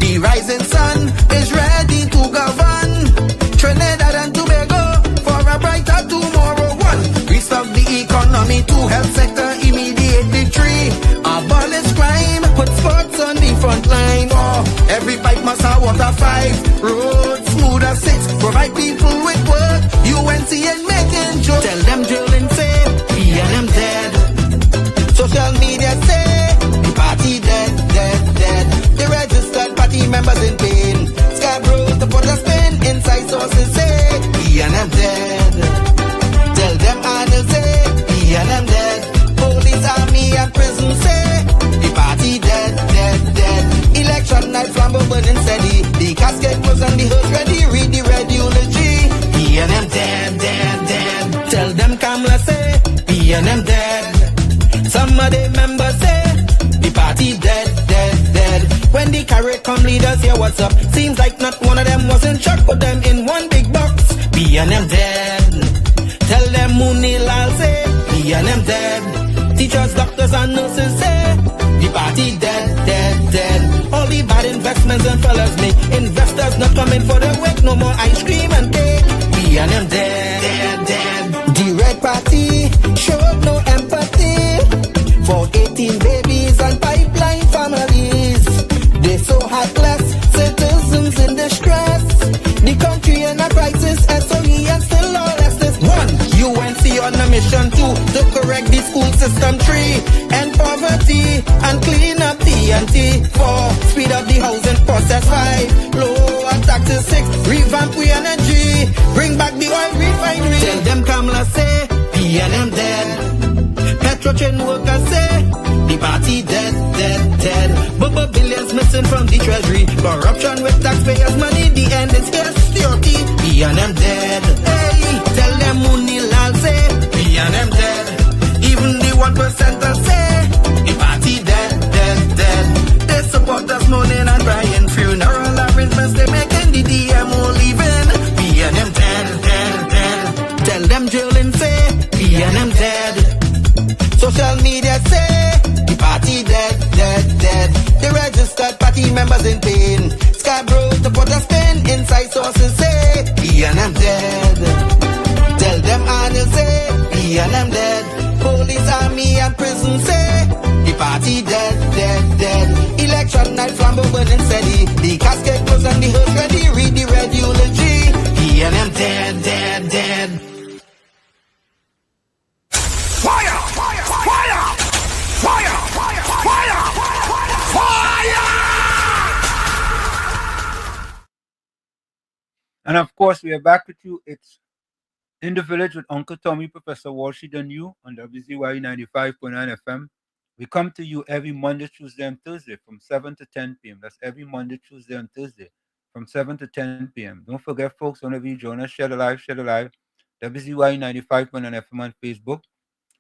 The rising sun is ready to govern Trinidad and Tobago for a brighter tomorrow. One, restart the economy. Two, health sector immediate victory. Abolish crime, put sports on the front line. Oh, every pipe must have water. Five, roads smooth as six. Provide people with work. UNC ain't making jokes. Tell them drilling say, PNM dead. Social media say, the party dead, dead, dead. The registered party members in pain. Scarborough to put a spin. Inside sources say, PNM dead. Tell them Arnold say, PNM dead. Police, army and prison say, the party dead, dead, dead. Election night flambeau burning steady. The casket was on the hearse ready. Read the red eulogy. PNM dead, dead, dead. Tell them Kamala say, PNM dead. Some of the members say, the party dead, dead, dead. When the carrot come leaders hear what's up. Seems like not one of them was in shock. Put them in one big box. PNM dead. Tell them Munilal say, PNM dead. Teachers, doctors and nurses say, the party dead, dead, dead. All the bad investments and fellas make. Investors not coming for the work. No more ice cream and cake. PNM dead, dead, dead. The red party showed no empathy for 18 babies and pipeline families. They so heartless, citizens in distress. The country in a crisis, SOE and still lawless. One, UNC on a mission. Two, to correct the school system. Three, end poverty and clean up TNT. Four, speed up the housing process. Five, lower taxes. Six, revamp we energy. Bring back the oil refinery. Tell them Kamala say, PNM dead. Petrochem workers say, the party dead, dead, dead. Bubba billions missing from the treasury. Corruption with taxpayers' money. The end is here. Security. PNM dead. Hey, tell them Munilal say, PNM dead. Even the 1% say, the party dead, dead, dead. They support us mourning and crying. Funeral arrangements they making. The DMO leaving. PNM dead, dead, dead. Tell them drilling say, PNM dead. Social media say, the party dead, dead, dead. The registered party members in pain. Scarborough to put a spin. Inside sources say, PNM dead. Tell them Arnold say, PNM dead. Police, army and prison say, the party dead, dead, dead. Election night flambeau burning steady. The casket was on the hearse ready. Read the red eulogy. PNM dead, dead, dead. Fire! Fire! Fire! Fire! Fire! Fire! Fire! And of course, we are back with you. It's In the Village with Uncle Tommy, Professor Walshy and you on WZYE 95.9 FM. We come to you every Monday, Tuesday, and Thursday from 7 to 10 p.m. That's every Monday, Tuesday, and Thursday from 7 to 10 p.m. Don't forget, folks, whenever you join us, share the live, WZYE 95.9 FM on Facebook.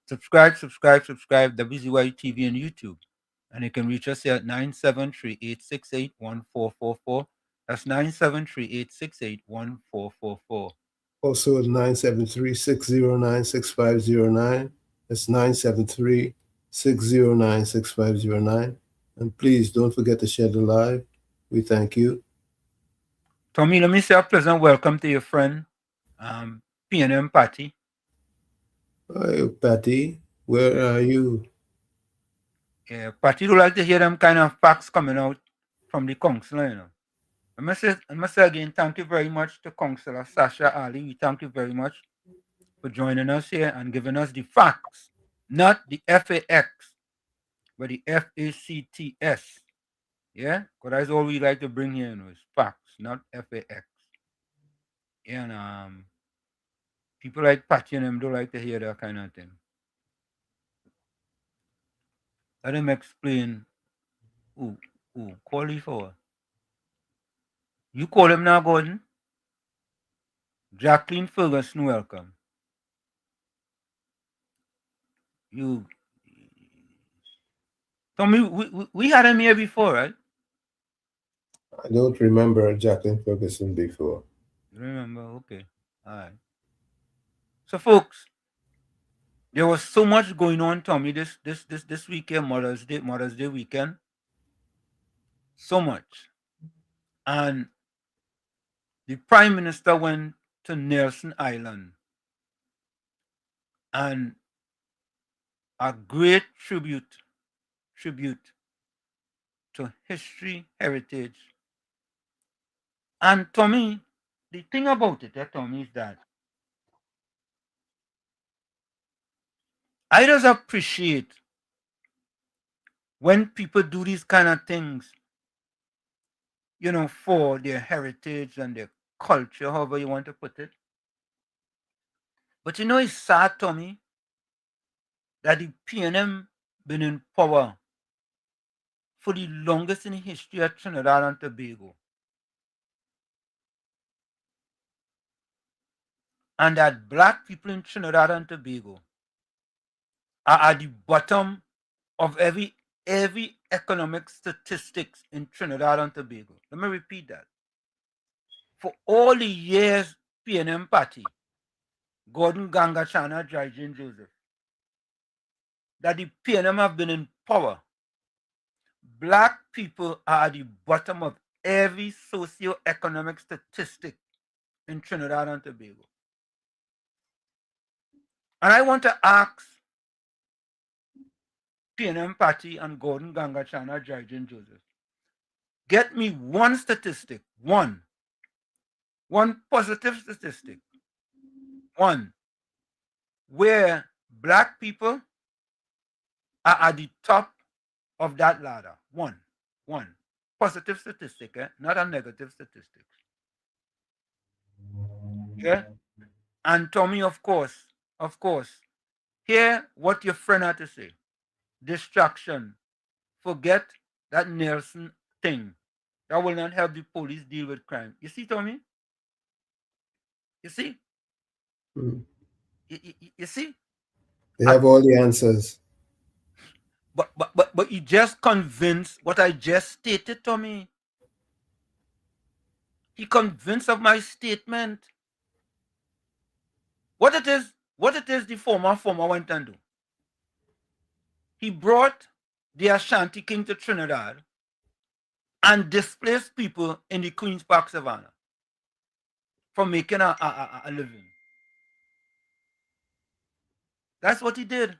Subscribe, WZYE TV on YouTube. And you can reach us here at 973-868-1444. That's 973-868-1444. Also 973-609-6509. That's 973-609-6509. And please don't forget to share the live. We thank you. Tommy, let me say a pleasant welcome to your friend, P&M Patty. Hi, Patty. Where are you? Yeah, Patty would like to hear them kind of facts coming out from the council, you know. I must say again, thank you very much to Councillor Sasha Ali. We thank you very much for joining us here and giving us the facts, not the FAX, but the FACTS. Yeah, because that's all we like to bring here, you know, is facts, not FAX. And people like Patty and them don't like to hear that kind of thing. Let him explain who call you for. You call him now, Gordon. Jacqueline Ferguson, welcome. You Tommy, we had him here before, right? I don't remember Jacqueline Ferguson before. You remember? Okay. All right. So, folks, there was so much going on, Tommy, this weekend, Mother's Day weekend. So much. And the Prime Minister went to Nelson Island. And a great tribute to history, heritage. And Tommy, the thing about it, Tommy, is that I just appreciate when people do these kind of things, you know, for their heritage and their culture, however you want to put it. But you know, it's sad, Tommy, that the PNM been in power for the longest in the history of Trinidad and Tobago. And that black people in Trinidad and Tobago are at the bottom of every economic statistics in Trinidad and Tobago. Let me repeat that. For all the years PNM party, Gordon Gangachana, Jane Joseph, that the PNM have been in power, black people are at the bottom of every socio-economic statistic in Trinidad and Tobago. And I want to ask PNM party and Gordon Gangachana, Jane Joseph, get me one statistic, one positive statistic, one where black people are at the top of that ladder. One positive statistic, not a negative statistic. Okay? And Tommy, of course, hear what your friend had to say. Distraction. Forget that Nelson thing. That will not help the police deal with crime. You see, Tommy? You see? Mm. You see? They have all the answers. But you just convinced what I just stated, Tommy. He convinced of my statement. What it is the former went and do. He brought the Ashanti king to Trinidad and displaced people in the Queen's Park Savannah from making a living. That's what he did.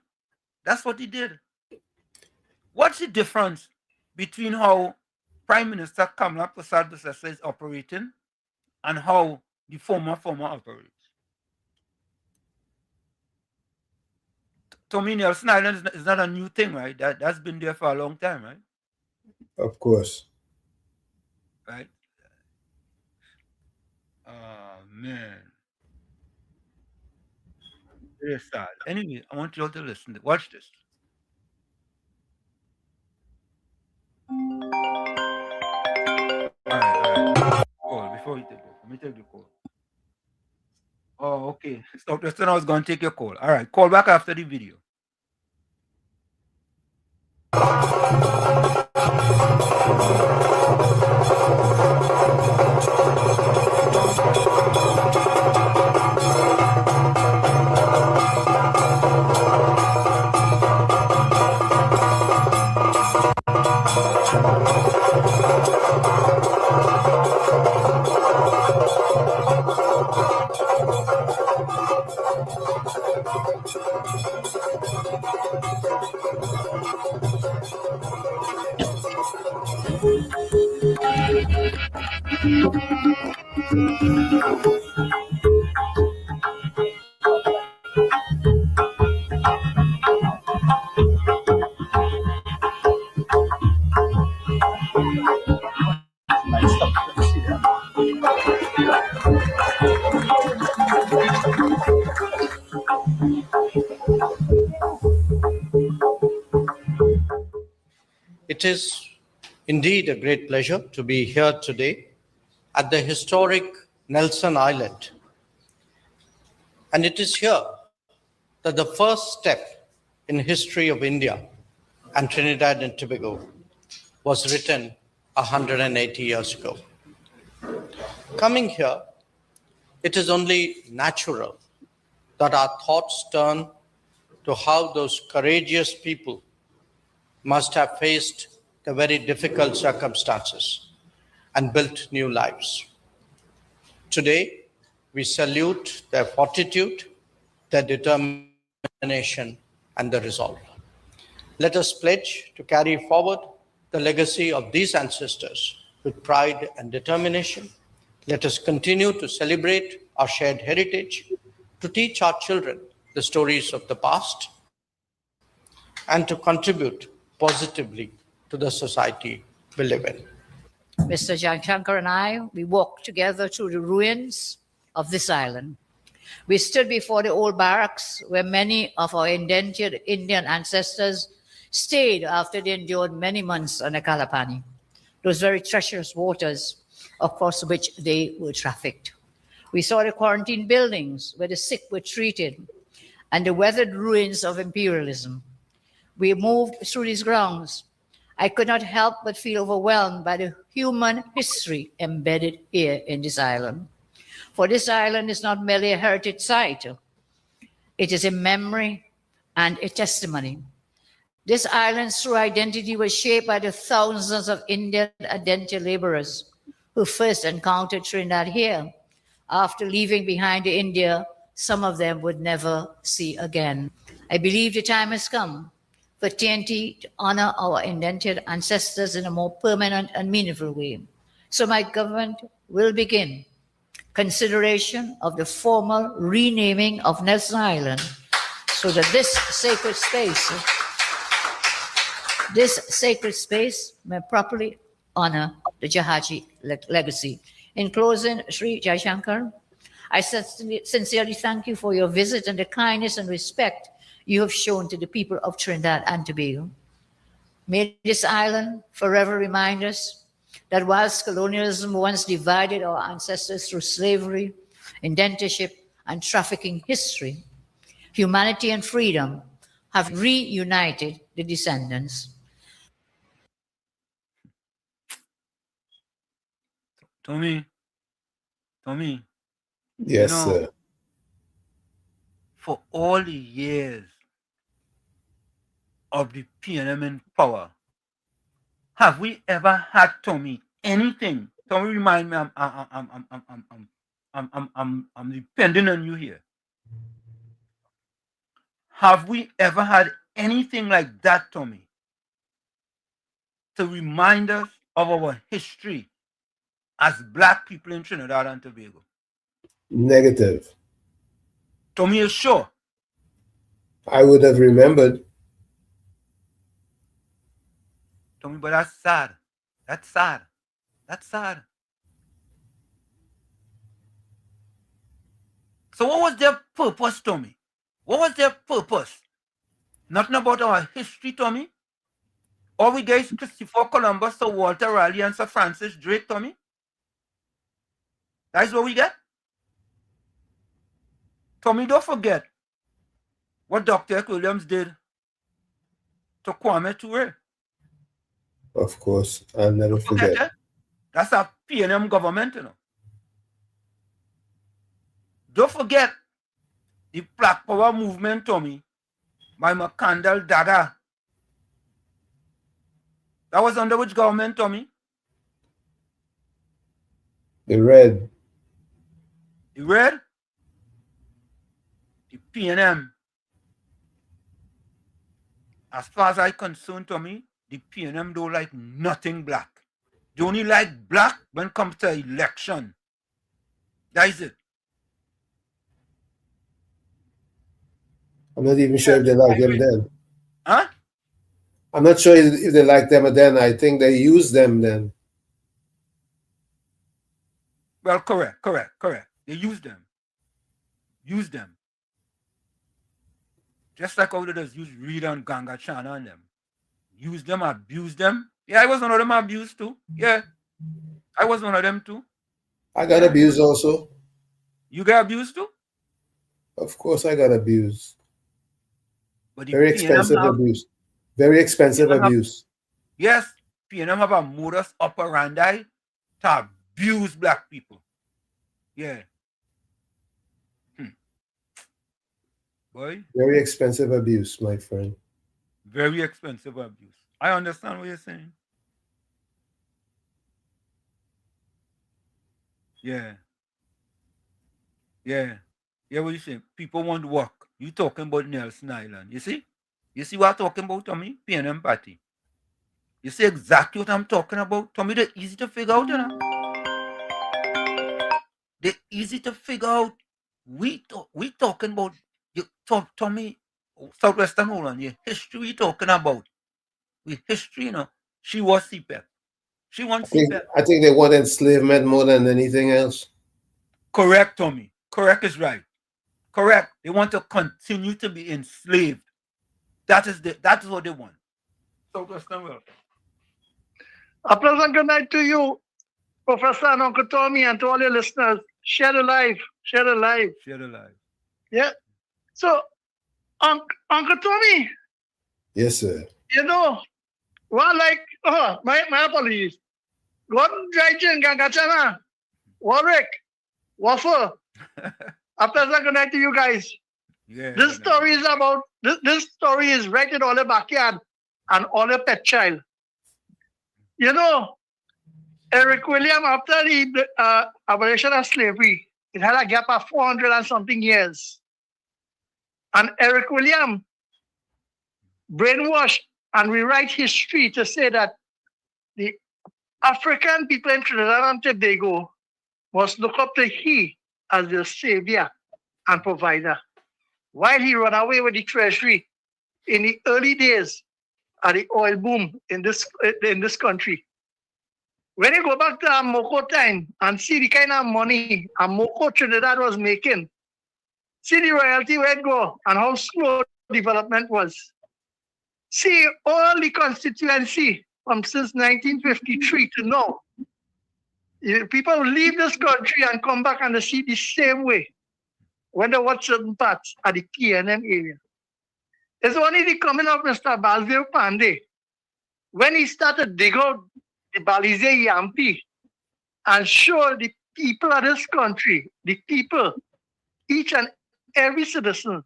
What's the difference between how Prime Minister Kamala Prasad-Busesa is operating and how the former operates? Tommy, Nelson Island is not a new thing, right? That's been there for a long time, right? Of course. Right? Oh, man. Very sad. Anyway, I want you all to listen. Watch this. All right. Call before you take it. Let me take the call. Oh, okay. Stop this. I was going to take your call. All right. Call back after the video. It is indeed a great pleasure to be here today at the historic Nelson Island. And it is here that the first step in history of India and Trinidad and Tobago was written 180 years ago. Coming here, it is only natural that our thoughts turn to how those courageous people must have faced the very difficult circumstances and built new lives. Today, we salute their fortitude, their determination, and their resolve. Let us pledge to carry forward the legacy of these ancestors with pride and determination. Let us continue to celebrate our shared heritage, to teach our children the stories of the past, and to contribute positively to the society we live in. Mr. Jaishankar and I, we walked together through the ruins of this island. We stood before the old barracks where many of our indentured Indian ancestors stayed after they endured many months on the Kalapani, those very treacherous waters across which they were trafficked. We saw the quarantine buildings where the sick were treated and the weathered ruins of imperialism. We moved through these grounds. I could not help but feel overwhelmed by the human history embedded here in this island. For this island is not merely a heritage site, it is a memory and a testimony. This island's true identity was shaped by the thousands of Indian indentured laborers who first encountered Trinidad here. After leaving behind the India some of them would never see again. I believe the time has come for TNT to honor our indentured ancestors in a more permanent and meaningful way. So my government will begin consideration of the formal renaming of Nelson Island so that this sacred space may properly honor the Jahaji legacy. In closing, Sri Jaishankar, I sincerely thank you for your visit and the kindness and respect you have shown to the people of Trinidad and Tobago. May this island forever remind us that whilst colonialism once divided our ancestors through slavery, indentureship, and trafficking history, humanity and freedom have reunited the descendants. Tommy, Yes, sir. For all the years of the PNM in power, have we ever had, Tommy, anything? Tommy, remind me, I'm depending on you here. Have we ever had anything like that, Tommy, to remind us of our history as Black people in Trinidad and Tobago? Negative. Tommy, you sure? I would have remembered. Tommy, but that's sad. That's sad. That's sad. So what was their purpose, Tommy? What was their purpose? Nothing about our history, Tommy? All we get is Christopher Columbus, Sir Walter Raleigh, and Sir Francis Drake, Tommy? That's what we get? Tommy, don't forget what Dr. Williams did to Kwame Ture. Of course, I'll never forget. That? That's a PNM government, you know. Don't forget the Black Power movement, Tommy, by Makandal Dada. That was under which government, Tommy? The Red. The Red? The PNM. As far as I'm concerned, Tommy, the PNM don't like nothing black. They only like black when it comes to election. That is it. I'm not even sure if they like them then. Huh? I'm not sure if they like them then. I think they use them then. Well, correct. They use them. Just like how they just use Reed and Ganga Chana on them. Use them, abuse them. Yeah, I was one of them abused too. Yeah. I was one of them too. I got abused also. You got abused too? Of course I got abused. But Very expensive abuse. Very expensive abuse. Yes, PNM have a modus operandi to abuse black people. Yeah. Boy. Very expensive abuse, my friend. Very expensive abuse. I understand what you're saying. Yeah. Yeah, what you saying? People want to work. You talking about Nelson Island. You see? You see what I'm talking about, Tommy? PNM party. You see exactly what I'm talking about? Tommy, they're easy to figure out, you know? They're easy to figure out. We talking about, Tommy, Southwestern Holland, your history we talking about. With history, you know. She was CPEP. She wants CPEP. I think they want enslavement more than anything else. Correct, Tommy. Correct is right. Correct. They want to continue to be enslaved. That is what they want. Southwestern World. A pleasant good night to you, Professor and Uncle Tommy, and to all your listeners. Share the life. Share the life. Share the life. Yeah. So, Uncle Tommy. Yes, sir. You know, well, like, my apologies. Gordon Dryden, Gangachana, Warwick, Waffle. A pleasant good night to you guys. Yeah. This story is about, this story is right in all the backyard and all the pet child. You know, Eric William, after the abolition of slavery, it had a gap of 400 and something years. And Eric William brainwashed and rewrite history to say that the African people in Trinidad and Tobago must look up to he as their savior and provider. While he ran away with the treasury in the early days of the oil boom in this country. When you go back to Amoko time and see the kind of money Amoko Trinidad was making, see the royalty where it go and how slow development was. See all the constituency from since 1953 to now. People leave this country and come back and they see the same way when they watch certain parts of the PNM area. It's only the coming of Mr. Baldev Pandey when he started dig out the Balize Yampi and show the people of this country, the people, each and every citizen,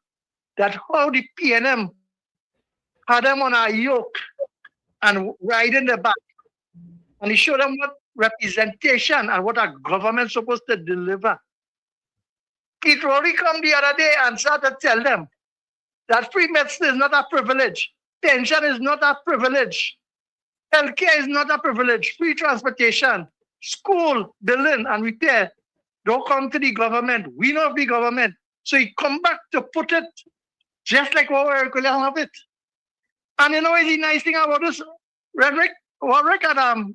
that how the PNM had them on a yoke and riding the back. And he showed them what representation and what a government supposed to deliver. Pete Rory come the other day and started to tell them that free medicine is not a privilege. Pension is not a privilege. Healthcare is not a privilege. Free transportation, school, building and repair don't come to the government. We know the government. So he come back to put it just like what Eric William have it. And you know the nice thing about this, Warwick and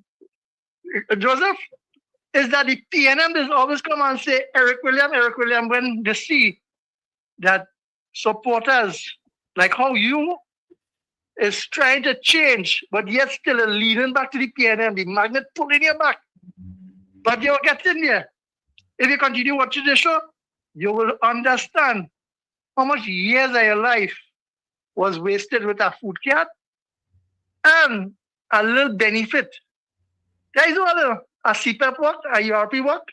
Joseph, is that the PNM is always come and say Eric William, when they see that supporters like how you is trying to change, but yet still leading back to the PNM, the magnet pulling you back. But you'll get in there. If you continue watching the show, you will understand how much years of your life was wasted with a food card and a little benefit. There is a CPAP work, a URP work,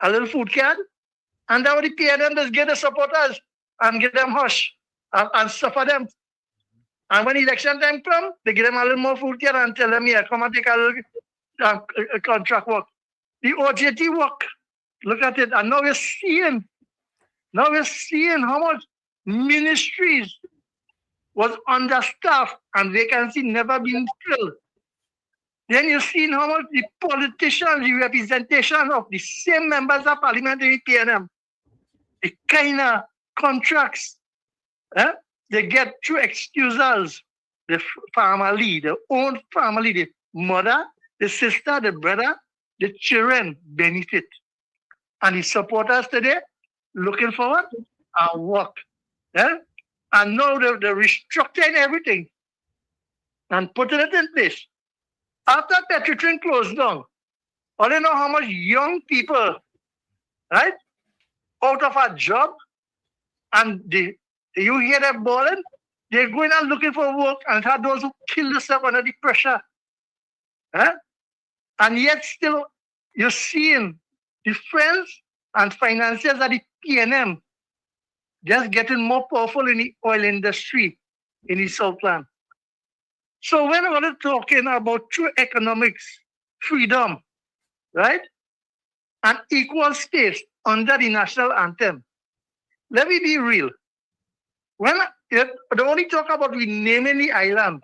a little food card, and then the PNM just get the supporters and get them hush and suffer them. And when election time comes, they give them a little more food card and tell them, yeah, come and take a little contract work. The OJT work, look at it. And now we're seeing how much ministries was understaffed and vacancy never been filled. Then you see how much the politicians, the representation of the same members of parliament in the PNM, the kind of contracts they get through excusals, the family, the own family, the mother, the sister, the brother, the children benefit. And the supporters today looking forward and work. And now they're restructuring everything and putting it in place. After Petrotrin closed down, I don't know how much young people, right, out of a job, and you hear them bawling, they're going out looking for work, and have those who kill themselves under the pressure. And yet still, you're seeing the friends and financiers at the PNM just getting more powerful in the oil industry in the Southland. So when we're talking about true economics, freedom, right, and equal space under the national anthem, let me be real. When they only talk about renaming the island,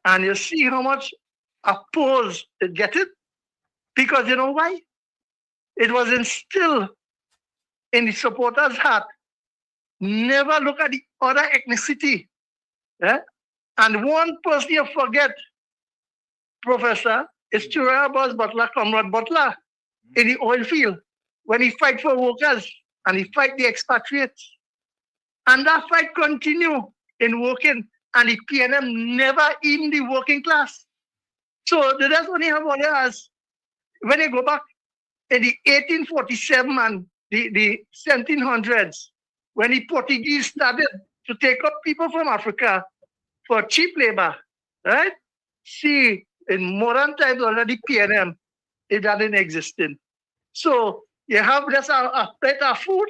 and you see how much oppose it get it, because you know why? It was instilled in the supporters' heart. Never look at the other ethnicity. And one person you forget, Professor, is Churaya Boss Butler, Comrade Butler, in the oil field, when he fight for workers and he fight the expatriates. And that fight continue in working, and the PNM never in the working class. So that's what you have on as when you go back in the 1847 and the 1700s, when the Portuguese started to take up people from Africa for cheap labor, right? See, in modern times already PNM, it doesn't exist. So you have just a plate of food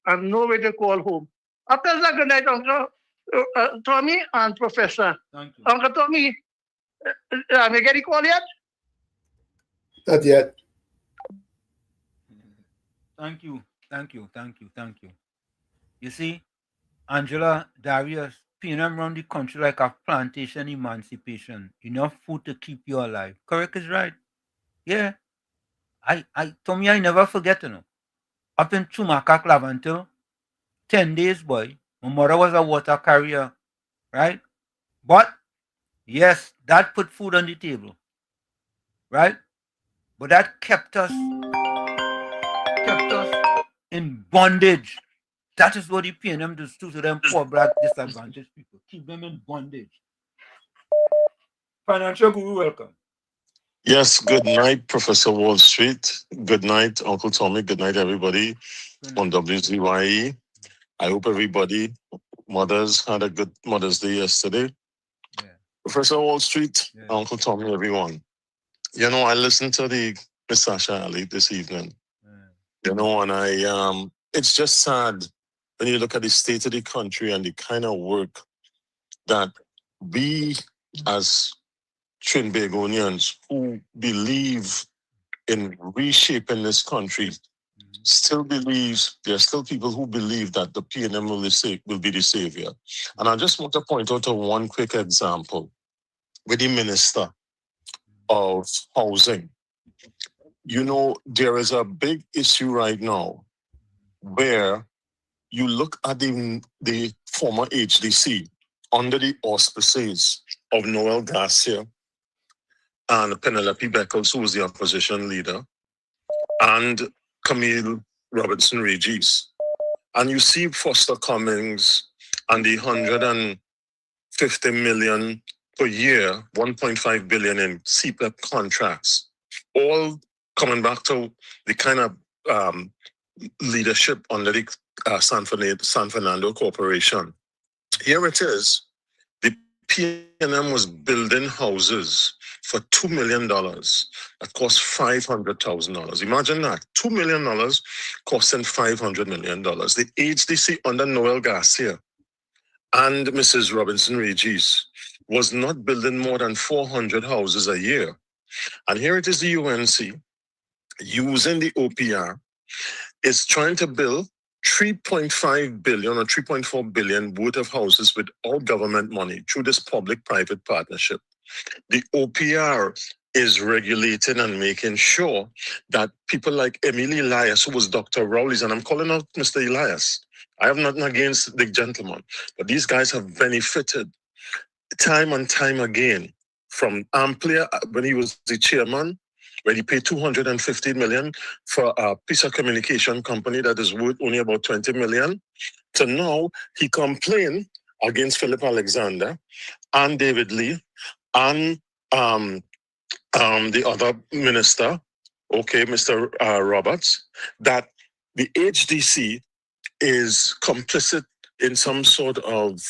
and no way to call home. After that, good night, Uncle Tommy and Professor. Thank you. Uncle Tommy, am I getting call yet? Not yet. Thank you. You see, Angela, Darius, PNM run the country like a plantation emancipation. Enough food to keep you alive. Correct is right. Yeah. Tommy, I never forget, Up in Chumaka Clavantil, 10 days, boy. My mother was a water carrier, right? But, yes, that put food on the table, right? But that kept us in bondage. That is what the PNM does to them poor black disadvantaged people. Keep them in bondage. Financial Guru, welcome. Yes, good night, Professor Wall Street. Good night, Uncle Tommy. Good night, everybody on WZYE. I hope everybody, mothers, had a good Mother's Day yesterday. Yeah. Professor Wall Street, Uncle Tommy, everyone. I listened to the Miss Sasha Ali this evening. And it's just sad when you look at the state of the country and the kind of work that we as Trinbagonians who believe in reshaping this country still believes, there are still people who believe that the PNM will be the savior. And I just want to point out one quick example with the Minister of Housing. There is a big issue right now where you look at the former HDC under the auspices of Noel Garcia and Penelope Beckles, who was the opposition leader, and Camille Robertson Regis. And you see Foster Cummings and the 150 million per year, 1.5 billion in CPEP contracts, all coming back to the kind of leadership under the San Fernando Corporation. Here it is. The PNM was building houses for $2 million that cost $500,000. Imagine that, $2 million costing $500 million. The HDC under Noel Garcia and Mrs. Robinson Regis was not building more than 400 houses a year. And here it is, the UNC, using the OPR, is trying to build 3.5 billion or 3.4 billion worth of houses with all government money through this public-private partnership. The OPR is regulating and making sure that people like Emily Elias, who was Dr. Rowley's, and I'm calling out Mr. Elias. I have nothing against the gentleman, but these guys have benefited time and time again from Amplia when he was the chairman, when he paid $215 million for a piece of communication company that is worth only about $20 million. So now he complained against Philip Alexander and David Lee and the other minister, okay, Mr. Roberts, that the HDC is complicit in some sort of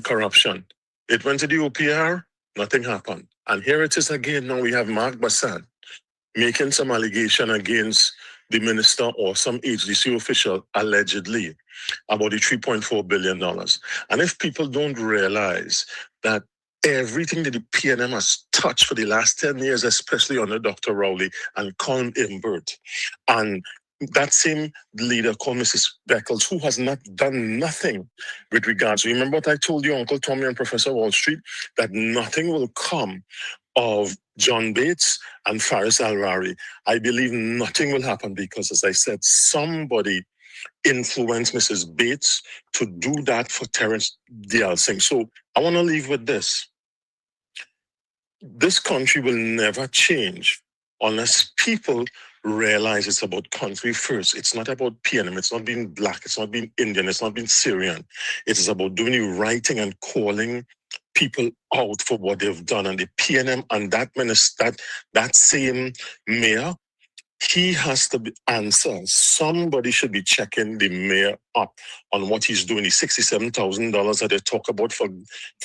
corruption. It went to the OPR, nothing happened. And here it is again. Now we have Mark Bassad making some allegation against the minister or some HDC official, allegedly, about the $3.4 billion. And if people don't realize that everything that the PNM has touched for the last 10 years, especially under Dr. Rowley and Colin Imbert, and that same leader called Mrs. Beckles, who has not done nothing with regards. Remember what I told you, Uncle Tommy and Professor Wall Street, that nothing will come of John Bates and Faris Alrari. I believe nothing will happen because, as I said, somebody influenced Mrs. Bates to do that for Terrence D.L. Singh. So I want to leave with this. This country will never change unless people realize it's about country first. It's not about PNM. It's not being black. It's not being Indian. It's not being Syrian. It is about doing the right thing and calling people out for what they've done. And the PNM and that minister, that same mayor, he has to be answered. Somebody should be checking the mayor up on what he's doing. The $67,000 that they talk about for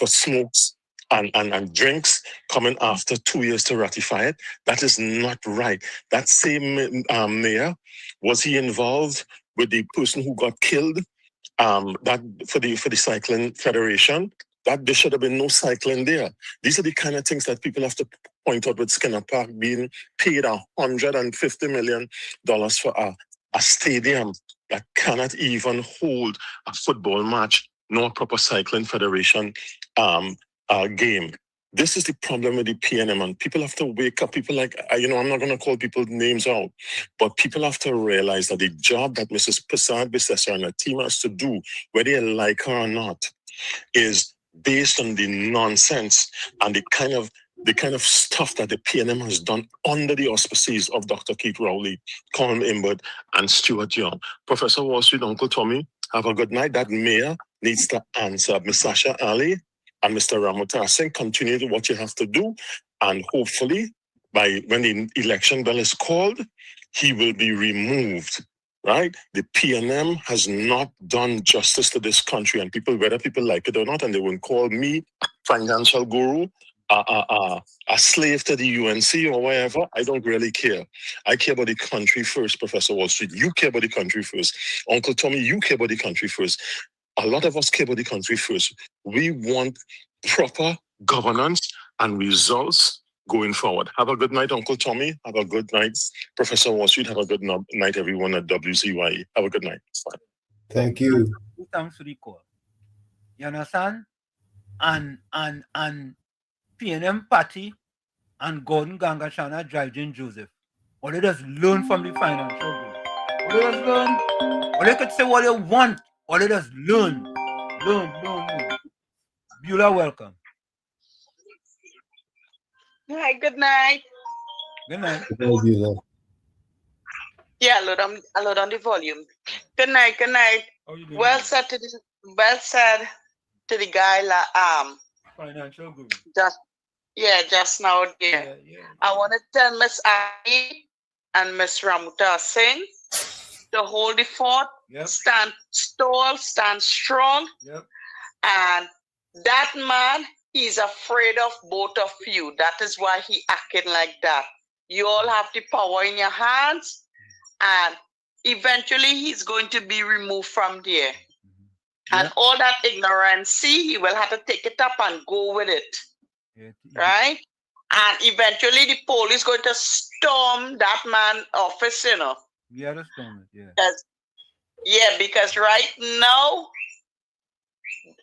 smokes and drinks coming after 2 years to ratify it. That is not right. That same mayor, was he involved with the person who got killed? That for the Cycling Federation? That there should have been no cycling there. These are the kind of things that people have to point out with Skinner Park being paid $150 million for a stadium that cannot even hold a football match, nor a proper cycling federation game. This is the problem with the PNM, and people have to wake up. People like, I'm not going to call people names out, but people have to realize that the job that Mrs. Prasad Bissessar and her team has to do, whether they like her or not, is based on the nonsense and the kind of stuff that the PNM has done under the auspices of Dr. Keith Rowley, Colin Imbert, and Stuart Young. Professor Wall Street, Uncle Tommy, have a good night. That mayor needs to answer. Ms. Sasha Ali and Mr. Ramutar Singh, continue to what you have to do, and hopefully, when the election bell is called, he will be removed. Right? The PNM has not done justice to this country, and whether people like it or not, and they won't call me financial guru, a slave to the UNC or whatever. I don't really care. I care about the country first, Professor Wall Street. You care about the country first. Uncle Tommy, you care about the country first. A lot of us care about the country first. We want proper governance and results going forward. Have a good night, Uncle Tommy. Have a good night, Professor Wall Street. Have a good night, everyone at WZYE. Have a good night. Bye. Thank you. Thanks for the call. You understand? And PNM Party and Gordon Gangashana driving Joseph. Or they just learn from the financial group. Or they just learn. Or they could say what they want. Or they just learn. Beulah, welcome. Hi, good night. Good night. Good night, Beulah. Yeah, I load on the volume. Good night. Well said to the guy financial group. Just now there. Yeah. I want to tell Miss Ai and Miss Ramuta Singh to hold the fort, stand tall, stand strong. Yep. And that man, he's afraid of both of you. That is why he acting like that. You all have the power in your hands, and eventually he's going to be removed from there. And all that ignorance, he will have to take it up and go with it. Right? And eventually the police is going to storm that man's office, Yeah, that's storm it, because right now,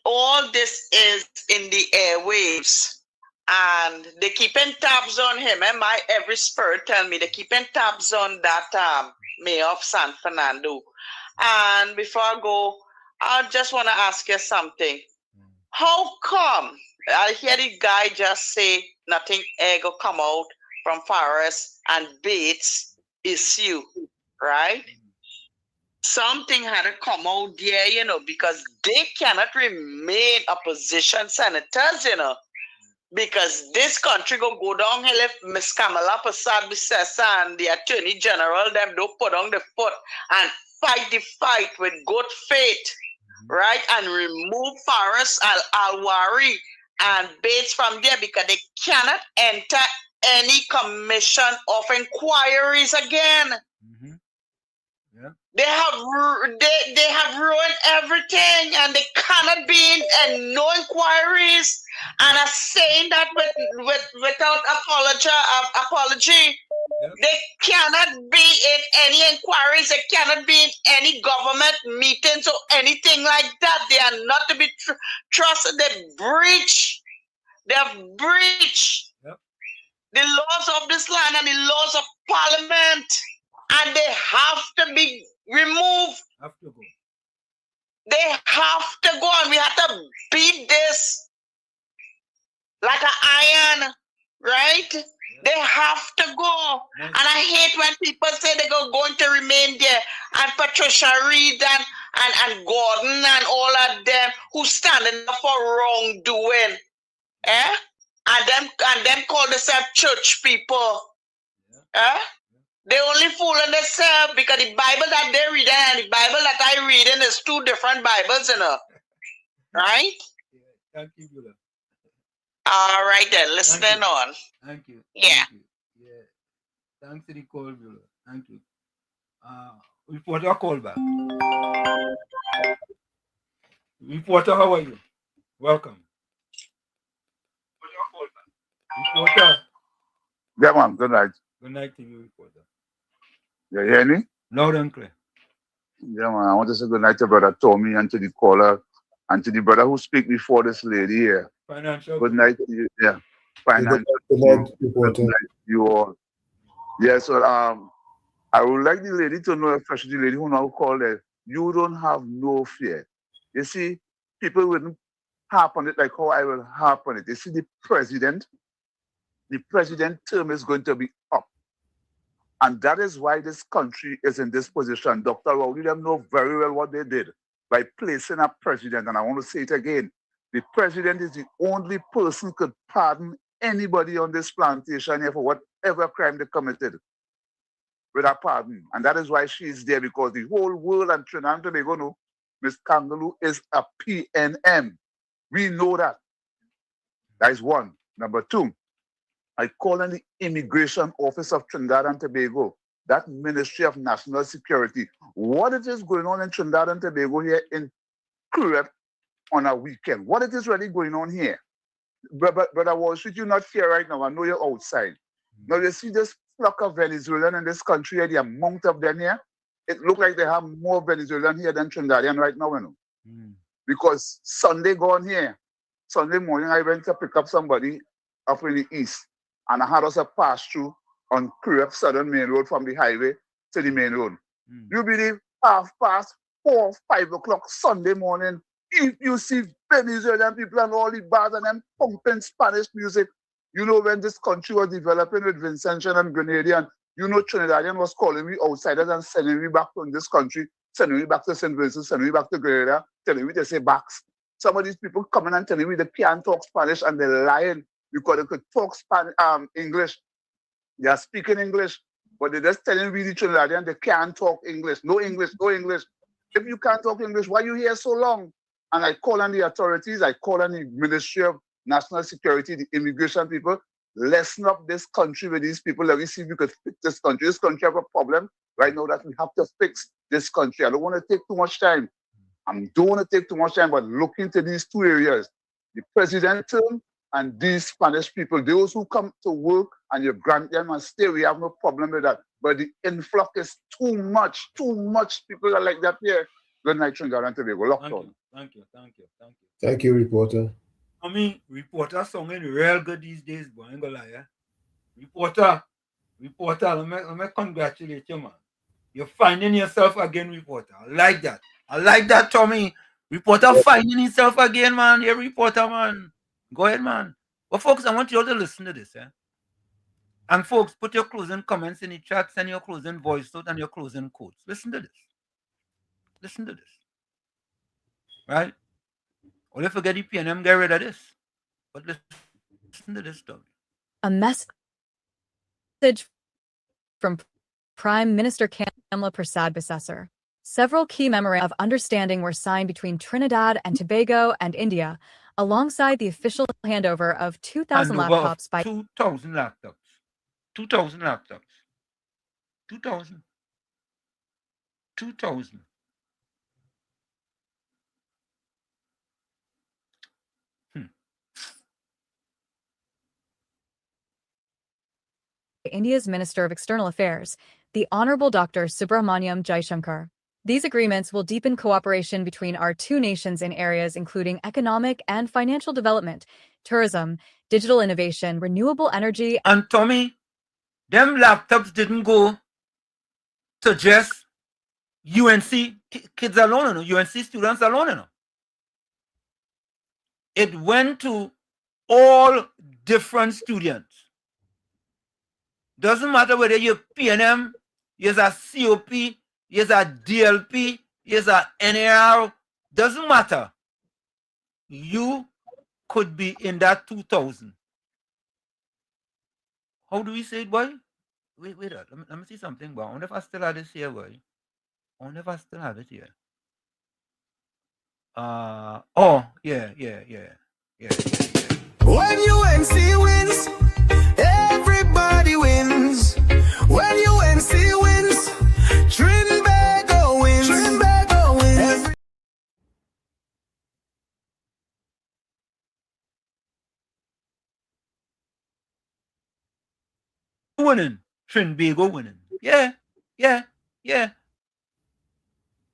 all this is in the airwaves. and they keeping tabs on him. And my every spirit tell me they keeping tabs on that mayor of San Fernando. And before I go, I just want to ask you something. How come I hear the guy just say nothing ever come out from Forrest and Bates is you, right? Something had to come out there, you know, because they cannot remain opposition senators, you know, because this country go downhill if Miss Kamala Prasad Bissessa and the Attorney General them don't put on the foot and fight the fight with good faith, right? And remove Faris Al-Wari and Bates from there because they cannot enter any commission of inquiries again. They have ruined everything, and they cannot be in no inquiries. And I'm saying that without apology. They cannot be in any inquiries. They cannot be in any government meetings or anything like that. They are not to be trusted. They have breached the laws of this land and the laws of Parliament, and they have to be removed. They have to go, and we have to beat this like an iron, right? They have to go. And I hate when people say they're going to remain there. And Patricia Reed and Gordon and all of them who standing up for wrongdoing. And them call themselves church people. They only fooling themselves because the Bible that they read and the Bible that I reading is two different Bibles, you know. Right? Thank you, Bula. All right then, listening on. Thank you. Yeah. Thank you. Yeah. Thanks to the call, Bula. Thank you. Reporter, call back. Reporter, how are you? Welcome. Reporter. Yeah, man. Good night. Good night to you, reporter. You hear me? Loud and clear. Yeah, man. I want to say good night to Brother Tommy and to the caller and to the brother who speak before this lady here. Financial. Good night to you. Yeah. Financial. Good night, reporter. Good night to you all. Yeah, so I would like the lady to know, especially the lady who now called her, you don't have no fear. You see, people wouldn't harp on it like how I will harp on it. You see, the president term is going to be up. And that is why this country is in this position. Dr. Rowley, them know very well what they did by placing a president. And I want to say it again. The president is the only person could pardon anybody on this plantation here for whatever crime they committed with a pardon. And that is why she is there, because the whole world and Trinidad and Tobago know Ms. Kangaloo is a PNM. We know that. That is one. Number two, I call on the Immigration Office of Trinidad and Tobago, that Ministry of National Security. What it is going on in Trinidad and Tobago here in Kurup on a weekend? What it is really going on here? Brother Wall Street, you're not here right now. I know you're outside. Now you see this flock of Venezuelan in this country here, the amount of them here, it looks like they have more Venezuelan here than Trinidadian right now, you know. Because Sunday gone here, Sunday morning I went to pick up somebody up in the east, and I had us a pass through on Kurup Southern Main Road from the highway to the main road. You believe 4:30, 5 o'clock Sunday morning, if you see Venezuelan people and all the bars and them pumping Spanish music, you know when this country was developing with Vincentian and Grenadian, you know Trinidadian was calling me outsiders and sending me back from this country, sending me back to St. Vincent, sending me back to Grenada, telling me to say backs. Some of these people coming and telling me they can't talk Spanish and they're lying because they could talk English. They are speaking English, but they're just telling me the Trinidadian they can't talk English. No English, no English. If you can't talk English, why are you here so long? And I call on the authorities, I call on the Ministry of National Security, the immigration people, lessen up this country with these people. Let me see if we could fix this country. This country have a problem right now that we have to fix this country. I don't want to take too much time. I don't want to take too much time, but look into these two areas, the president term and these Spanish people. Those who come to work and you grant them and stay, we have no problem with that. But the influx is too much people are like that here. Good night, Trinidad and Tobago. Lockdown. Thank you. Thank you, reporter. I mean, reporter singing real good these days, boy. I ain't gonna lie, yeah. Reporter, let me congratulate you, man. You're finding yourself again, reporter. I like that. I like that, Tommy. Reporter finding himself again, man. You're reporter, man. Go ahead, man. But folks, I want you all to listen to this, yeah. And folks, put your closing comments in the chat, send your closing voice note and your closing quotes. Listen to this. Listen to this. Right? Only forget the PNM, get rid of this. But listen to this, Tommy. A message from Prime Minister Kamla Persad-Bissessar. Several key memoranda of understanding were signed between Trinidad and Tobago and India, alongside the official handover of 2,000 laptops by 2,000 laptops. 2,000 laptops. 2,000. 2,000. India's Minister of External Affairs, the Honorable Dr. Subramaniam Jaishankar. These agreements will deepen cooperation between our two nations in areas including economic and financial development, tourism, digital innovation, renewable energy. And Tommy, them laptops didn't go to just UNC kids alone, UNC students alone. It went to all different students. Doesn't matter whether you're PNM, you're a COP, you're a DLP, you're a NAR, doesn't matter. You could be in that 2,000. How do we say it, boy? Wait, let me see something, boy. I wonder if I still have this here, boy. I wonder if I still have it here. Yeah. When UNC wins, everybody wins. When UNC wins, Trinbago wins. Trinbago wins. Winning. Trinbago winning. Yeah.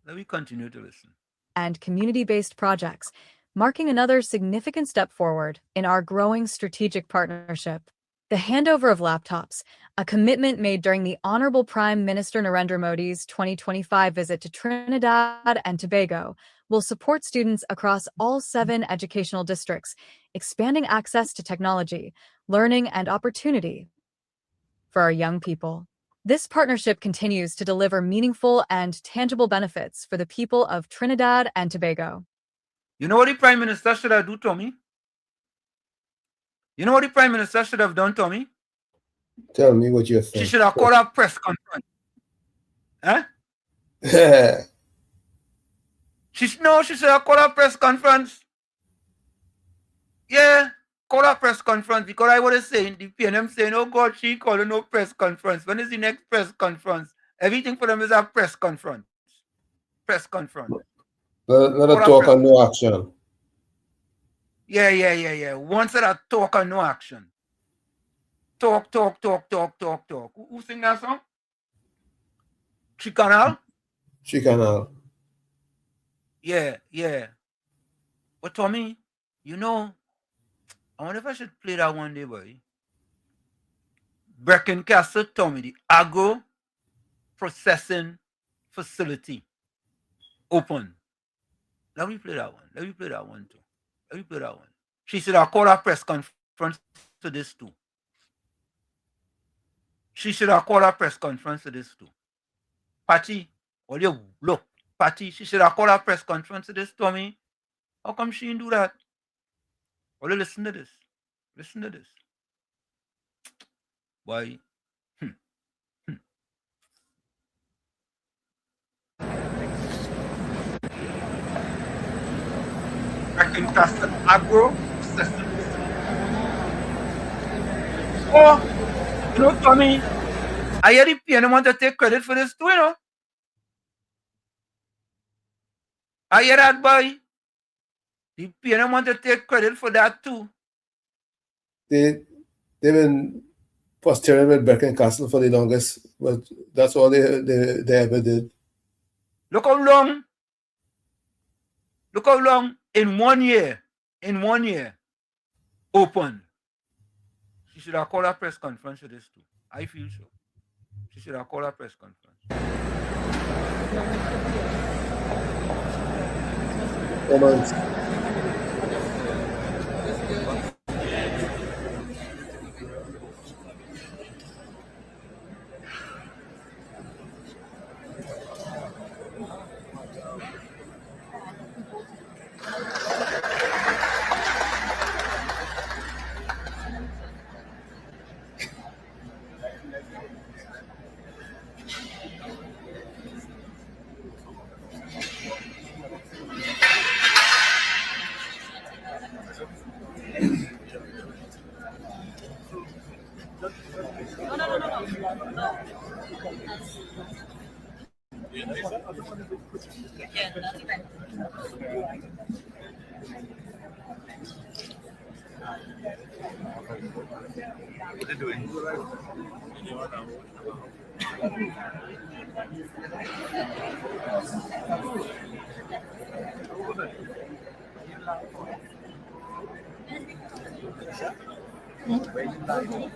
Let me continue to listen. And community-based projects, marking another significant step forward in our growing strategic partnership. The handover of laptops, a commitment made during the Honorable Prime Minister Narendra Modi's 2025 visit to Trinidad and Tobago, will support students across all 7 educational districts, expanding access to technology, learning, and opportunity for our young people. This partnership continues to deliver meaningful and tangible benefits for the people of Trinidad and Tobago. You know what the Prime Minister should have done, Tommy? You know what the Prime Minister should have done, Tommy? Tell me what you think. She should have called a press conference. Huh? She should have called a press conference. Yeah, call a press conference, because I was saying, the PNM saying, oh God, she calling no press conference. When is the next press conference? Everything for them is a press conference. Press conference. Let us talk and no action. Yeah. Once that talk and no action. Talk. Who sing that song? Chicanal? Chicanal. Yeah. But Tommy, you know, I wonder if I should play that one day, boy. Castle, Tommy, the agro processing facility open. Let me play that one too. She should have called a press conference to this too. Patty, Patty, she should have called a press conference to this, Tommy. How come she didn't do that? Well, listen to this. Why? Castle agro processing. Oh, you know, Tommy, I hear the PNM want to take credit for this too, you know. I hear that, boy. The PNM want to take credit for that too. They've been posturing with Berkeley Castle for the longest, but that's all they ever did. Look how long in 1 year, open. She should have called a press conference for this too. I feel so. She should have called a press conference.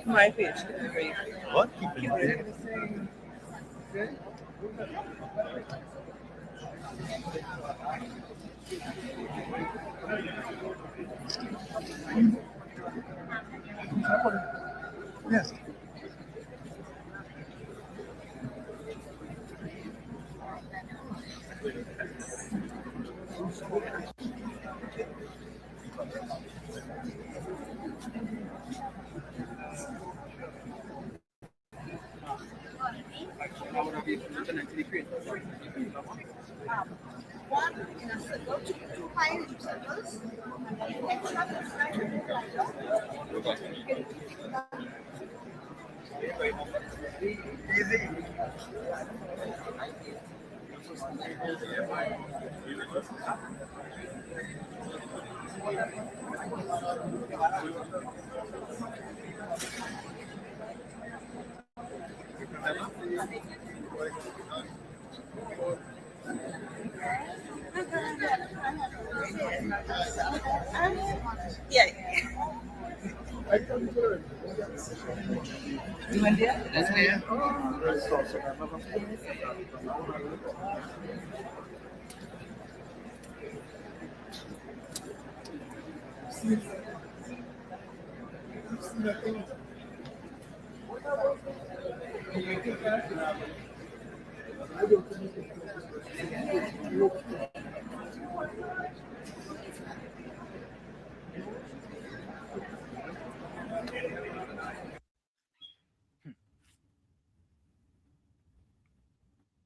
My page. What? Yes. One in a circle, two pies in circles, and the extra Easy. Yeah. You went there? That's clear.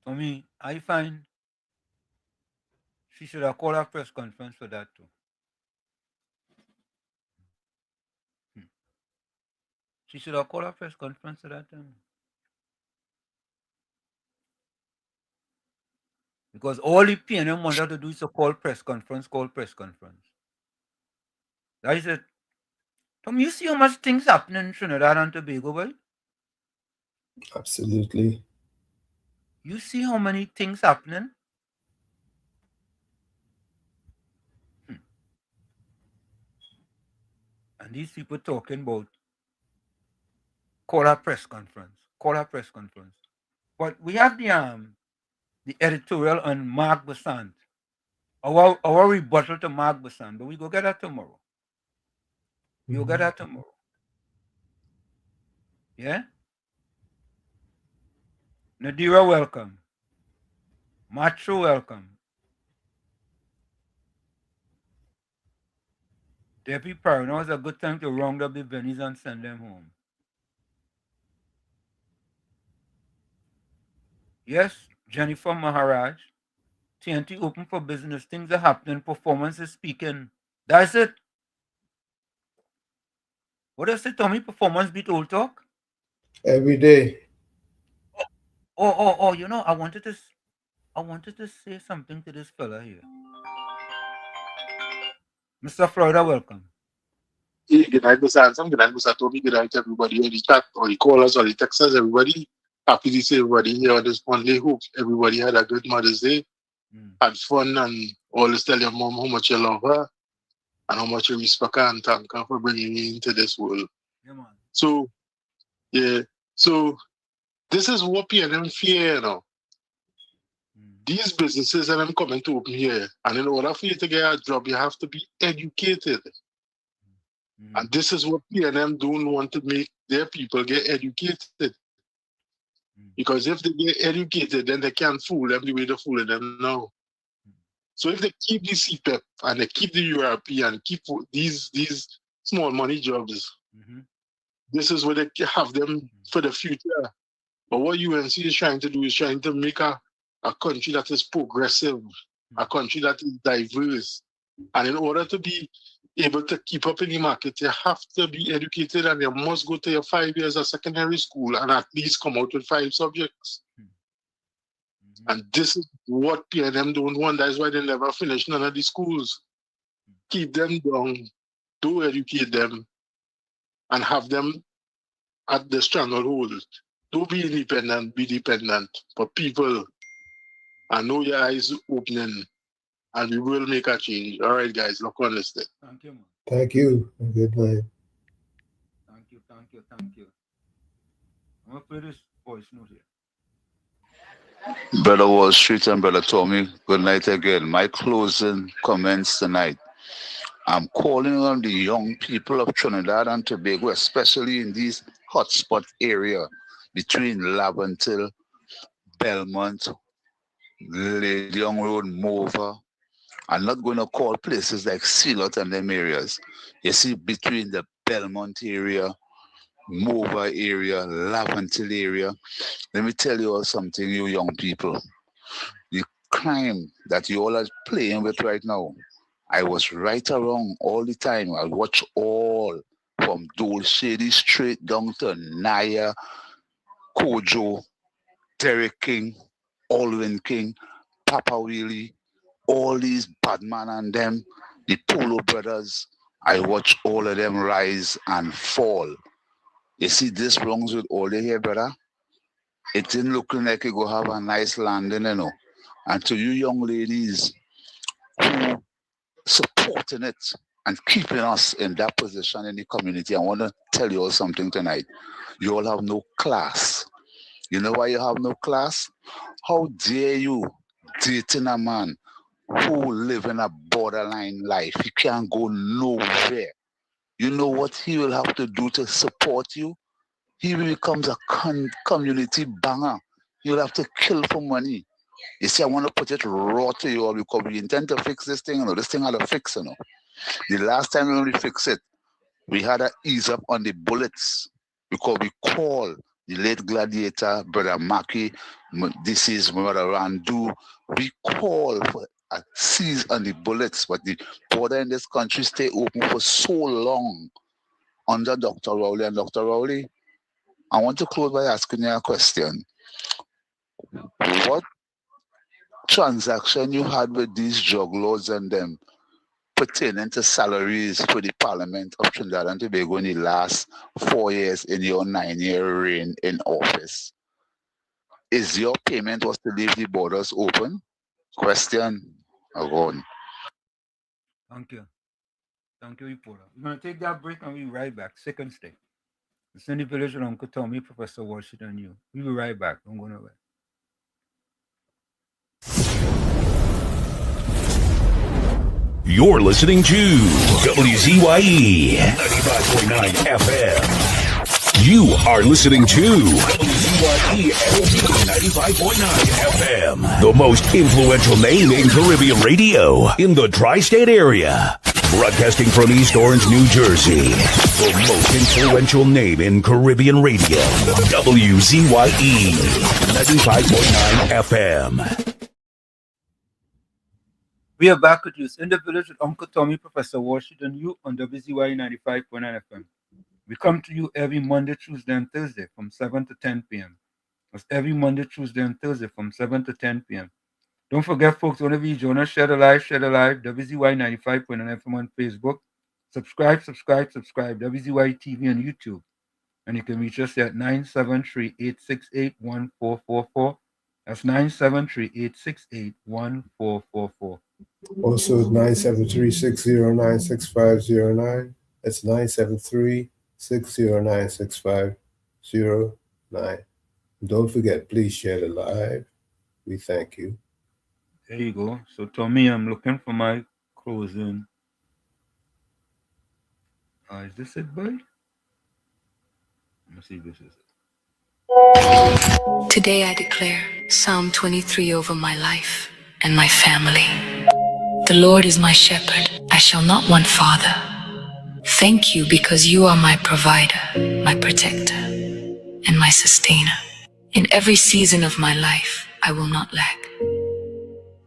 For me, I find she should have called a press conference for that too. She should have called a press conference for that time. Because all the PNM wanted to do is to call press conference. That is it. Tom, you see how much things happen in Trinidad and Tobago, boy? Absolutely. You see how many things happening? And these people talking about call a press conference. But we have the editorial on Mark Besant. Our rebuttal to Mark Besant, but we go get that tomorrow. You'll get that tomorrow. Yeah? Nadira, welcome. Macho, welcome. Deputy Prime, now is a good time to round up the Bennies and send them home. Yes, Jennifer Maharaj. TNT open for business. Things are happening. Performance is speaking. That's it. What does it, Tommy? Performance beat old talk? Every day. Oh, you know, I wanted to say something to this fella here. Mr. Florida, welcome. Good night, Mr. Hanson. Good night, Mr. Toby. Good night, everybody in the chat or the callers or the texters. Everybody, happy to see everybody here on this Monday. Hope everybody had a good Mother's Day, had fun, and always tell your mom how much you love her. and how much I respect her and thank her for bringing me into this world. Yeah, man. So, yeah. So, this is what PNM fear, you know. These businesses that I'm coming to open here, and in order for you to get a job, you have to be educated. And this is what PNM don't want to make their people get educated. Because if they get educated, then they can't fool them the way they're fooling them now. So if they keep the CPEP and they keep the URP and keep these small money jobs, this is what they have them for the future. But what UNC is trying to do is trying to make a country that is progressive, a country that is diverse. And in order to be able to keep up in the market, you have to be educated and you must go to your 5 years of secondary school and at least come out with 5 subjects. And this is what PNM don't want. That's why they never finish none of the schools. Keep them down, do educate them, and have them at the stranglehold. Do be independent, be dependent. But people, I know your eyes opening, and we will make a change. All right, guys, look on this thing. Thank you, man. Thank you. Good night. Thank you. I'm going to play this voice note here. Brother Wall Street and Brother Tommy, good night again. My closing comments tonight. I'm calling on the young people of Trinidad and Tobago, especially in these hotspot area between Laventille, Belmont, Lady Young Road, Mova. I'm not going to call places like Sealot and them areas. You see, between the Belmont area, Mova area, Laventille area. Let me tell you all something, you young people. The crime that you all are playing with right now, I was right around all the time. I watch all from Dole Shady straight down to Naya, Kojo, Derek King, Alwyn King, Papa Willie, all these Badman and them, the Polo brothers. I watch all of them rise and fall. You see, this wrongs with all the here, brother. It ain't looking like you go have a nice landing, you know. And to you young ladies who supporting it and keeping us in that position in the community, I want to tell you all something tonight. You all have no class. You know why you have no class? How dare you dating a man who live in a borderline life? He can't go nowhere. You know what he will have to do to support you? He becomes a community banger. You'll have to kill for money. You see, I want to put it raw to you all because we intend to fix this thing. You know, this thing had a fix, you know. The last time we only fixed it, we had to ease up on the bullets because we called the late gladiator, Brother Maki, this is Brother Randu. We call for a seize on the bullets, but the border in this country stay open for so long under Dr. Rowley. And Dr. Rowley, I want to close by asking you a question. What transaction you had with these drug lords and them pertaining to salaries for the Parliament of Trinidad and Tobago in the last 4 years in your 9-year reign in office? Is your payment was to leave the borders open? Question. Again. Thank you. Thank you, reporter. We're going to take that break and we'll be right back. Second stay. It's in the village with Uncle Tommy, Professor Washington, and you. We'll be right back. Don't go nowhere. You're listening to WZYE 95.9 FM. You are listening to WZYE 95.9 FM, the most influential name in Caribbean radio in the tri-state area. Broadcasting from East Orange, New Jersey, the most influential name in Caribbean radio. WZYE 95.9 FM. We are back with you. It's in the village with Uncle Tommy, Professor Washington, you on WZYE 95.9 FM. We come to you every Monday, Tuesday, and Thursday from 7 to 10 p.m. That's every Monday, Tuesday, and Thursday from 7 to 10 p.m. Don't forget, folks, whenever you join us, share the live, WZYE 95.9 FM on Facebook. Subscribe, WZYE TV on YouTube. And you can reach us at 973-868-1444 That's 973-868-1444. Also 973-609-6509. That's 973-609-6509. Don't forget, please share the live. We thank you. There you go. So Tommy, I'm looking for my closing. Is this it, boy? Let me see if this is it. Today I declare Psalm 23 over my life and my family. The Lord is my shepherd. I shall not want, Father. Thank you because you are my provider, my protector, and my sustainer. In every season of my life, I will not lack.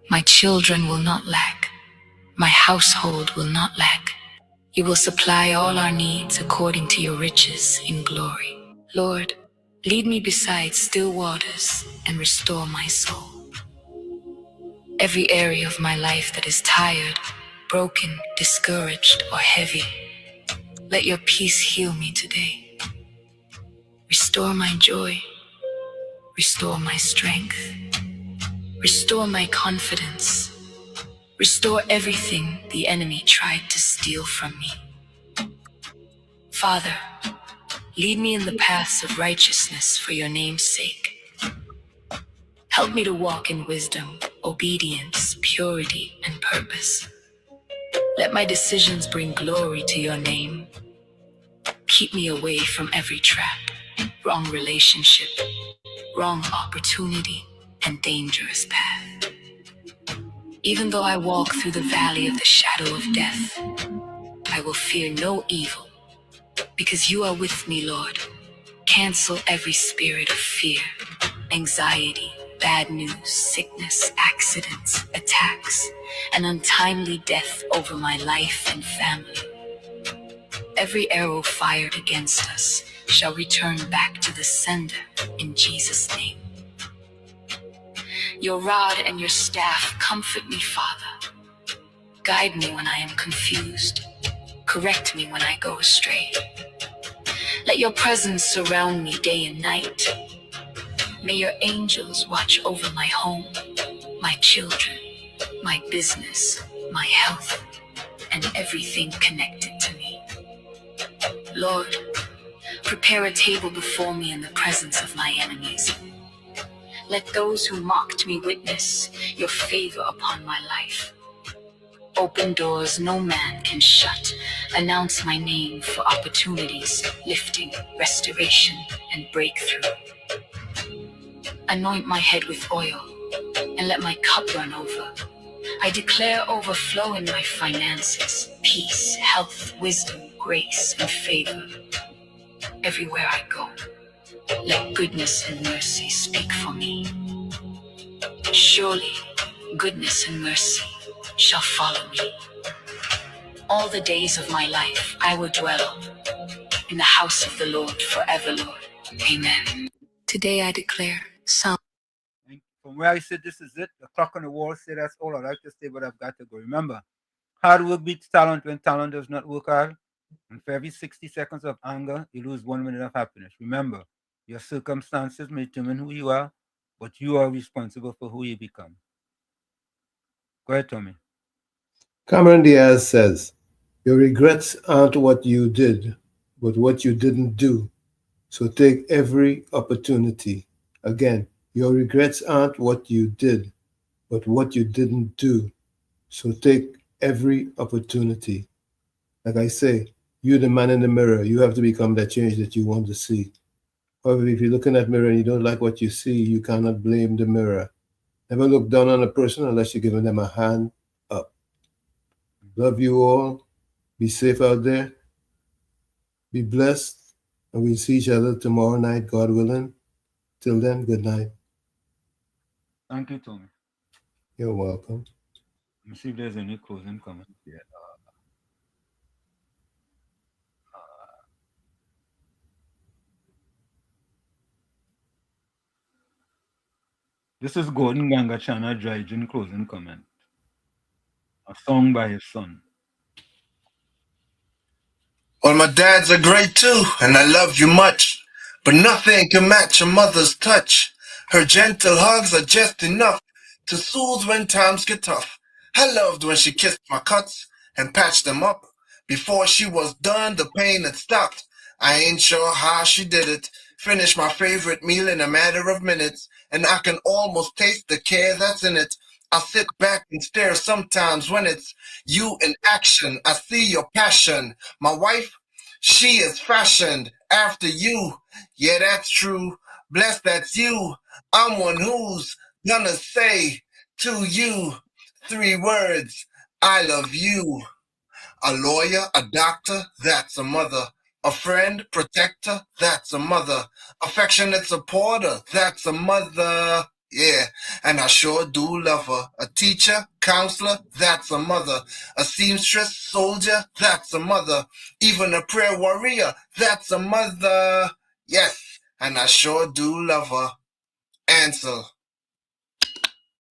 My children will not lack. My household will not lack. You will supply all our needs according to your riches in glory. Lord, lead me beside still waters and restore my soul. Every area of my life that is tired, broken, discouraged, or heavy, let your peace heal me today. Restore my joy. Restore my strength. Restore my confidence. Restore everything the enemy tried to steal from me. Father, lead me in the paths of righteousness for your name's sake. Help me to walk in wisdom, obedience, purity, and purpose. Let my decisions bring glory to your name. Keep me away from every trap, wrong relationship, wrong opportunity, and dangerous path. Even though I walk through the valley of the shadow of death, I will fear no evil, because you are with me, Lord. Cancel every spirit of fear, anxiety, bad news, sickness, accidents, attacks, and untimely death over my life and family. Every arrow fired against us shall return back to the sender in Jesus' name. Your rod and your staff comfort me, Father. Guide me when I am confused. Correct me when I go astray. Let your presence surround me day and night. May your angels watch over my home, my children, my business, my health, and everything connected to me. Lord, prepare a table before me in the presence of my enemies. Let those who mocked me witness your favor upon my life. Open doors no man can shut. Announce my name for opportunities, lifting, restoration, and breakthrough. Anoint my head with oil and let my cup run over. I declare overflow in my finances, peace, health, wisdom, grace, and favor. Everywhere I go, let goodness and mercy speak for me. Surely, goodness and mercy shall follow me. All the days of my life I will dwell in the house of the Lord forever, Lord. Amen. Today I declare Psalm. From where I sit, this is it. The clock on the wall said that's all I'd like to say, but I've got to go. Remember, hard work beats talent when talent does not work hard. And for every 60 seconds of anger, you lose 1 minute of happiness. Remember, your circumstances may determine who you are, but you are responsible for who you become. Go ahead, Tommy. Cameron Diaz says, your regrets aren't what you did, but what you didn't do. So take every opportunity. Again, your regrets aren't what you did, but what you didn't do. So take every opportunity. Like I say, you're the man in the mirror. You have to become that change that you want to see. However, if you look in that mirror and you don't like what you see, you cannot blame the mirror. Never look down on a person unless you're giving them a hand up. Love you all. Be safe out there. Be blessed. And we'll see each other tomorrow night, God willing. Till then, good night. Thank you, Tommy. You're welcome. Let me see if there's any closing comments yet. This is Gordon Gangachana Dryden closing comment. A song by his son. Well, my dads are great too, and I love you much. But nothing can match a mother's touch. Her gentle hugs are just enough to soothe when times get tough. I loved when she kissed my cuts and patched them up. Before she was done, the pain had stopped. I ain't sure how she did it. Finished my favorite meal in a matter of minutes, and I can almost taste the care that's in it. I sit back and stare sometimes when it's you in action. I see your passion. My wife, she is fashioned after you. Yeah, that's true. Bless that's you. I'm one who's gonna say to you 3 words. I love you. A lawyer, a doctor, that's a mother. A friend, protector, that's a mother. Affectionate supporter, that's a mother. Yeah, and I sure do love her. A teacher, counselor, that's a mother. A seamstress, soldier, that's a mother. Even a prayer warrior, that's a mother. Yes, and I sure do love her. Answer.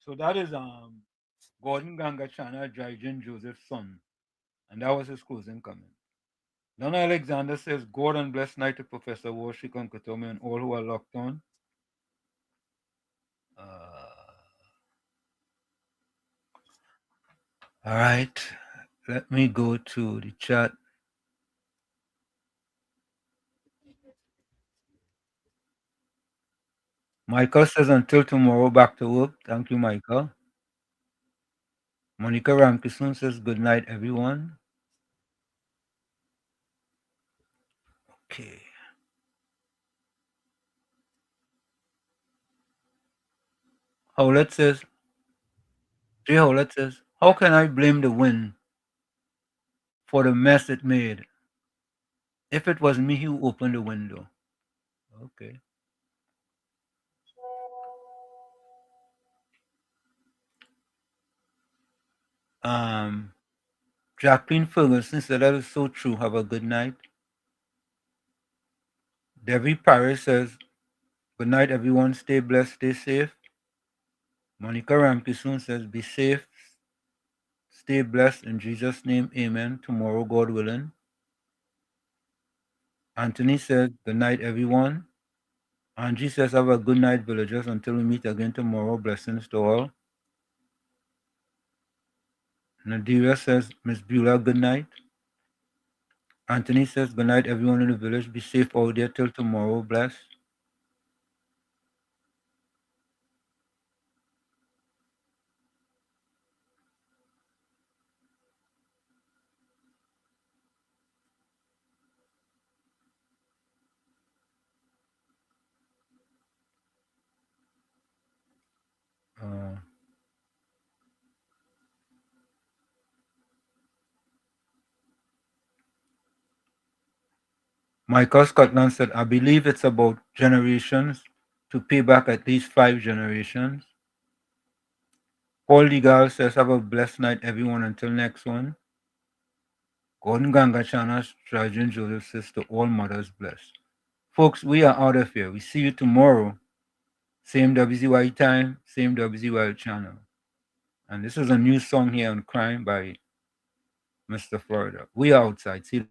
So that is Gordon Gangachana, Jaijin Joseph's son. And that was his closing comment. Donna Alexander says, Gordon, blessed night to Professor Warshik and Katomi and all who are locked on. All right. Let me go to the chat. Michael says, until tomorrow, back to work. Thank you, Michael. Monica Ramkison says, good night, everyone. Okay. Howlett says, Jay Howlett says, how can I blame the wind for the mess it made if it was me who opened the window? Okay. Jacqueline Ferguson said, that is so true. Have a good night. Debbie Paris says, good night, everyone. Stay blessed, stay safe. Monica Ramkison says, be safe, stay blessed. In Jesus' name, amen. Tomorrow, God willing. Anthony says, good night, everyone. Angie says, have a good night, villagers. Until we meet again tomorrow, blessings to all. Nadira says, Miss Beulah, good night. Anthony says, good night, everyone in the village. Be safe out there till tomorrow. Bless. Michael Scotland said, I believe it's about generations to pay back at least 5 generations. Paul Legal says, have a blessed night, everyone. Until next one. Gordon Gangachana, Trajan Joseph says, to all mothers blessed. Folks, we are out of here. We see you tomorrow. Same WZYE time, same WZYE channel. And this is a new song here on Crime by Mr. Florida. We are outside. See you.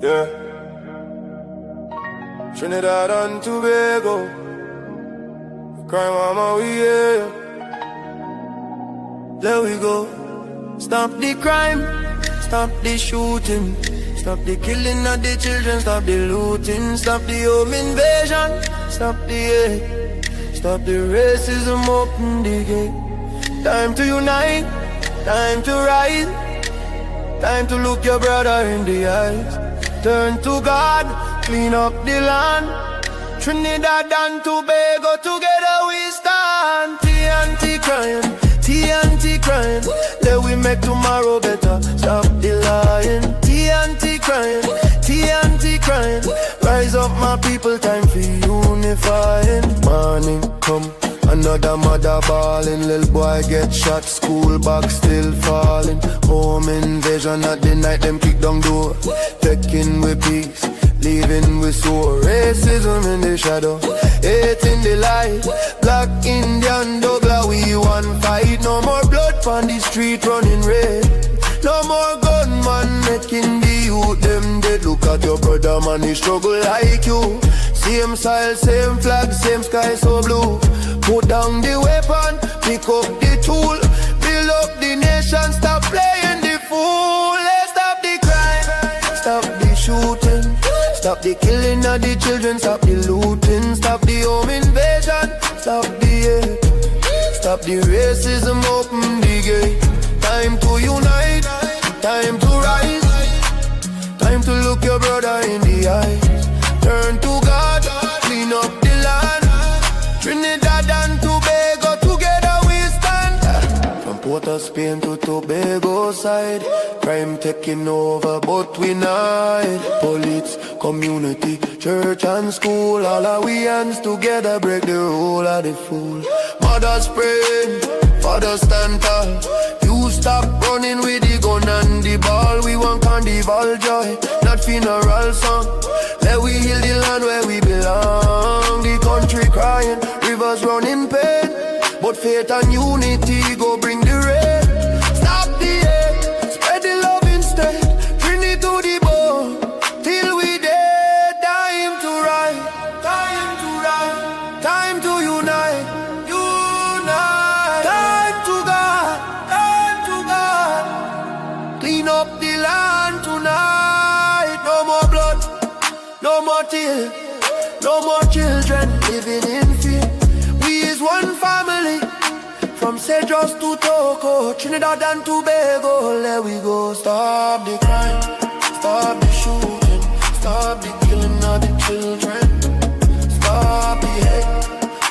Yeah. Trinidad and Tobago. Crime mama, we here. There we go. Stop the crime. Stop the shooting. Stop the killing of the children. Stop the looting. Stop the home invasion. Stop the hate. Stop the racism. Open the gate. Time to unite. Time to rise. Time to look your brother in the eyes. Turn to God, clean up the land. Trinidad and Tobago, together we stand. TNT crying, TNT crying. Let we make tomorrow better. Stop the lying. TNT crying, TNT crying. Rise up my people, time for unifying. Morning come, another mother bawling. Little boy get shot, school bag still falling. Home invasion at the night, them kick down door. Taking with peace, leaving with sore. Racism in the shadow, hate in the light. Black Indian Douglas, we one fight. No more blood on the street running red. No more gun gunman making the youth them dead. Look at your brother, man, he struggle like you. Same style, same flag, same sky so blue. Put down the weapon, pick up the tool. Build up the nation, stop playing the fool. Let's stop the crime, stop the shooting, stop the killing of the children, stop the looting, stop the home invasion, stop the hate, stop the racism, open the gate. Time to unite, time to rise, time to look your brother in the eyes. Turn to God, clean up the land. Trinidad and Tobago, together we stand. From Port of Spain to Tobago side, crime taking over, but we not. Police, community, church and school, all our we hands together break the rule of the fool. Mothers praying, fathers stand tall. You stop running with the gun and the ball. We want carnival joy, not funeral song. Let we heal the land where we belong. The country crying, rivers running pain, but faith and unity go bring the rain. Stop the hate, spread the love instead. Bring it to the bone, till we dead. Time to rise, time to rise, time to unite, unite. Time to God, time to God. Clean up the land tonight. No more blood, no more tears, no more children living in fear. We is one family, from Cedros to Toco, Trinidad and Tobago. Let we go. Stop the crime, stop the shooting, stop the killing of the children. Stop the hate,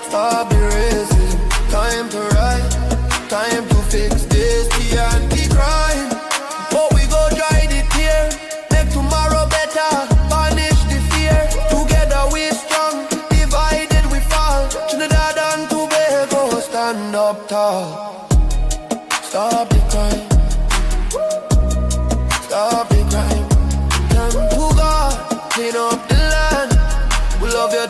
stop the racism. Time to rise, time to fix this, the anti-crime. But we go dry the tear, make tomorrow better, banish the fear. Together we strong, divided we fall. Trinidad and Tobago, stand up tall. Stop the crime, stop the crime. Time to God, clean up the land. We love your